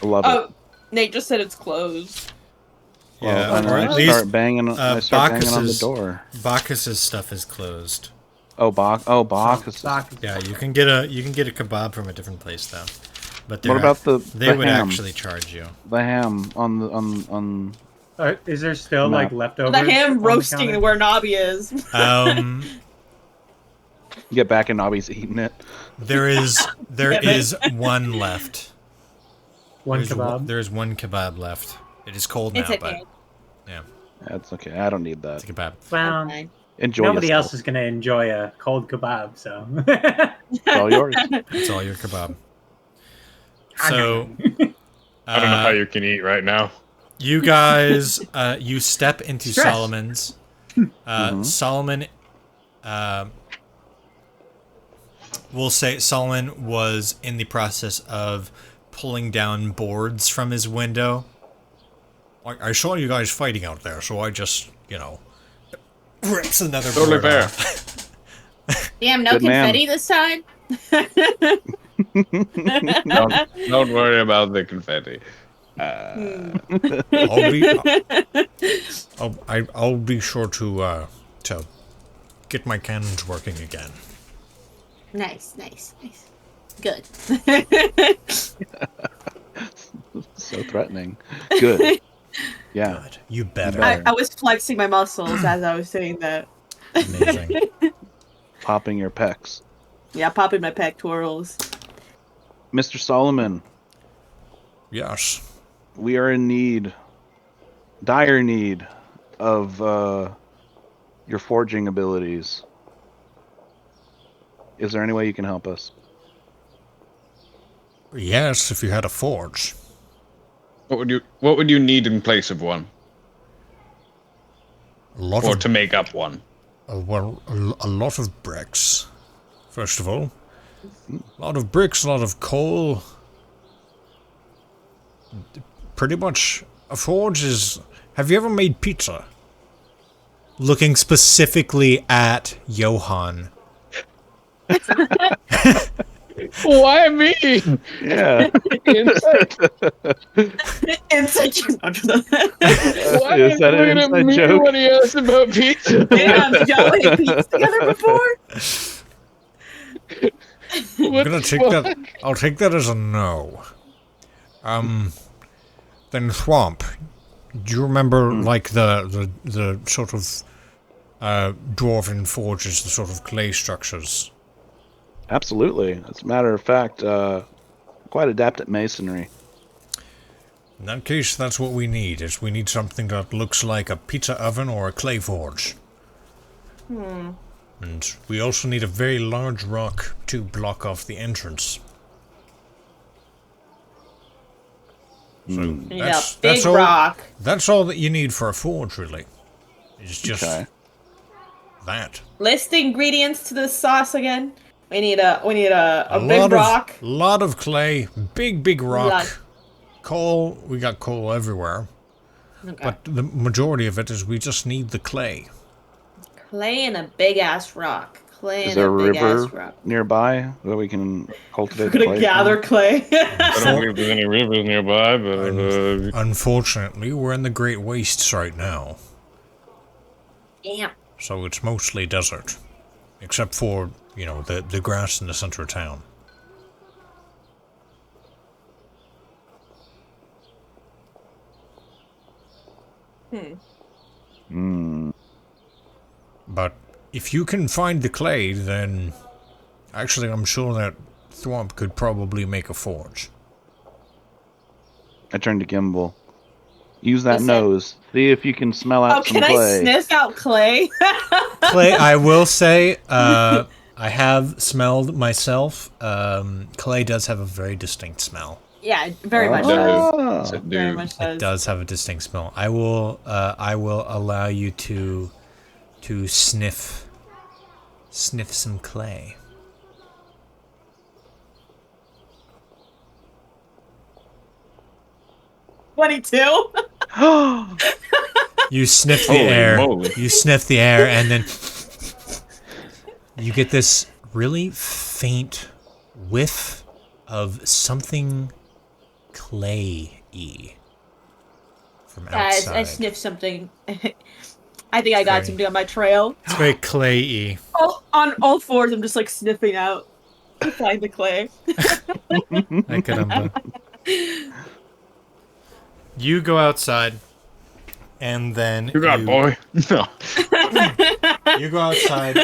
love it. Oh, Nate just said it's closed. Yeah, Well, then or I at least start banging. I start banging on the Bacchus's door. Bacchus's stuff is closed. Bacchus. Yeah, you can get a kebab from a different place though. But What about they would ham? actually charge you. The ham on Is there still Map. like leftovers? The ham on the roasting counter? where Nobby is. Get back and Nobby's eating it. There is one left. One kebab. There's one kebab left. It is cold now, It's okay. but yeah, That's okay. I don't need that. it's a kebab. Well, Fine. Enjoy nobody yourself. else is gonna enjoy a cold kebab, so. It's all yours. It's all your kebab. So, I don't know how you can eat right now. you guys, you step into Stress. Solomon's. Solomon, we'll say Solomon was in the process of pulling down boards from his window. I saw you guys fighting out there, so I just, rips another Totally board fair. off. Damn, no Good man. confetti this time? Don't worry about the confetti. I'll be sure to get my cannons working again. Nice. Good. So threatening. Good. Yeah. Good. You better. I was flexing my muscles as I was saying that. Amazing. Popping your pecs. Yeah, popping my pectorals. Mr. Solomon, Yes. we are in need, dire need, of your forging abilities. Is there any way you can help us? Yes, if you had a forge. What would you need in place of one, A lot or of to make up one? a lot of bricks. First of all, a lot of bricks, a lot of coal. Pretty much, a forge is. Have you ever made pizza? Looking specifically at Johann. Why me? Yeah. Inside Why Is that an inside joke? when he asked about pizza? Damn, did y'all eat pizza together before? I'm gonna take that. I'll take that as a no. Then Thwomp. Do you remember like the sort of dwarven forges, the sort of clay structures? Absolutely. As a matter of fact, quite adept at masonry. In that case, that's what we need. Is we need something that looks like a pizza oven or a clay forge. And we also need a very large rock to block off the entrance. So Yeah, big rock. That's all that you need for a forge, really. It's just Okay. that. List the ingredients to this sauce again. We need a big lot rock. Of, lot of clay, big rock. Lot. Coal, we got coal everywhere. Okay. But the majority of it is we just need the clay. Clay and a big ass rock. Clay Is and there a a big ass river rock. nearby that we can cultivate We're the gonna clay gather clay. I don't think there's any rivers nearby, but Unfortunately, we're in the Great Wastes right now. Damn. So it's mostly desert. Except for, the grass in the center of town. But if you can find the clay, then actually I'm sure that Thwomp could probably make a forge. I turn to Gimbal. Use that Listen. nose. See if you can smell out Oh, some can clay. I sniff out clay? Clay, I will say, I have smelled myself. Clay does have a very distinct smell. Yeah, it very much There does. is. Ah. Very much does. It does have a distinct smell. I will allow you to sniff some clay. $22. You sniff the Holy air. moly. You sniff the air, and then you get this really faint whiff of something clay-y from I outside. sniffed something. I think I got something on my trail. It's very clay-y. Oh, on all fours, I'm just like sniffing out to find the clay. Ay, caramba. You go outside, and then You got, boy. No. You go outside.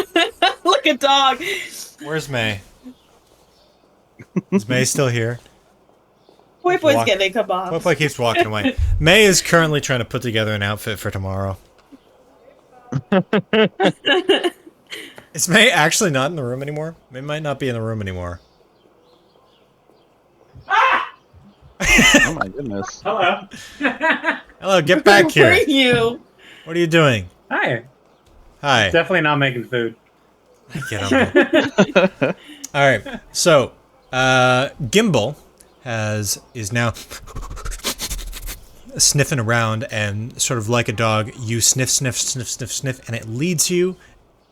Look at dog. Where's May? Is May still here? Boy boy's getting kebabs. Boy Boy keeps walking away. May is currently trying to put together an outfit for tomorrow. Is May actually not in the room anymore? May might not be in the room anymore. Oh my goodness. Hello. Hello, get back Who are here. you? What are you doing? Hi. Hi. Definitely not making food. Get on. All right. So, Gimbal is now sniffing around, and sort of like a dog, you sniff, sniff, sniff, sniff, sniff, and it leads you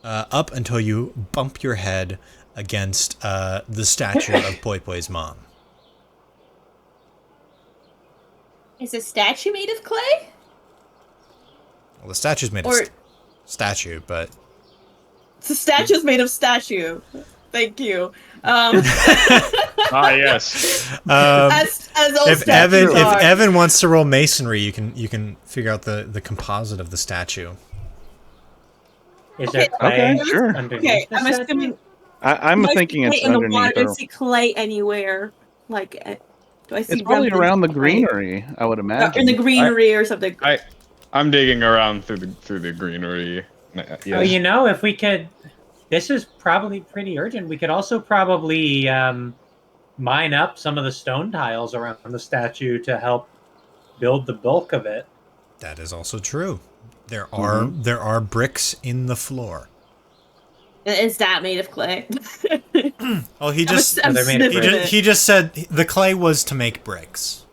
up until you bump your head against the statue of Poi Poi's mom. Is a statue made of clay? Well, the statue's made of statue, but The statue's made of statue. Thank you. Yes. As all if statues are. Evan wants to roll masonry, you can figure out the composite of the statue. Is there clay sure. underneath Okay, the I'm statue? assuming. I'm thinking it's in the water. underneath. Do I see clay anywhere? Like, do I see? It's probably remnants around the of clay? greenery, I would imagine. In the greenery or something. I'm digging around through the greenery. Oh, Yes. you know, if we could, this is probably pretty urgent. We could also probably mine up some of the stone tiles around the statue to help build the bulk of it. That is also true. There are bricks in the floor. Is that made of clay? Oh, he just I'm They're made of sniffing brick. it. he just said the clay was to make bricks.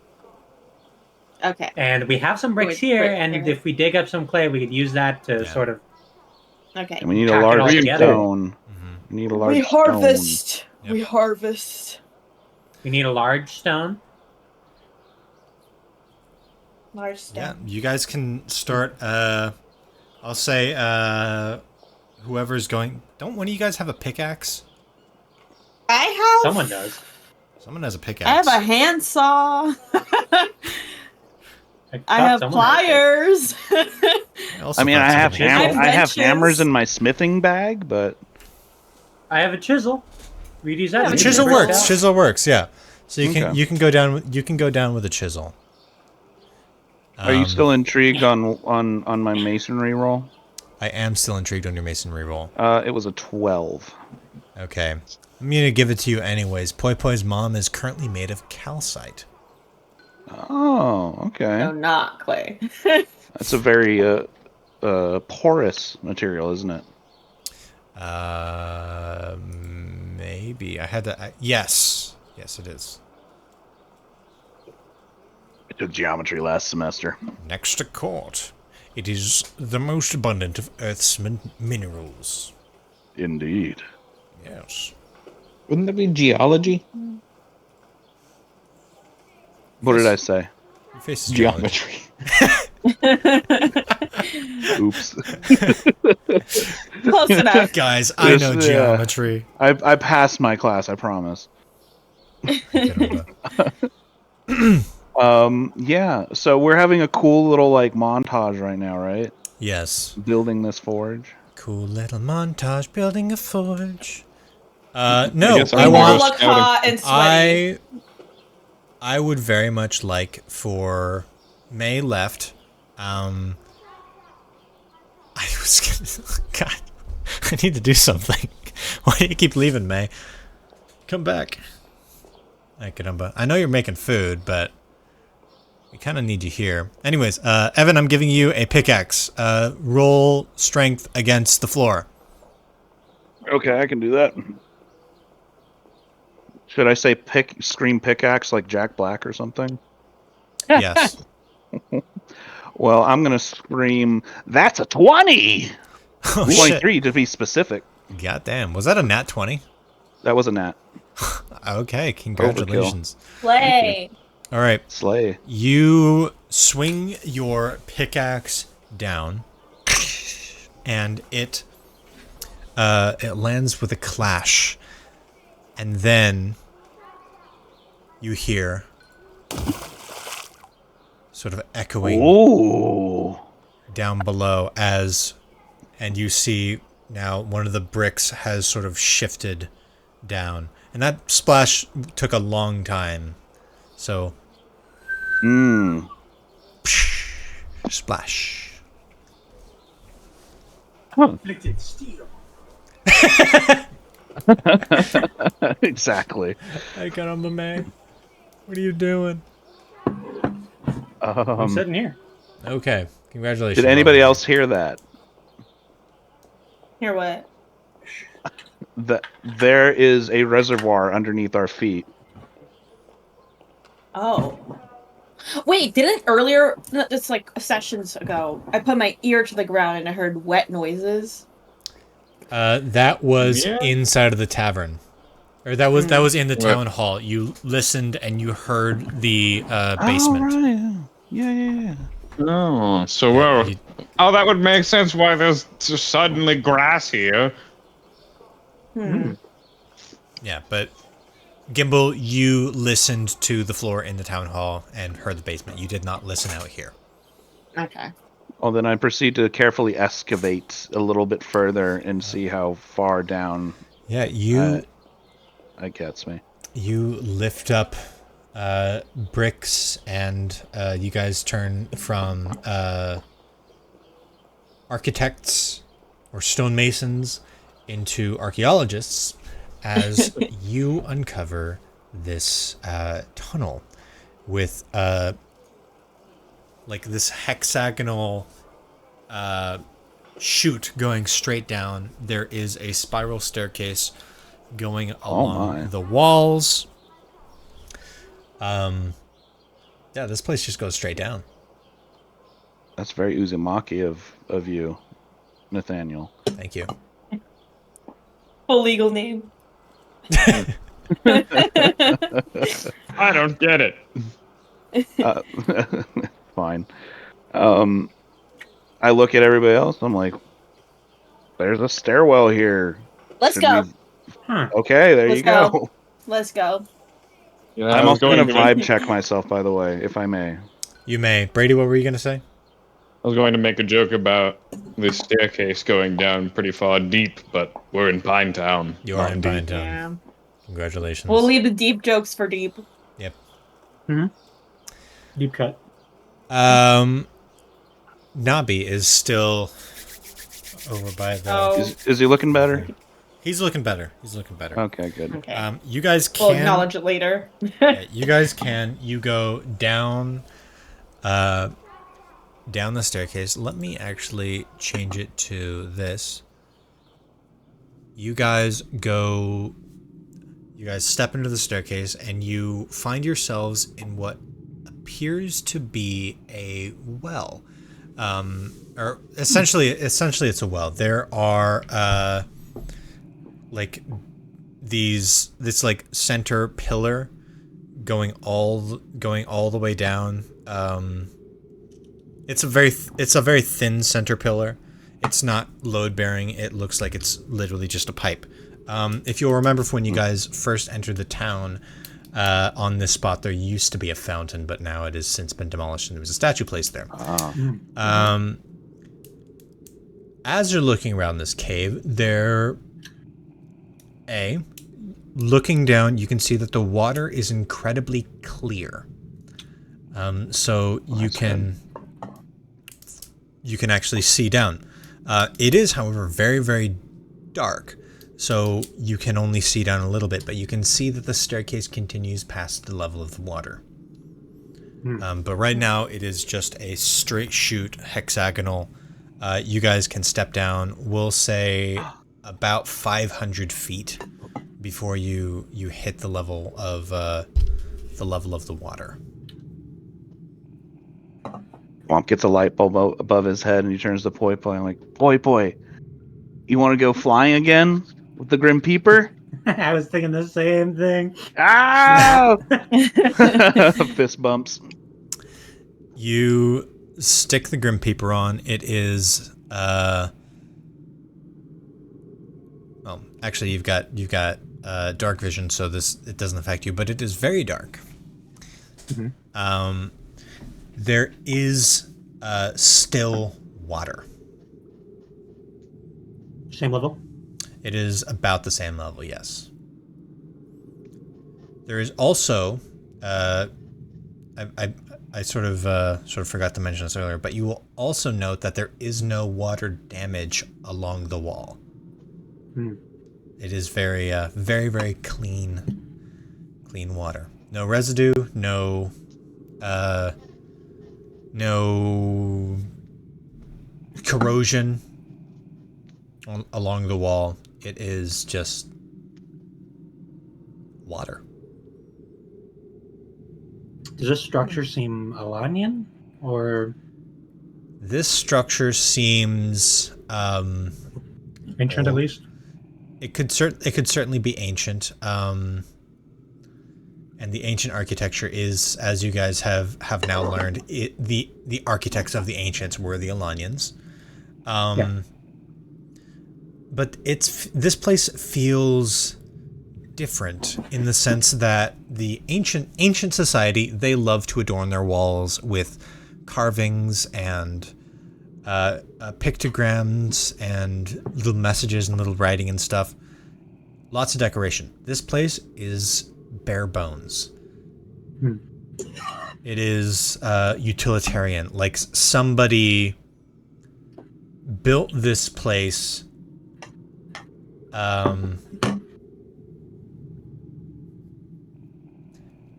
Okay. And we have some bricks Wait, here, brick, and okay. if we dig up some clay, we could use that to Yeah. sort of. Okay. And we need a Pack it all large together. stone. We need a large We stone. harvest. Yep. We harvest. We need a large stone. Large stone. Yeah, you guys can start. I'll say whoever's going. Don't one of you guys have a pickaxe? I have. Someone does. Someone has a pickaxe. I have a handsaw. I thought have someone had a pliers. also I mean, thought I have someone chisel. I have Wrenches. hammers in my smithing bag, but I have a chisel. We'd use that. Yeah, to The we dig chisel the bricks works. out. Chisel works. Yeah. So you can Okay. you can go down with a chisel. are you still intrigued on my masonry roll? I am still intrigued on your masonry roll. It was a 12. Okay. I'm gonna give it to you anyways. Poi Poi's mom is currently made of calcite. Oh, okay. No, not clay. That's a very porous material, isn't it? Maybe I had to. Yes, it is. I took geometry last semester. Next to court, it is the most abundant of Earth's minerals. Indeed. Yes. Wouldn't that be geology? What did I say? Your face is geometry. Oops. Close enough. Guys, I Yes, know yeah. geometry. I passed my class, I promise. Yeah, so we're having a cool little like montage right now, right? Yes. Building this forge. Cool little montage building a forge. No, guess I I'm We all want. more look hot and sweaty. I would very much like for May left. I was gonna. God, I need to do something. Why do you keep leaving, May? Come back. Ay, caramba. I know you're making food, but we kind of need you here. Anyways, Evan, I'm giving you a pickaxe. Roll strength against the floor. Okay, I can do that. Should I say scream pickaxe like Jack Black or something? Yes. Well, I'm gonna scream, that's a 20! Oh, shit. 23 to be specific. God damn. Was that a nat 20? That was a nat. Okay, congratulations. Play. All right. Slay. You swing your pickaxe down, and it lands with a clash, and then you hear sort of echoing down below and you see now one of the bricks has sort of shifted down, and that splash took a long time. So, splash. Exactly. Hey, caramba, man. What are you doing? I'm sitting here. Okay, congratulations. Did anybody else hear that? Hear what? There is a reservoir underneath our feet. Oh. Wait, didn't earlier, just like sessions ago, I put my ear to the ground and I heard wet noises? That was inside of the tavern. Or that was in the town hall. You listened and you heard the basement. Oh, right. Yeah. Oh, so well. Oh, that would make sense why there's just suddenly grass here. Yeah, but Gimbal, you listened to the floor in the town hall and heard the basement. You did not listen out here. Okay. Well, then I proceed to carefully excavate a little bit further and see how far down. Yeah, it gets me. You lift up bricks, and you guys turn from architects or stonemasons into archaeologists as you uncover this tunnel with like this hexagonal chute going straight down. There is a spiral staircase going along the walls. Yeah, this place just goes straight down. That's very Uzumaki of you, Nathaniel. Thank you. Full legal name. I don't get it. Fine. I look at everybody else. I'm like, there's a stairwell here. Let's go. Okay, there you go. Let's go. Yeah, I'm also going to vibe check myself, by the way, if I may. You may. Brady, what were you going to say? I was going to make a joke about this staircase going down pretty far deep, but we're in Pine Town. You are in Pine Town. Yeah. Congratulations. We'll leave the deep jokes for deep. Yep. Deep cut. Nabi is still over by the... Is he looking better? He's looking better. Okay, good. Okay. You guys can... We'll acknowledge it later. Yeah, you guys can. You go down... down the staircase. Let me actually change it to this. You guys step into the staircase and you find yourselves in what appears to be a well. Or essentially it's a well. There are like this like center pillar going all the way down. It's a very thin center pillar. It's not load bearing. It looks like it's literally just a pipe. If you'll remember from when you guys first entered the town, on this spot there used to be a fountain, but now it has since been demolished and there was a statue placed there. As you're looking around this cave, looking down, you can see that the water is incredibly clear. So you can actually see down. It is, however, very, very dark, so you can only see down a little bit, but you can see that the staircase continues past the level of the water. But right now, it is just a straight chute, hexagonal. You guys can step down, we'll say, about 500 feet before you hit the level of the water. Womp gets a light bulb above his head and he turns to Poi Poi. I'm like, Poi Poi, you want to go flying again with the Grim Peeper? I was thinking the same thing. Ah! Fist bumps. You stick the Grim Peeper on. It is well, actually you've got dark vision, so it doesn't affect you, but it is very dark. Mm-hmm. There is still water. Same level? It is about the same level, yes. There is also I sort of forgot to mention this earlier, but you will also note that there is no water damage along the wall. It is very, very, very clean water. No residue, no corrosion along the wall. It is just water. Does this structure seem Alanian, or this structure seems ancient old. at least? It could certainly be ancient. And the ancient architecture is, as you guys have now learned, the architects of the ancients were the Alanians. Yeah. But this place feels different in the sense that the ancient society, they love to adorn their walls with carvings and pictograms and little messages and little writing and stuff. Lots of decoration. This place is bare bones. It is utilitarian. Like somebody built this place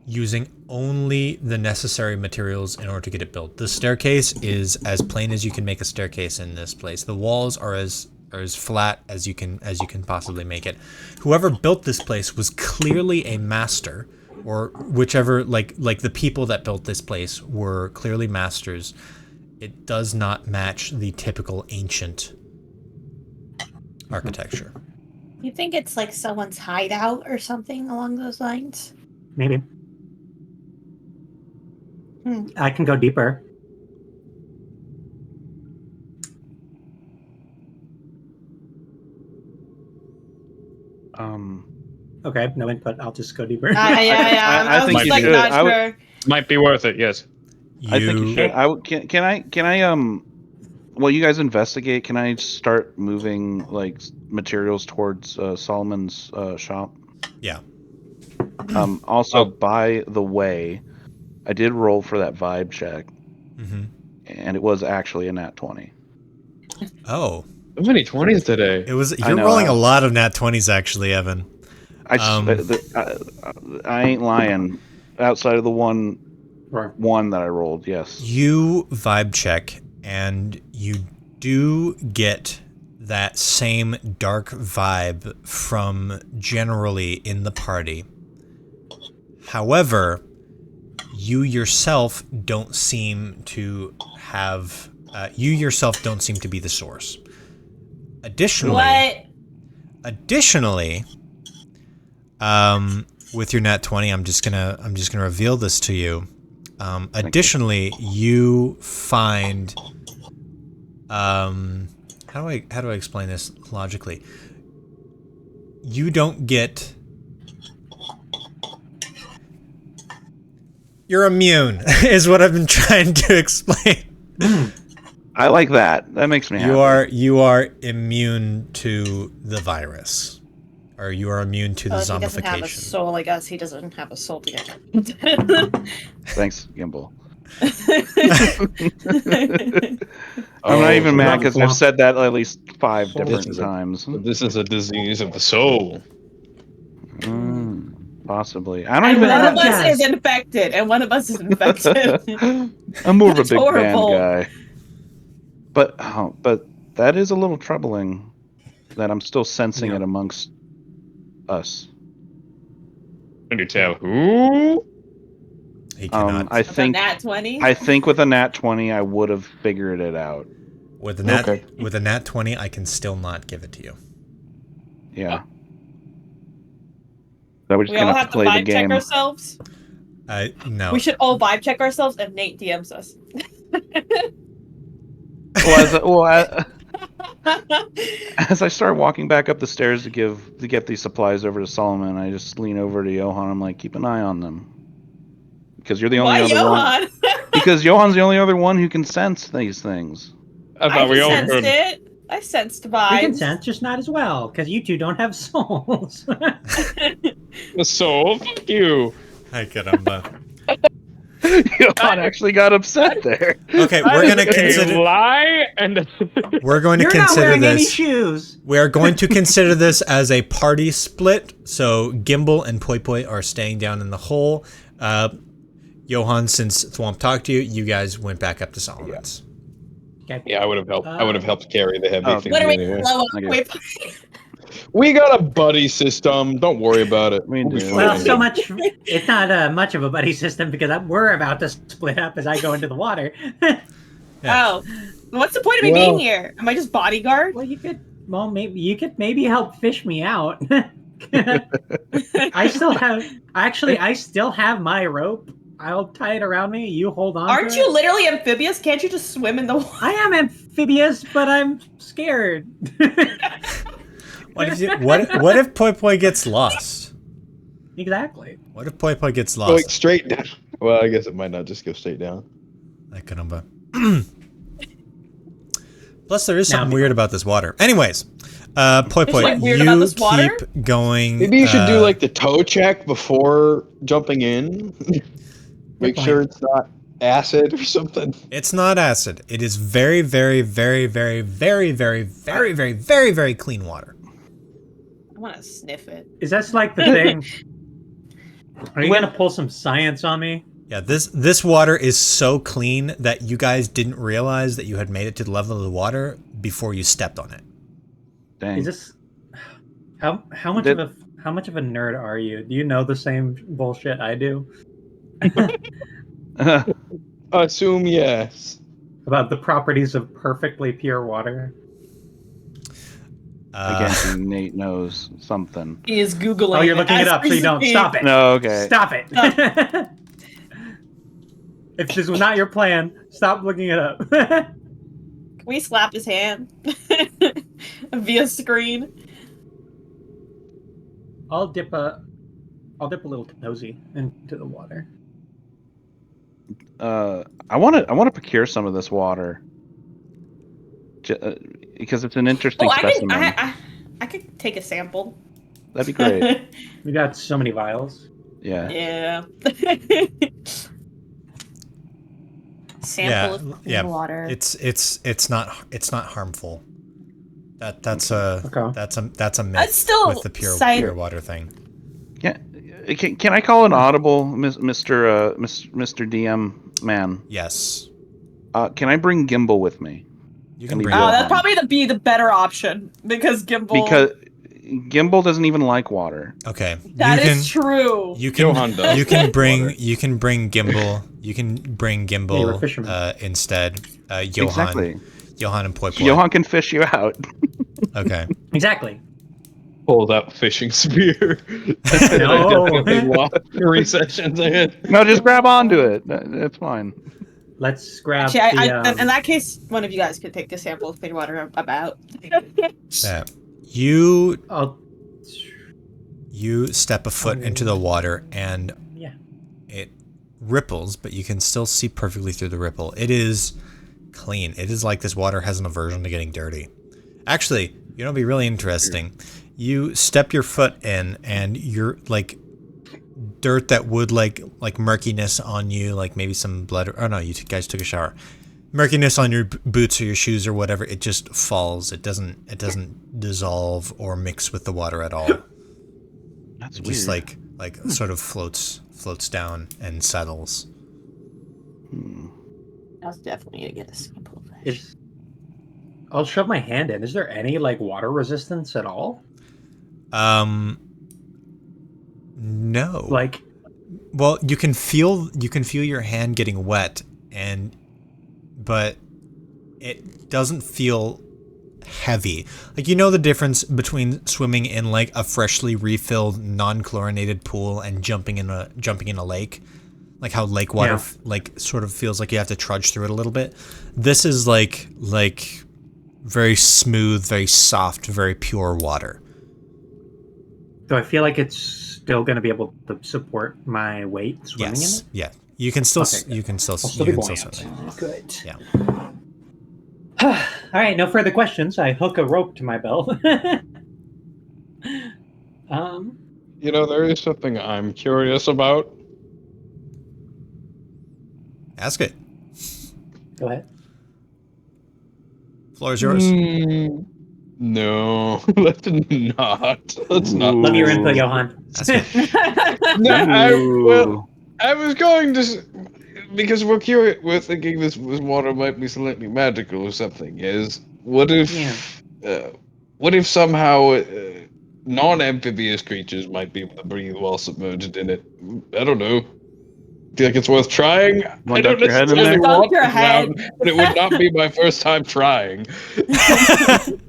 using only the necessary materials in order to get it built. The staircase is as plain as you can make a staircase in this place. The walls are as flat as you can possibly make it. Whoever built this place was clearly a master, or whichever, like the people that built this place were clearly masters. It does not match the typical ancient architecture. You think it's like someone's hideout or something along those lines? Maybe. I can go deeper. Okay, no input. I'll just go deeper. Yeah. I think was you like, should. not sure. Might be worth it, yes. I think you should. Can I while you guys investigate, can I start moving like materials towards Solomon's shop? Yeah. Also, by the way, I did roll for that vibe check, and it was actually a nat 20. Oh. So many 20s today. It was. You're rolling a lot of nat 20s, actually, Evan. I ain't lying. Outside of the one that I rolled, yes. You vibe check, and you do get that same dark vibe from generally in the party. However, you yourself don't seem to have. You yourself don't seem to be the source. Additionally, with your nat 20, I'm just gonna reveal this to you. Additionally, you find. How do I explain this logically? You don't get. You're immune, is what I've been trying to explain. I like that. That makes me happy. You are immune to the virus, or you are immune to the zombification. He doesn't have a soul like us. He doesn't have a soul to get. Thanks, Gimbal. I'm not even mad because I've said that at least 5 different times. This is a disease of the soul. Possibly. I don't even. One of us is infected, and one of us is infected. I'm more of a big band guy. But that is a little troubling that I'm still sensing it amongst us. Can you tell who? He cannot. I think nat 20? I think with a nat 20 I would have figured it out. With a nat 20, I can still not give it to you. Yeah. That we're just we all gonna have to play the vibe check game. ourselves. No. We should all vibe check ourselves if Nate DMs us. As I start walking back up the stairs to get these supplies over to Solomon, I just lean over to Johan. I'm like, keep an eye on them, because you're the only Why other Johan? one. Because Johan's the only other one who can sense these things. I thought we all sensed could. it. I sensed vibes. We can sense, just not as well, because you two don't have souls. So, fuck you. Ay, caramba. Johan actually got upset there. Okay, we're gonna consider. A lie and We're going to You're not consider wearing any this. shoes. We are going to consider this as a party split. So Gimbal and Poi Poi are staying down in the hole. Johan, since Thwomp talked to you, you guys went back up to Solomon's. Okay. yeah, I would have helped. I would have helped carry the heavy Oh, thing. What are we anyway. blow up? Okay. Wait, We got a buddy system. Don't worry about it. We do. Well, so much. It's not much of a buddy system because we're about to split up as I go into the water. Yeah. Oh, what's the point of me Well- being here? Am I just bodyguard? Well, you could. Well, maybe you could maybe help fish me out. I still have. Actually, I still have my rope. I'll tie it around me. You hold on. Aren't to you it. literally amphibious? Can't you just swim in the water? I am amphibious, but I'm scared. What if Poi Poi gets lost? Exactly. What if Poi Poi gets Going lost? straight down. Well, I guess it might not just go straight down. Ay, caramba. Plus, there is something Now- weird about this water. Anyways, Poi Poi, like, weird about you this water? keep going. Maybe you should do like the toe check before jumping in. Make point. sure it's not acid or something. It's not acid. It is very, very, very, very, very, very, very, very, very, very clean water. I want to sniff it. Is that like the thing? Are you gonna pull some science on me? Yeah, this water is so clean that you guys didn't realize that you had made it to the level of the water before you stepped on it. Dang. Is this how much Did- of a nerd are you? Do you know the same bullshit I do Assume yes. about the properties of perfectly pure water? Again, Nate knows something. He is Googling. Oh, you're looking as it up, so we you don't speak. stop it. No, okay. Stop it. If this was not your plan, stop looking it up. Can we slap his hand via screen? I'll dip a little nosy into the water. I want to procure some of this water, because it's an interesting Oh, specimen. I could take a sample. That'd be great. We got so many vials. Yeah. Yeah. Sample of yeah. water. It's not harmful. That's a That's myth still with the pure water thing. Yeah. Can I call an audible, Mr. DM man? Yes. Can I bring Gimbal with me? You can Can we bring go? Oh, it. that'd probably be the better option because Gimbal. Because Gimbal doesn't even like water. Okay. That is true. You can Johan does. you can bring Gimbal. You can bring Yeah, you're a Gimbal fisherman. instead. Johan. Exactly. Johan and Poi Poi. Johan can fish you out. Okay. Exactly. Pull that fishing spear. No. Definitely lost 3 sessions in. No, just grab onto it. That's fine. Let's grab Actually, the. in that case, one of you guys could take the sample of clean water about. Yeah. You I'll- step a foot into the water and yeah. it ripples, but you can still see perfectly through the ripple. It is clean. It is like this water has an aversion to getting dirty. Actually, you know, it'd be really interesting. You step your foot in and you're like dirt that would like murkiness on you, like maybe some blood. Oh no, you guys took a shower. Murkiness on your boots or your shoes or whatever. It just falls. It doesn't dissolve or mix with the water at all. That's It weird. just like sort of floats down and settles. I was definitely gonna get a sample of that. I'll shove my hand in. Is there any like water resistance at all? No. Like, Well, you can feel your hand getting wet, but it doesn't feel heavy. Like, you know the difference between swimming in like a freshly refilled non-chlorinated pool and jumping in a lake. like how lake water sort of feels like you have to trudge through it a little bit. This is like very smooth, very soft, very pure water. Do I feel like it's still going to be able to support my weight swimming in it? Yeah. You can still Okay, you can still I'll still be swim. buoyant. Good. Yeah. All right, no further questions. I hook a rope to my belt. You know, there is something I'm curious about. Ask it. Go ahead. Floor is yours. No, let's not. Let's not. Love your input, Johan. Ask it. No, I was going to, because we're curious. We're thinking this water might be slightly magical or something. What if somehow non-amphibious creatures might be able to breathe while submerged in it? I don't know. Do you think it's worth trying? I don't your head in necessarily there? want Your to head. drown, but it would not be my first time trying.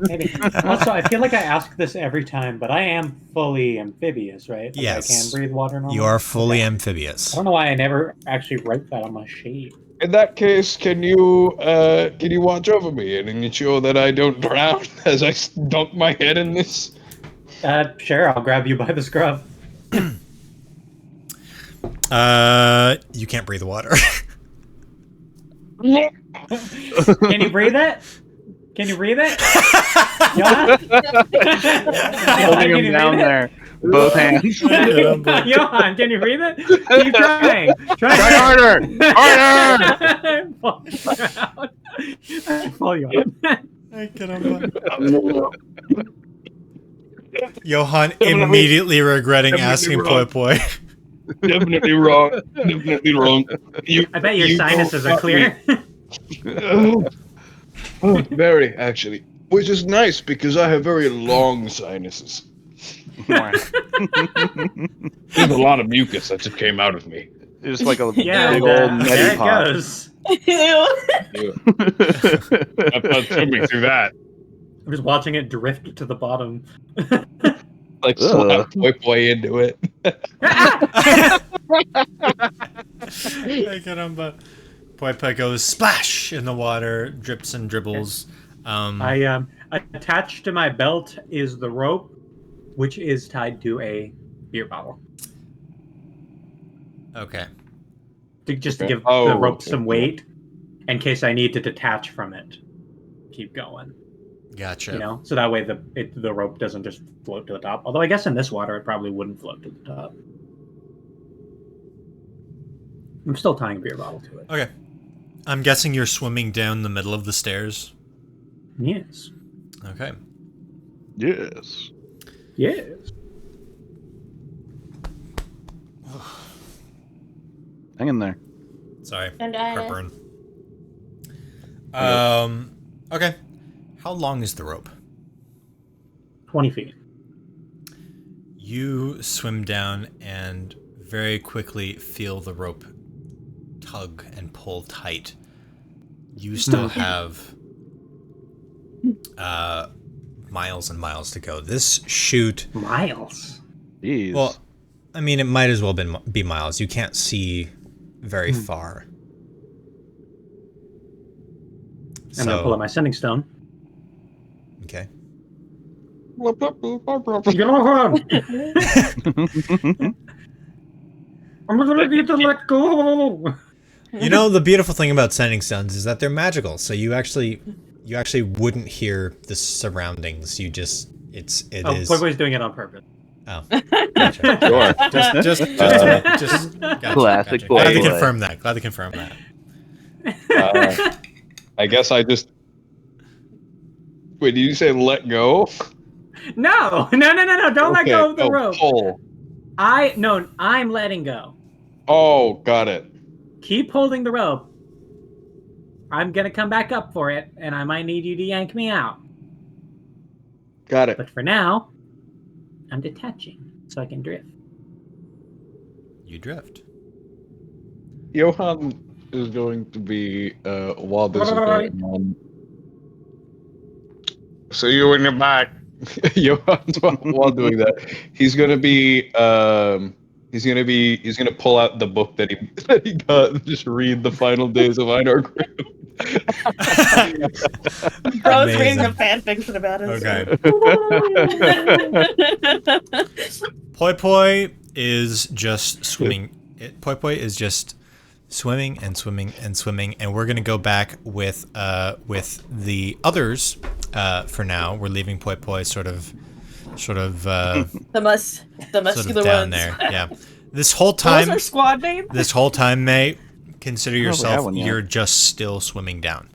Maybe. Also, I feel like I ask this every time, but I am fully amphibious, right? Like Yes. I can breathe water normally. You are fully Okay. amphibious. I don't know why I never actually write that on my sheet. In that case, can you watch over me and ensure that I don't drown as I dunk my head in this? Sure, I'll grab you by the scruff. You can't breathe water. Can you breathe it? Can you breathe it? Johan? Holding him down there. Both hands. Johan, can you breathe it? Keep trying. Try harder! Harder! Pull you out. Johan immediately regretting asking Poi Poi. Definitely wrong. Definitely wrong. I bet your sinuses are clear. Very, actually. Which is nice because I have very long sinuses. There's a lot of mucus that just came out of me. It's like a Yeah, big old there neti it pot. goes. I'm not swimming through that. I'm just watching it drift to the bottom. Like slap Poi Poi into it. Poi Poi goes splash in the water, drips and dribbles. Attached to my belt is the rope, which is tied to a beer bottle. Okay. Just to give the rope some weight in case I need to detach from it. Keep going. Gotcha. You know, so that way the rope doesn't just float to the top. Although I guess in this water it probably wouldn't float to the top. I'm still tying a beer bottle to it. Okay. I'm guessing you're swimming down the middle of the stairs. Yes. Okay. Yes. Yes. Hang in there. Sorry. Don't die. Heartburn. Okay. How long is the rope? 20 feet. You swim down and very quickly feel the rope tug and pull tight. You still have miles and miles to go. This chute... Miles? Jeez. Well, I mean, it might as well be miles. You can't see very far. I'm going to pull out my sending stone. Okay. Get on! I'm gonna need to let go! You know, the beautiful thing about sending stones is that they're magical. So you actually wouldn't hear the surroundings. You just it is. Poi Poi's doing it on purpose. Oh, gotcha. Sure. Just gotcha, Classic gotcha. Poi Glad to Poi. confirm that. Glad to confirm that. I guess I just... Wait, did you say let go? No! Don't let go of the rope. Pull. I'm letting go. Oh, got it. Keep holding the rope. I'm gonna come back up for it, and I might need you to yank me out. Got it. But for now, I'm detaching so I can drift. You drift. Johan is going to be, while this is going on... So you're in the back. Johan's while doing that. He's going to be He's gonna pull out the book that he got and just read the final days of Einar Grimm. Bro's reading the fan fiction about it. Okay. Poi Poi is just swimming. Poi Poi is just swimming and swimming and swimming, and we're gonna go back with the others for now. We're leaving Poi Poi sort of the muscular sort of down ones. there. Yeah. This whole time, Those are squad names. this whole time, May, consider have yourself one yet. you're just still swimming down.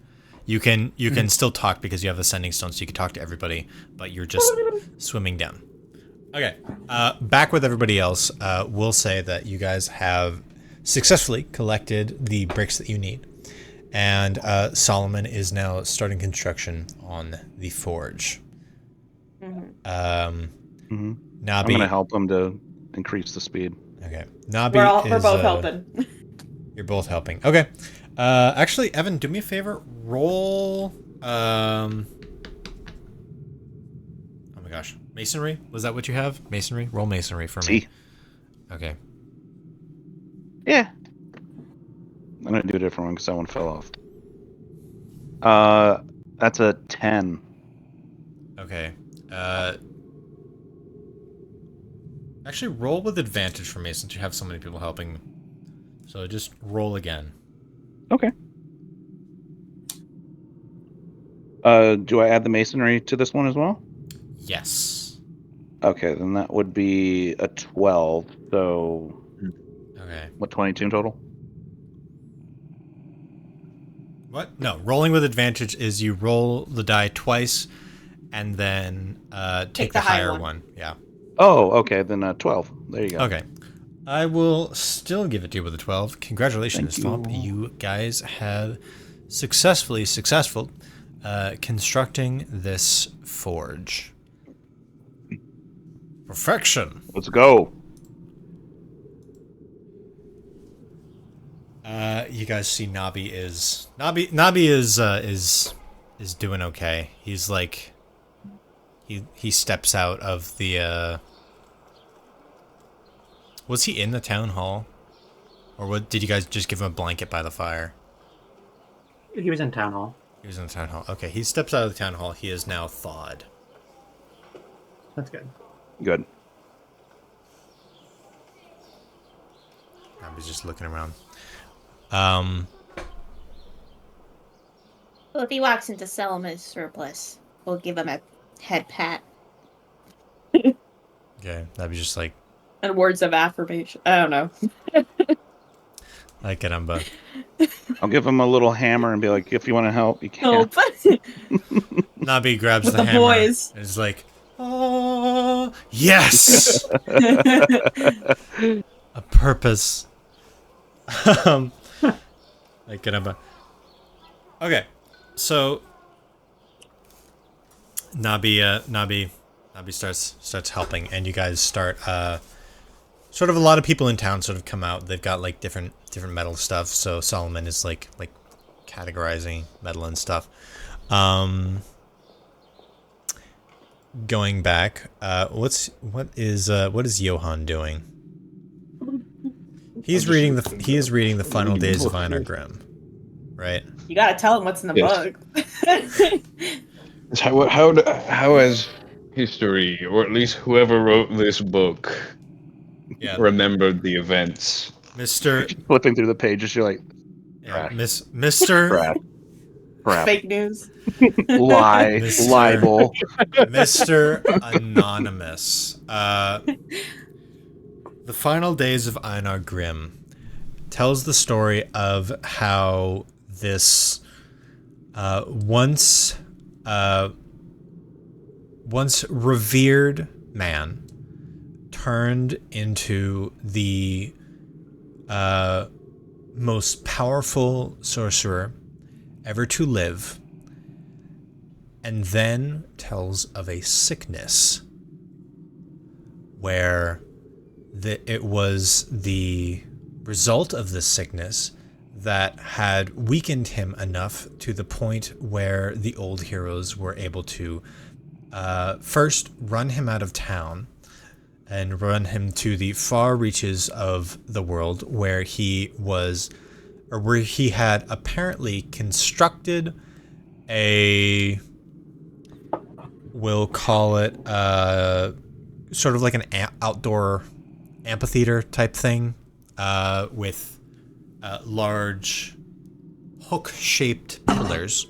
You can still talk because you have the sending stone, so you can talk to everybody, but you're just swimming down. Okay, back with everybody else. We'll say that you guys have successfully collected the bricks that you need, and Solomon is now starting construction on the forge. Nabi, I'm gonna help him to increase the speed. Okay, Nabi We're both helping. You're both helping. Okay. Actually, Evan, do me a favor. Roll. Oh my gosh, masonry. Was that what you have? Masonry. Roll masonry for me. See? Okay. Yeah. I'm gonna do a different one because that one fell off. That's a 10. Okay. Actually, roll with advantage for me since you have so many people helping. So just roll again. Okay. Do I add the masonry to this one as well? Yes. Okay, then that would be a 12. So, Okay. what, 22 in total? What? No, rolling with advantage is you roll the die twice, and then take the higher one. Yeah. Oh, okay, then 12. There you go. Okay. I will still give it to you with a 12. Congratulations, Thank Thomp. you. You guys have successful constructing this forge. Perfection. Let's go. You guys see Nabi is doing okay. He's like he steps out of the was he in the town hall? Or what, did you guys just give him a blanket by the fire? He was in town hall. He was in the town hall. Okay, he steps out of the town hall. He is now thawed. That's good. Good. Nabi's just looking around. Well, if he walks into Selma's surplus, we'll give him a head pat Okay, Nabi's just like, and words of affirmation. I don't know. like Caramba. I'll give him a little hammer and be like, if you want to help, you can. Help. Nabi grabs With the the hammer boys. and is like, oh, yes! A purpose. Like Caramba. Okay, so Nabi starts helping, and you guys start sort of a lot of people in town sort of come out. They've got like different metal stuff. So Solomon is like categorizing metal and stuff. Going back, what is Johan doing? He is reading the final days of Einar Grimm, right? You gotta tell him what's in the Yes. book. How has history, or at least whoever wrote this book, Yeah, remembered the events? Mr. Flipping through the pages, you're like, Yeah, Mr. crap. Crap. Fake news. Lie. Mr. Libel. Mr. Anonymous. The Final Days of Einar Grimm tells the story of how this once revered man turned into the most powerful sorcerer ever to live, and then tells of a sickness where it was the result of this sickness that had weakened him enough to the point where the old heroes were able to first run him out of town, and run him to the far reaches of the world where he had apparently constructed we'll call it sort of like an outdoor amphitheater type thing, with large hook-shaped pillars,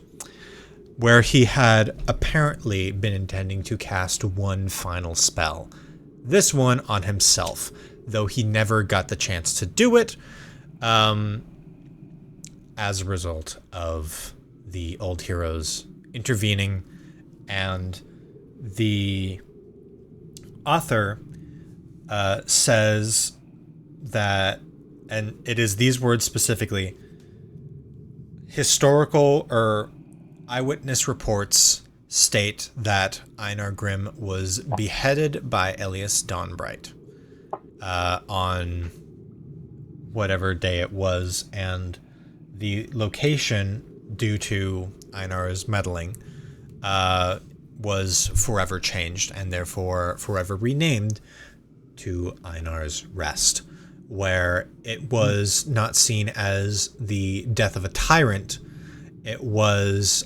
where he had apparently been intending to cast one final spell. This one on himself, though he never got the chance to do it, as a result of the old heroes intervening. And the author says that, and it is these words specifically, historical or eyewitness reports state that Einar Grimm was beheaded by Elias Dawnbright on whatever day it was, and the location, due to Einar's meddling, was forever changed and therefore forever renamed to Einar's Rest, where it was not seen as the death of a tyrant. It was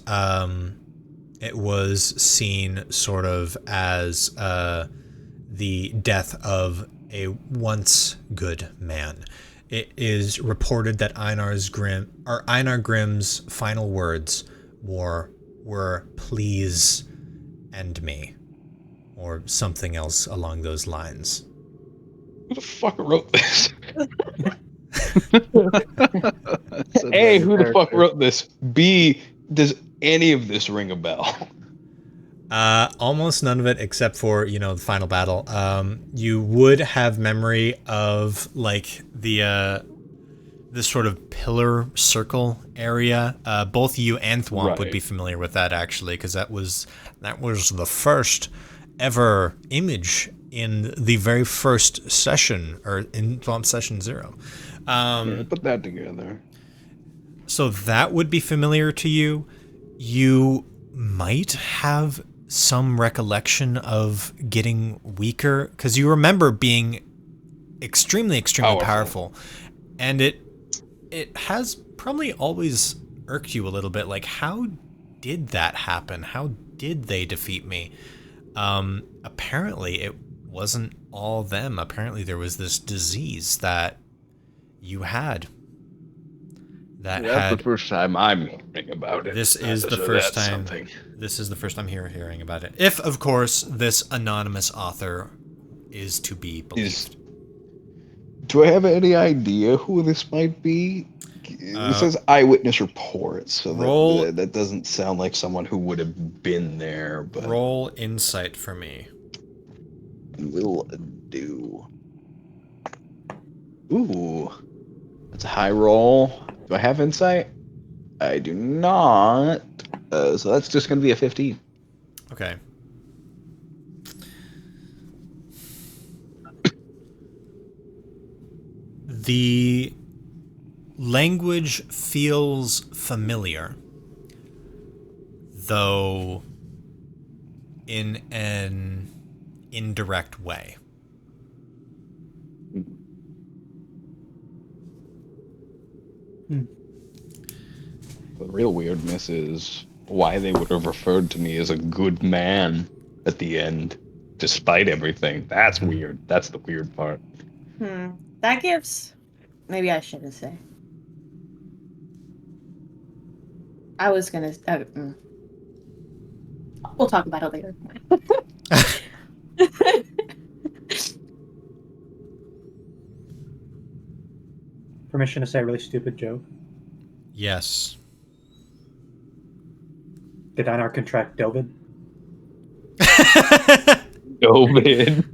seen sort of as the death of a once good man. It is reported that Einar Grimm's final words were "please end me," or something else along those lines. Who the fuck wrote this? A, who the fuck wrote this? B, does any of this ring a bell? Almost none of it, except for, the final battle. You would have memory of like the this sort of pillar circle area. Both you and Thwomp would be familiar with that, actually, because that was the first ever image in the very first session, or in Thwomp Session 0. Put that together. So that would be familiar to you. You might have some recollection of getting weaker, because you remember being extremely powerful. And it has probably always irked you a little bit, like, how did that happen? How did they defeat me? Apparently it wasn't all them. Apparently there was this disease that you had. That's the first time I'm hearing about it. This is the first time. This is the first time hearing about it. If, of course, this anonymous author is to be believed. Do I have any idea who this might be? It says eyewitness reports, so that doesn't sound like someone who would have been there. But roll insight for me. Will do. Ooh, that's a high roll. Do I have insight? I do not. So that's just going to be a 15. Okay. The language feels familiar, though in an indirect way. The real weirdness is why they would have referred to me as a good man at the end, despite everything. That's weird. That's the weird part. That gives... Maybe I shouldn't say. I was gonna... We'll talk about it later. Permission to say a really stupid joke? Yes. Did Einar contract Dovid? Dovid.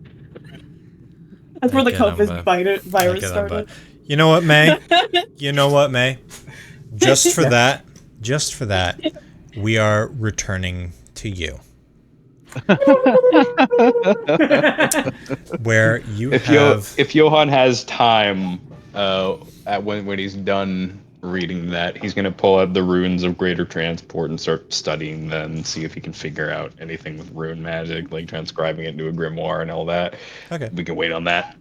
That's where the COVID virus started. You know what, May? Just for that, we are returning to you. Where you if Johan has time, when he's done reading that. He's gonna pull out the runes of greater transport and start studying them and see if he can figure out anything with rune magic, like transcribing it into a grimoire and all that. Okay. We can wait on that.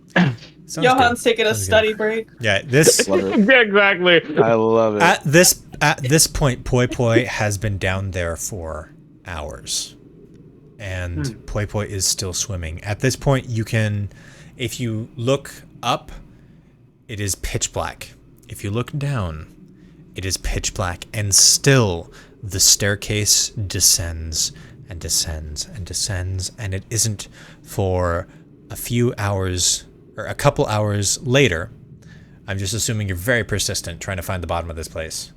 Sounds Johan's good. taking a Sounds study good. break. Yeah, this Love it. Yeah, exactly. I love it. at this point, Poi Poi has been down there for hours, and Poi Poi is still swimming. At this point, you can, if you look up, it is pitch black. If you look down, it is pitch black, and still the staircase descends and descends and descends, and it isn't for a few hours or a couple hours later. I'm just assuming you're very persistent trying to find the bottom of this place.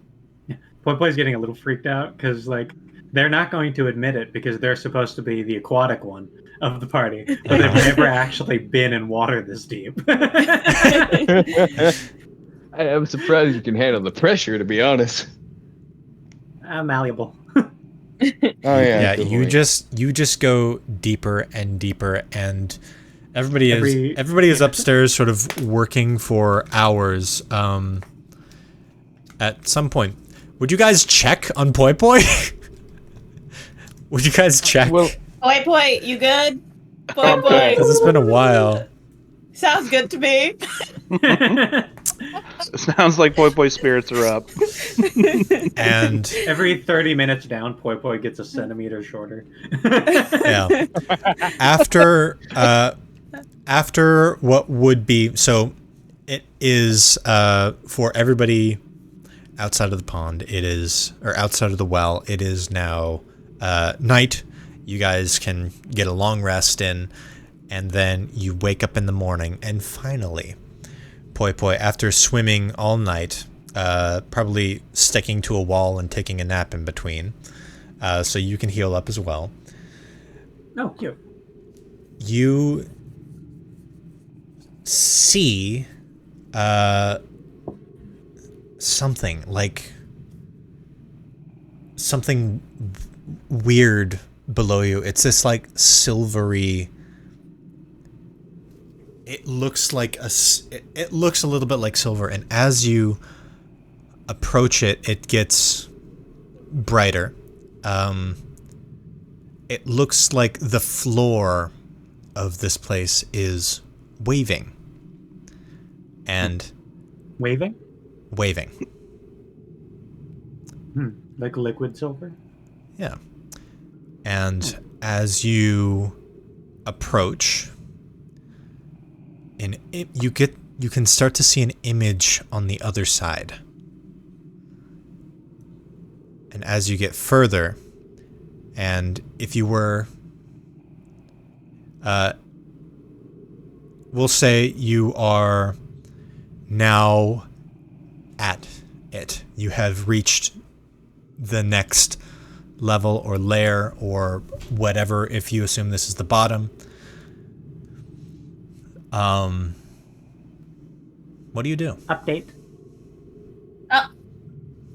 Poi Poi's getting a little freaked out because, like, they're not going to admit it because they're supposed to be the aquatic one of the party, but they've never actually been in water this deep. I'm surprised you can handle the pressure, to be honest. Malleable. Oh Yeah, good you point. just go deeper and deeper, and everybody is upstairs sort of working for hours. At some point, would you guys check on Poi Poi? Would you guys check? Well, Poi Poi, you good? Poi Poi. Because it's been a while. Sounds good to me. Sounds like Poi Poi spirits are up. And Every 30 minutes down, Poi Poi gets a centimeter shorter. yeah, after what would be, so it is for everybody outside of the pond, it is, or outside of the well, it is now night. You guys can get a long rest in, and then you wake up in the morning, and finally, Poi Poi, after swimming all night, probably sticking to a wall and taking a nap in between, so you can heal up as well. Oh, cute. You see something weird below you. It's this like silvery, it looks it looks a little bit like silver, and as you approach it, it gets brighter. It looks like the floor of this place is waving. And Waving? waving. Like liquid silver? Yeah. And as you approach, you can start to see an image on the other side. And as you get further, and if you were, we'll say you are now at it. You have reached the next level or layer or whatever, if you assume this is the bottom. What do you do? Update.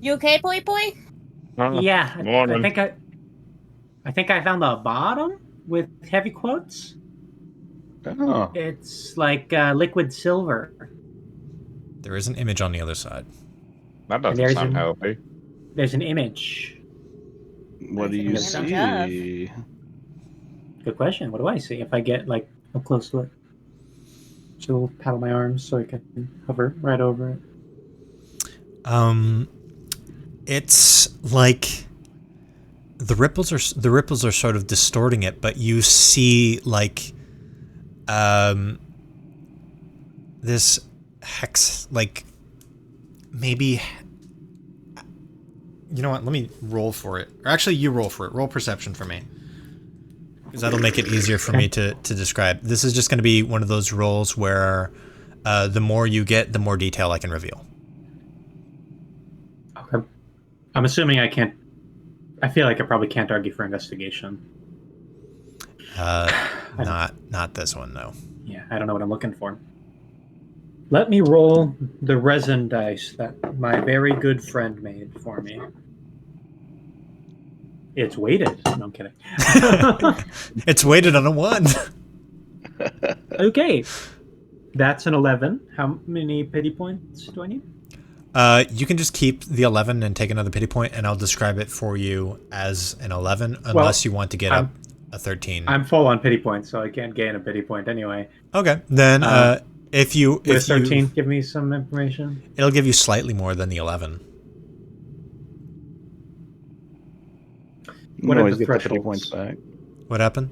You okay, Poi Poi? Yeah, I morning. think I found the bottom with heavy quotes. Oh. It's like liquid silver. There is an image on the other side. That doesn't There's sound an- healthy. There's an image. What do you Yes. see? Good question. What do I see if I get like up close to it? So paddle my arms so I can hover right over it. It's like the ripples are sort of distorting it, but you see like this hex, like maybe, you know what, let me roll for it. Or actually you roll for it. Roll perception for me. Because that'll make it easier for me to describe. This is just going to be one of those rolls where the more you get, the more detail I can reveal. Okay. I'm assuming I can't. I feel like I probably can't argue for investigation. Not this one, though. Yeah, I don't know what I'm looking for. Let me roll the resin dice that my very good friend made for me. It's weighted. No, I'm kidding. It's weighted on a 1. Okay. That's an 11. How many pity points do I need? You can just keep the 11 and take another pity point, and I'll describe it for you as an 11, unless Well, you want to get up a 13. I'm full on pity points, so I can't gain a pity point anyway. Okay, then if you... Would a 13 give me some information? It'll give you slightly more than the 11. You What can are always the get the pity thresholds? points back. What happened?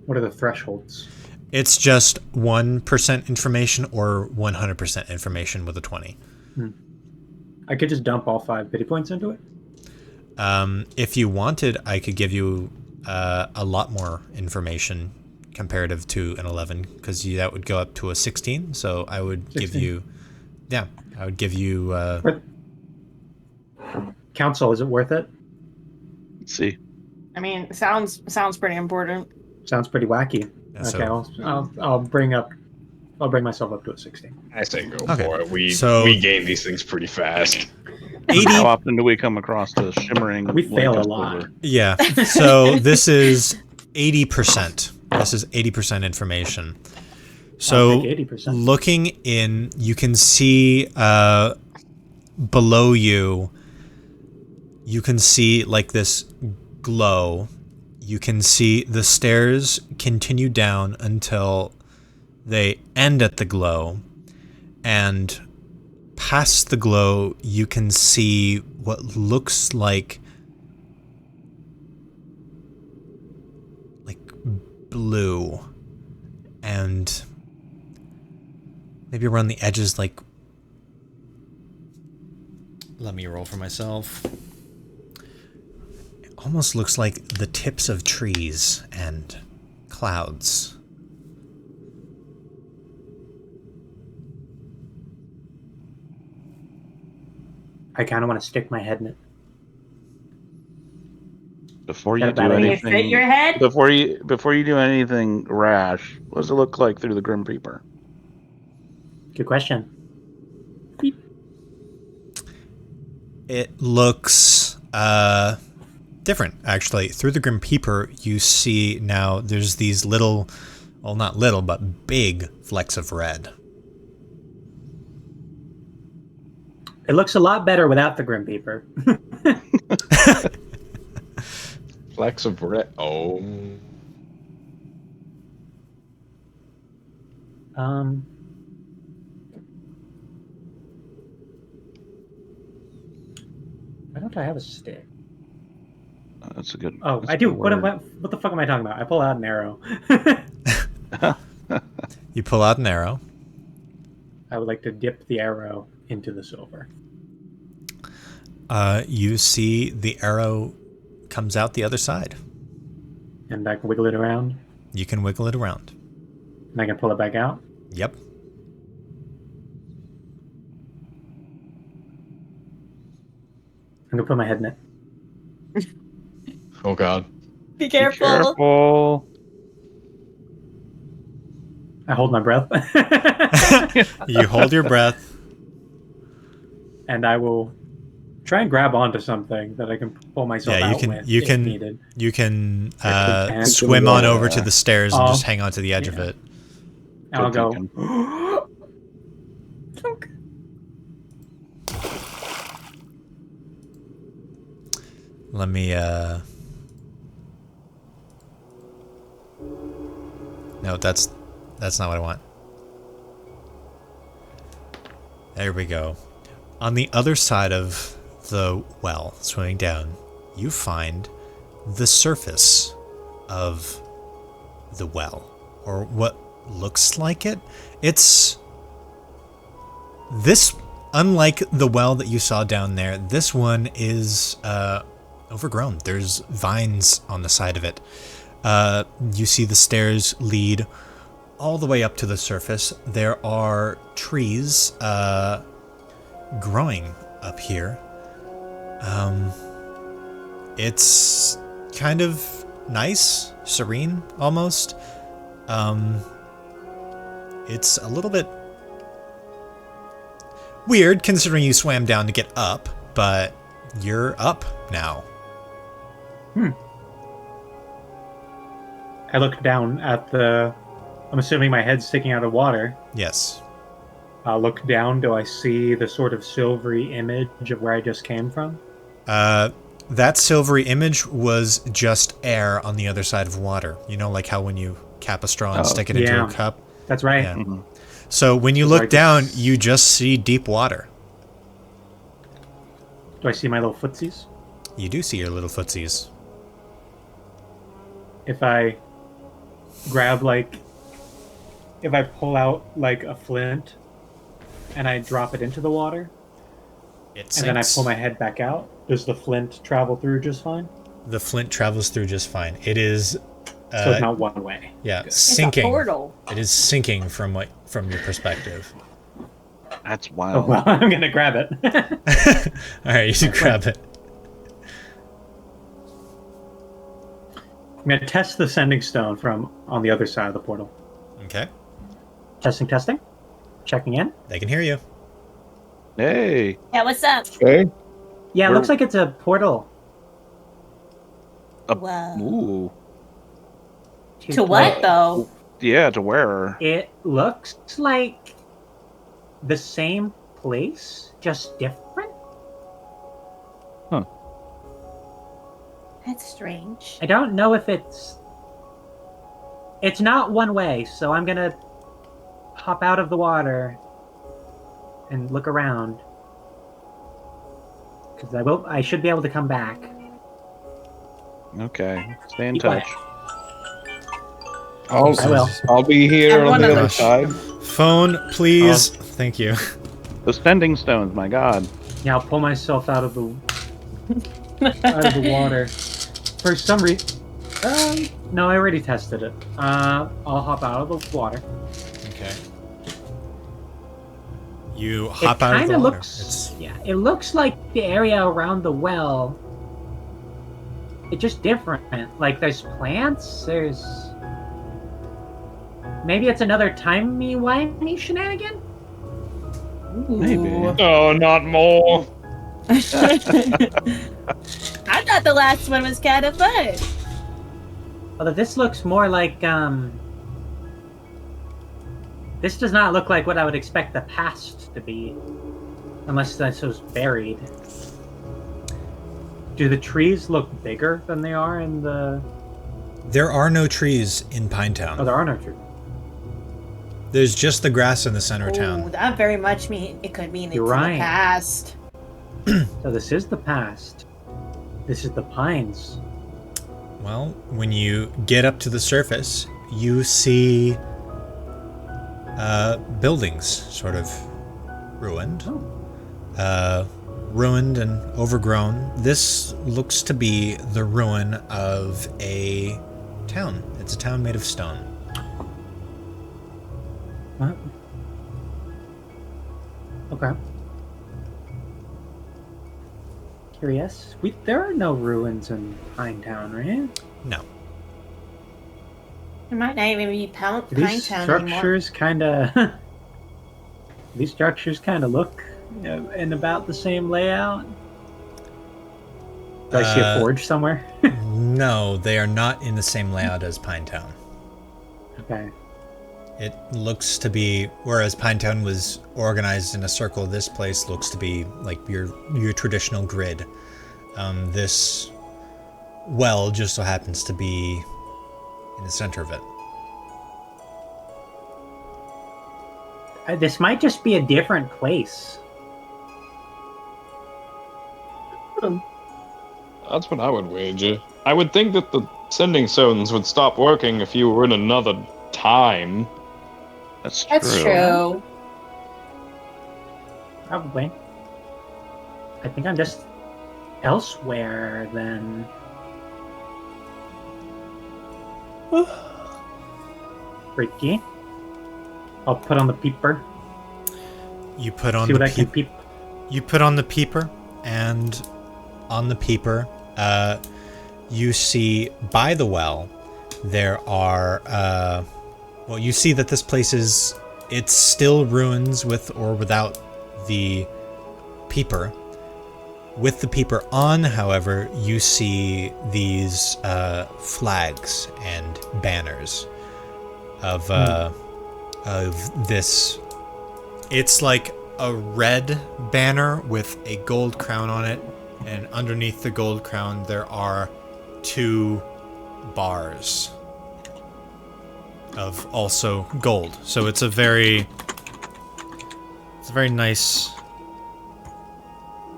What are the thresholds? It's just 1% information or 100% information with a 20. I could just dump all 5 pity points into it? If you wanted, I could give you a lot more information comparative to an 11, because that would go up to a 16. So I would 16. give you... Yeah, I would give you... Council, is it worth it? Let's see. I mean, sounds pretty important. Sounds pretty wacky. Yeah, Okay, so- I'll bring myself up to a 16. I say go Okay, for it. We so- gain these things pretty fast. 80... How often do we come across the shimmering? We fail a Lancaster lot. over? Yeah, so this is 80%. This is 80% information. So I'll take 80%. looking in, you can see below you, you can see like this glow. You can see the stairs continue down until they end at the glow. And past the glow, you can see what looks like blue. And maybe around the edges, like... Let me roll for myself. It almost looks like the tips of trees and clouds. I kind of want to stick my head in it. Before you Got do that idea. Fit anything, your head? before you do anything rash, what does it look like through the Grim Reaper? Good question. It looks different, actually. Through the Grim Peeper, you see now there's these little, well, not little, but big flecks of red. It looks a lot better without the Grim Peeper. Flecks of red. Oh. Why don't I have a stick? That's a good. Oh, that's I a do. good What word. the fuck am I talking about? I pull out an arrow. You pull out an arrow. I would like to dip the arrow into the silver. You see the arrow comes out the other side. And I can wiggle it around. You can wiggle it around. And I can pull it back out. Yep. I'm gonna put my head in it. Oh god. Be Be careful. careful. I hold my breath. You hold your breath. And I will try and grab onto something that I can pull myself Yeah, out with if needed. you can If we can. swim on over to the stairs and Oh, just hang on to the edge of yeah. it. And I'll go. thinking. Plunk. Let me No, that's not what I want. There we go. On the other side of the well, swimming down, you find the surface of the well, or what looks like it. It's this, unlike the well that you saw down there, this one is overgrown. There's vines on the side of it. You see the stairs lead all the way up to the surface. There are trees growing up here. It's kind of nice, serene almost. It's a little bit weird considering you swam down to get up, but you're up now. I look down at the... I'm assuming my head's sticking out of water. Yes. look down, do I see the sort of silvery image of where I just came from? That silvery image was just air on the other side of water. You know, like how when you cap a straw and stick it into a cup? That's right. Yeah. Mm-hmm. So when you look down, you just see deep water. Do I see my little footsies? You do see your little footsies. If I grab, if I pull out, a flint and I drop it into the water, it sinks. And then I pull my head back out, does the flint travel through just fine? The flint travels through just fine. It is... so it's not one way. Yeah, Good. sinking. It's a portal. It is sinking from your perspective. That's wild. Oh, well, I'm going to grab it. All right, you should grab it. I'm going to test the sending stone from on the other side of the portal. Okay. Testing. Checking in. They can hear you. Hey. Yeah, what's up? Okay. Yeah, it looks like it's a portal. Wow. Ooh. To what, though? Yeah, to where? It looks like the same place, just different. Huh. That's strange. I don't know if it's not one way, so I'm gonna hop out of the water and look around. Because I should be able to come back. Okay. Stay in touch. I'll be here on the other side. Phone, please. Thank you. The sending stones, my god. Yeah, I'll pull myself out of the water. For some reason, no, I already tested it. I'll hop out of the water. Okay. You hop out of the water. It looks like the area around the well. It's just different. Like there's plants. There's maybe it's another timey-wimey shenanigan. Maybe. Oh, not more. I thought the last one was kind of fun. Although this looks more like this does not look like what I would expect the past to be, unless this was buried. Do the trees look bigger than they are in the... There are no trees in Pinetown. Oh, there are no trees. There's just the grass in the center of town. That very much it could mean it's You're right. the past. So this is the past. This is the pines. Well, when you get up to the surface, you see buildings sort of ruined. Ruined and overgrown. This looks to be the ruin of a town. It's a town made of stone. What? Okay. Curious. There are no ruins in Pinetown, right? No. It might not even be Pinetown These structures kind of... These structures kind of look in about the same layout. Do I see a forge somewhere? No, they are not in the same layout as Pinetown. Okay. It looks to be, whereas Pinetown was organized in a circle, this place looks to be like your traditional grid. This well just so happens to be in the center of it. This might just be a different place. That's what I would wager. I would think that the sending stones would stop working if you were in another time. That's true. Probably. I think I'm just elsewhere then. Freaky. I'll put on the peeper. You put on See what I can peep. You put on the peeper, and on the peeper, you see by the well there are well, you see that this place it's still ruins with or without the peeper. With the peeper on, however, you see these flags and banners of this It's like a red banner with a gold crown on it, and underneath the gold crown there are 2 bars of also gold. So it's a very nice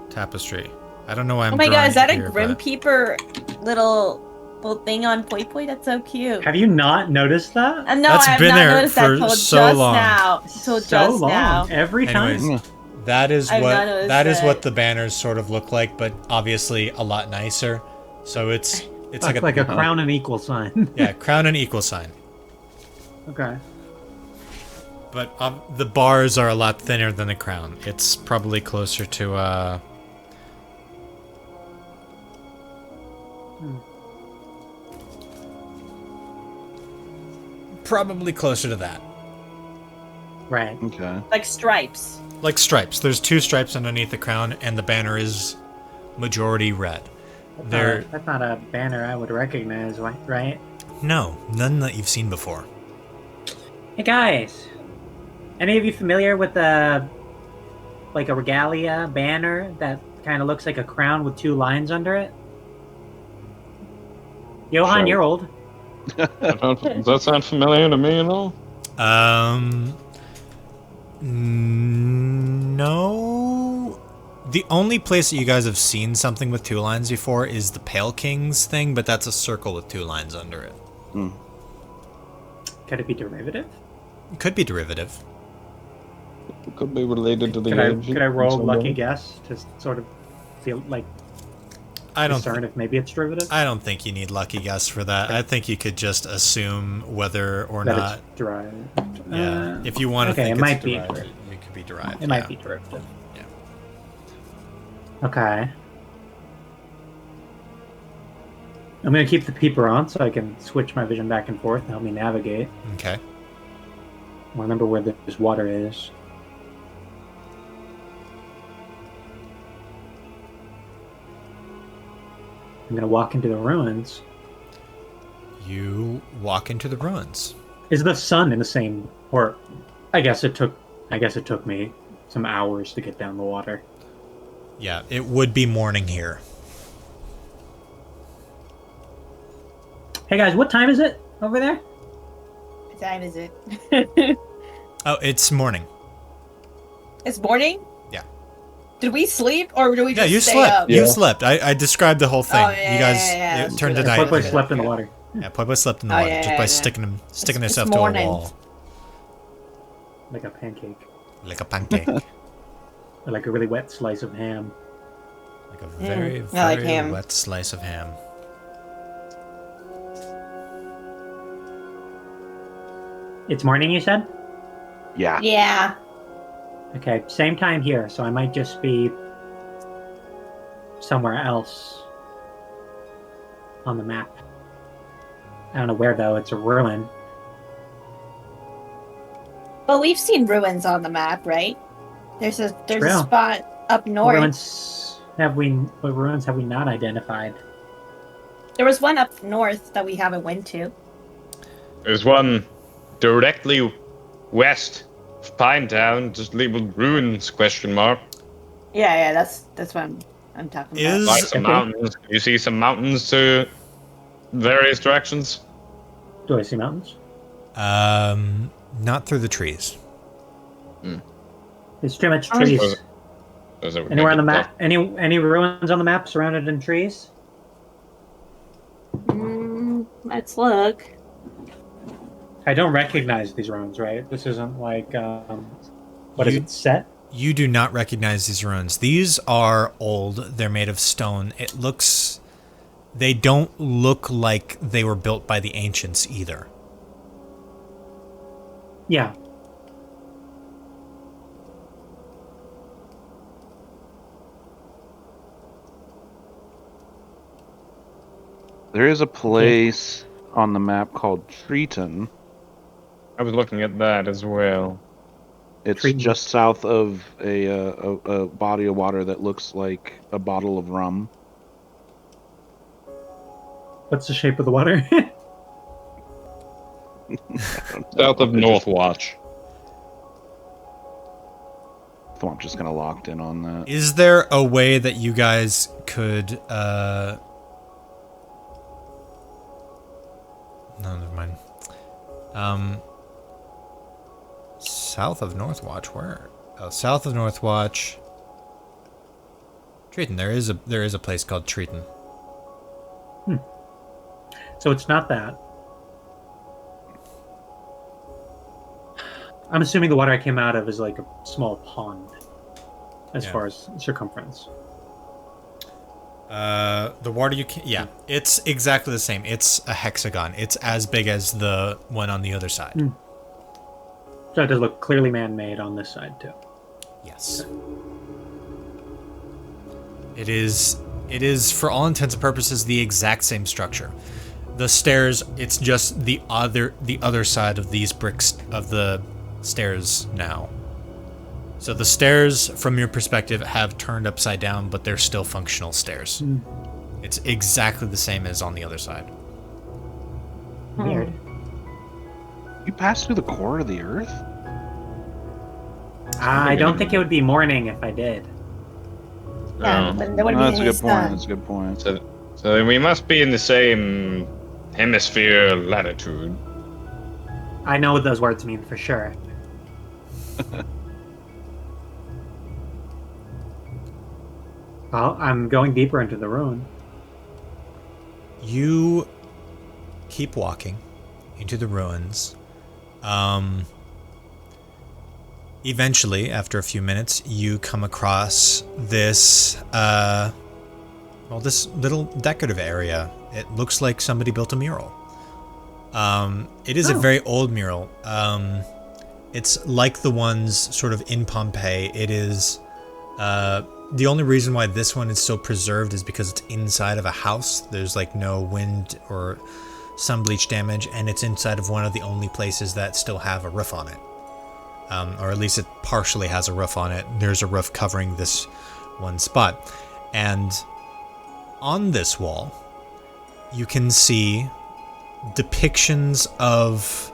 tapestry. I don't know why I'm Oh my god, drawing is that it a here, Grim but- Peeper little thing on Poi Poi? That's so cute. Have you not noticed that? No, That's I have been not there noticed for that till so just long. now. Till So just long. now. Every time. Anyways, that is I've not what noticed that is that. what the banners sort of look like, but obviously a lot nicer. So it's Like a crown and equal sign. yeah, crown and equal sign. Okay. But the bars are a lot thinner than the crown. It's probably closer to probably closer to that. Right. Okay. Like stripes. Like stripes. There's 2 stripes underneath the crown, and the banner is majority red. That's not a banner I would recognize, right? No, none that you've seen before. Hey guys, any of you familiar with a regalia banner that kind of looks like a crown with 2 lines under it? Johan, Sure. you're old. Does that sound familiar to me at all? No. The only place that you guys have seen something with 2 lines before is the Pale Kings thing, but that's a circle with 2 lines under it. Could it be derivative? It could be derivative. It could be related to the Could I roll some lucky way. guess to sort of feel like I don't. discern if maybe it's derivative? I don't think you need lucky guess for that. I think you could just assume whether or That not. it's derived. Yeah. If you want to okay, think it it's might be derived, derived. it could be derived. It might be derivative. Yeah. Okay. I'm gonna keep the peeper on so I can switch my vision back and forth and help me navigate. Okay. I'll remember where this water is. I'm gonna walk into the ruins. You walk into the ruins. Is the sun in the same? Or, I guess it took me some hours to get down the water. Yeah, it would be morning here. Hey guys, what time is it over there? What time is it? Oh, it's morning. It's morning? Yeah. Did we sleep or did we Yeah, just you stay slept. up? You Yeah. slept. I described the whole thing. Oh, yeah, you guys yeah. it turned to Yeah, night. Poi Poi slept in the water. Yeah, Poi Poi slept in the Oh, water yeah, just yeah, by yeah. sticking It's himself to a morning. wall Like a pancake. like a pancake, Or like a really wet slice of ham. like a very I like very ham. wet slice of ham. It's morning, you said? Yeah. Yeah. Okay, same time here, so I might just be somewhere else on the map. I don't know where though, it's a ruin. Well, we've seen ruins on the map, right? There's a True. spot up What north. ruins have we not identified? There was one up north that we haven't went to. There's one directly west of Pinetown, just labeled ruins ? Yeah, that's what I'm talking Is- about. Like some Okay. mountains. You see some mountains to various directions. Do I see mountains? Not through the trees. There's too much Oh, trees. Those are Anywhere on the naked map? Any ruins on the map surrounded in trees? Let's look. I don't recognize these ruins, right? This isn't like what is You- it, set? You do not recognize these ruins. These are old. They're made of stone. They don't look like they were built by the ancients either. Yeah. There is a place on the map called Triton. I was looking at that as well. It's Triton. just south of a body of water that looks like a bottle of rum. What's the shape of the water? South of Northwatch. Thwomp's just kind of locked in on that. Is there a way that you guys could, no, never mind. South of Northwatch, where? Oh, south of Northwatch. Triton, there is a place called Triton. So it's not that. I'm assuming the water I came out of is like a small pond, as far as circumference. The water you can, yeah, it's exactly the same. It's a hexagon. It's as big as the one on the other side. So it does look clearly man-made on this side too. Yes. It is for all intents and purposes the exact same structure. The stairs, it's just the other side of these bricks of the stairs now. So the stairs, from your perspective, have turned upside down, but they're still functional stairs. It's exactly the same as on the other side. Weird. You passed through the core of the earth? I don't think it would be morning if I did. Yeah, but there wouldn't be That's a any good point. sun. That's a good point. So we must be in the same hemisphere latitude. I know what those words mean for sure. Well, I'm going deeper into the ruin. You keep walking into the ruins. Eventually, after a few minutes, you come across this, this little decorative area. It looks like somebody built a mural. It is a very old mural. It's like the ones sort of in Pompeii. It is, the only reason why this one is still preserved is because it's inside of a house. There's like no wind or sun bleach damage, and it's inside of one of the only places that still have a roof on it. Or at least it partially has a roof on it. There's a roof covering this one spot. And on this wall, you can see depictions of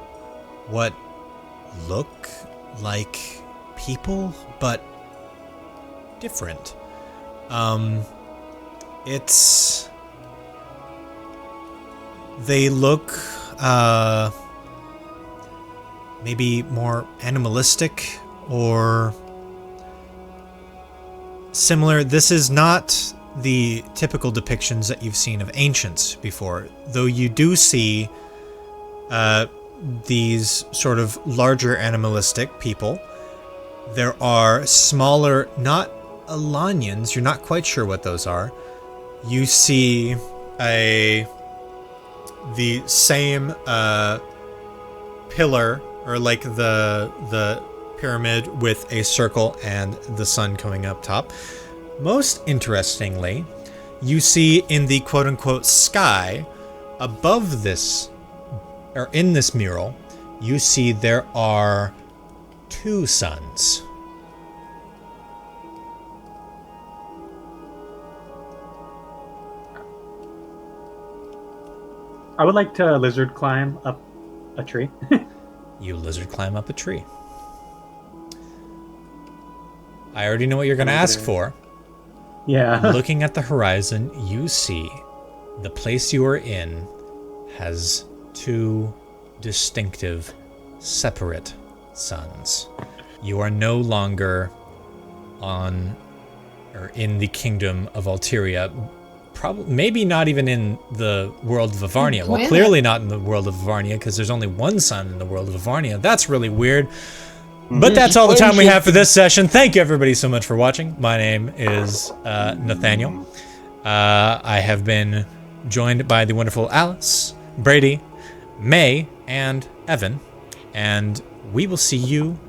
what look like people, but different. They look, maybe more animalistic or similar. This is not the typical depictions that you've seen of ancients before, though you do see these sort of larger animalistic people. There are smaller, not Alanians, you're not quite sure what those are. You see the same pillar, or like the pyramid with a circle and the sun coming up top. Most interestingly, you see in the quote-unquote sky above this, or in this mural, you see there are two suns. I would like to lizard climb up a tree. You lizard climb up a tree. I already know what you're going to ask for. Yeah. Looking at the horizon, you see the place you are in has two distinctive, separate suns. You are no longer on, or in the kingdom of Altiria. Probably, maybe not even in the world of Avarnia. Well, clearly not in the world of Avarnia, because there's only one sun in the world of Avarnia. That's really weird. But that's all the time we have for this session. Thank you, everybody, so much for watching. My name is Nathaniel. I have been joined by the wonderful Alice, Brady, May, and Evan. And we will see you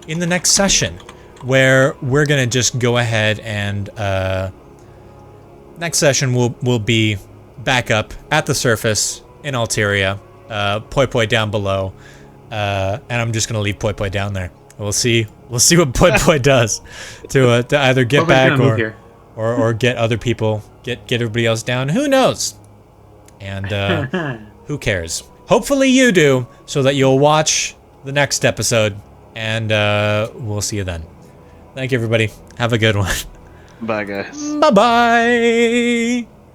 in the next session, where we're going to just go ahead and... next session will be back up at the surface in Altiria, Poi Poi down below, and I'm just gonna leave Poi Poi down there. We'll see what Poi Poi does to either get back or get other people, get everybody else down. Who knows? And who cares? Hopefully you do, so that you'll watch the next episode, and we'll see you then. Thank you, everybody. Have a good one. Bye, guys. Bye-bye.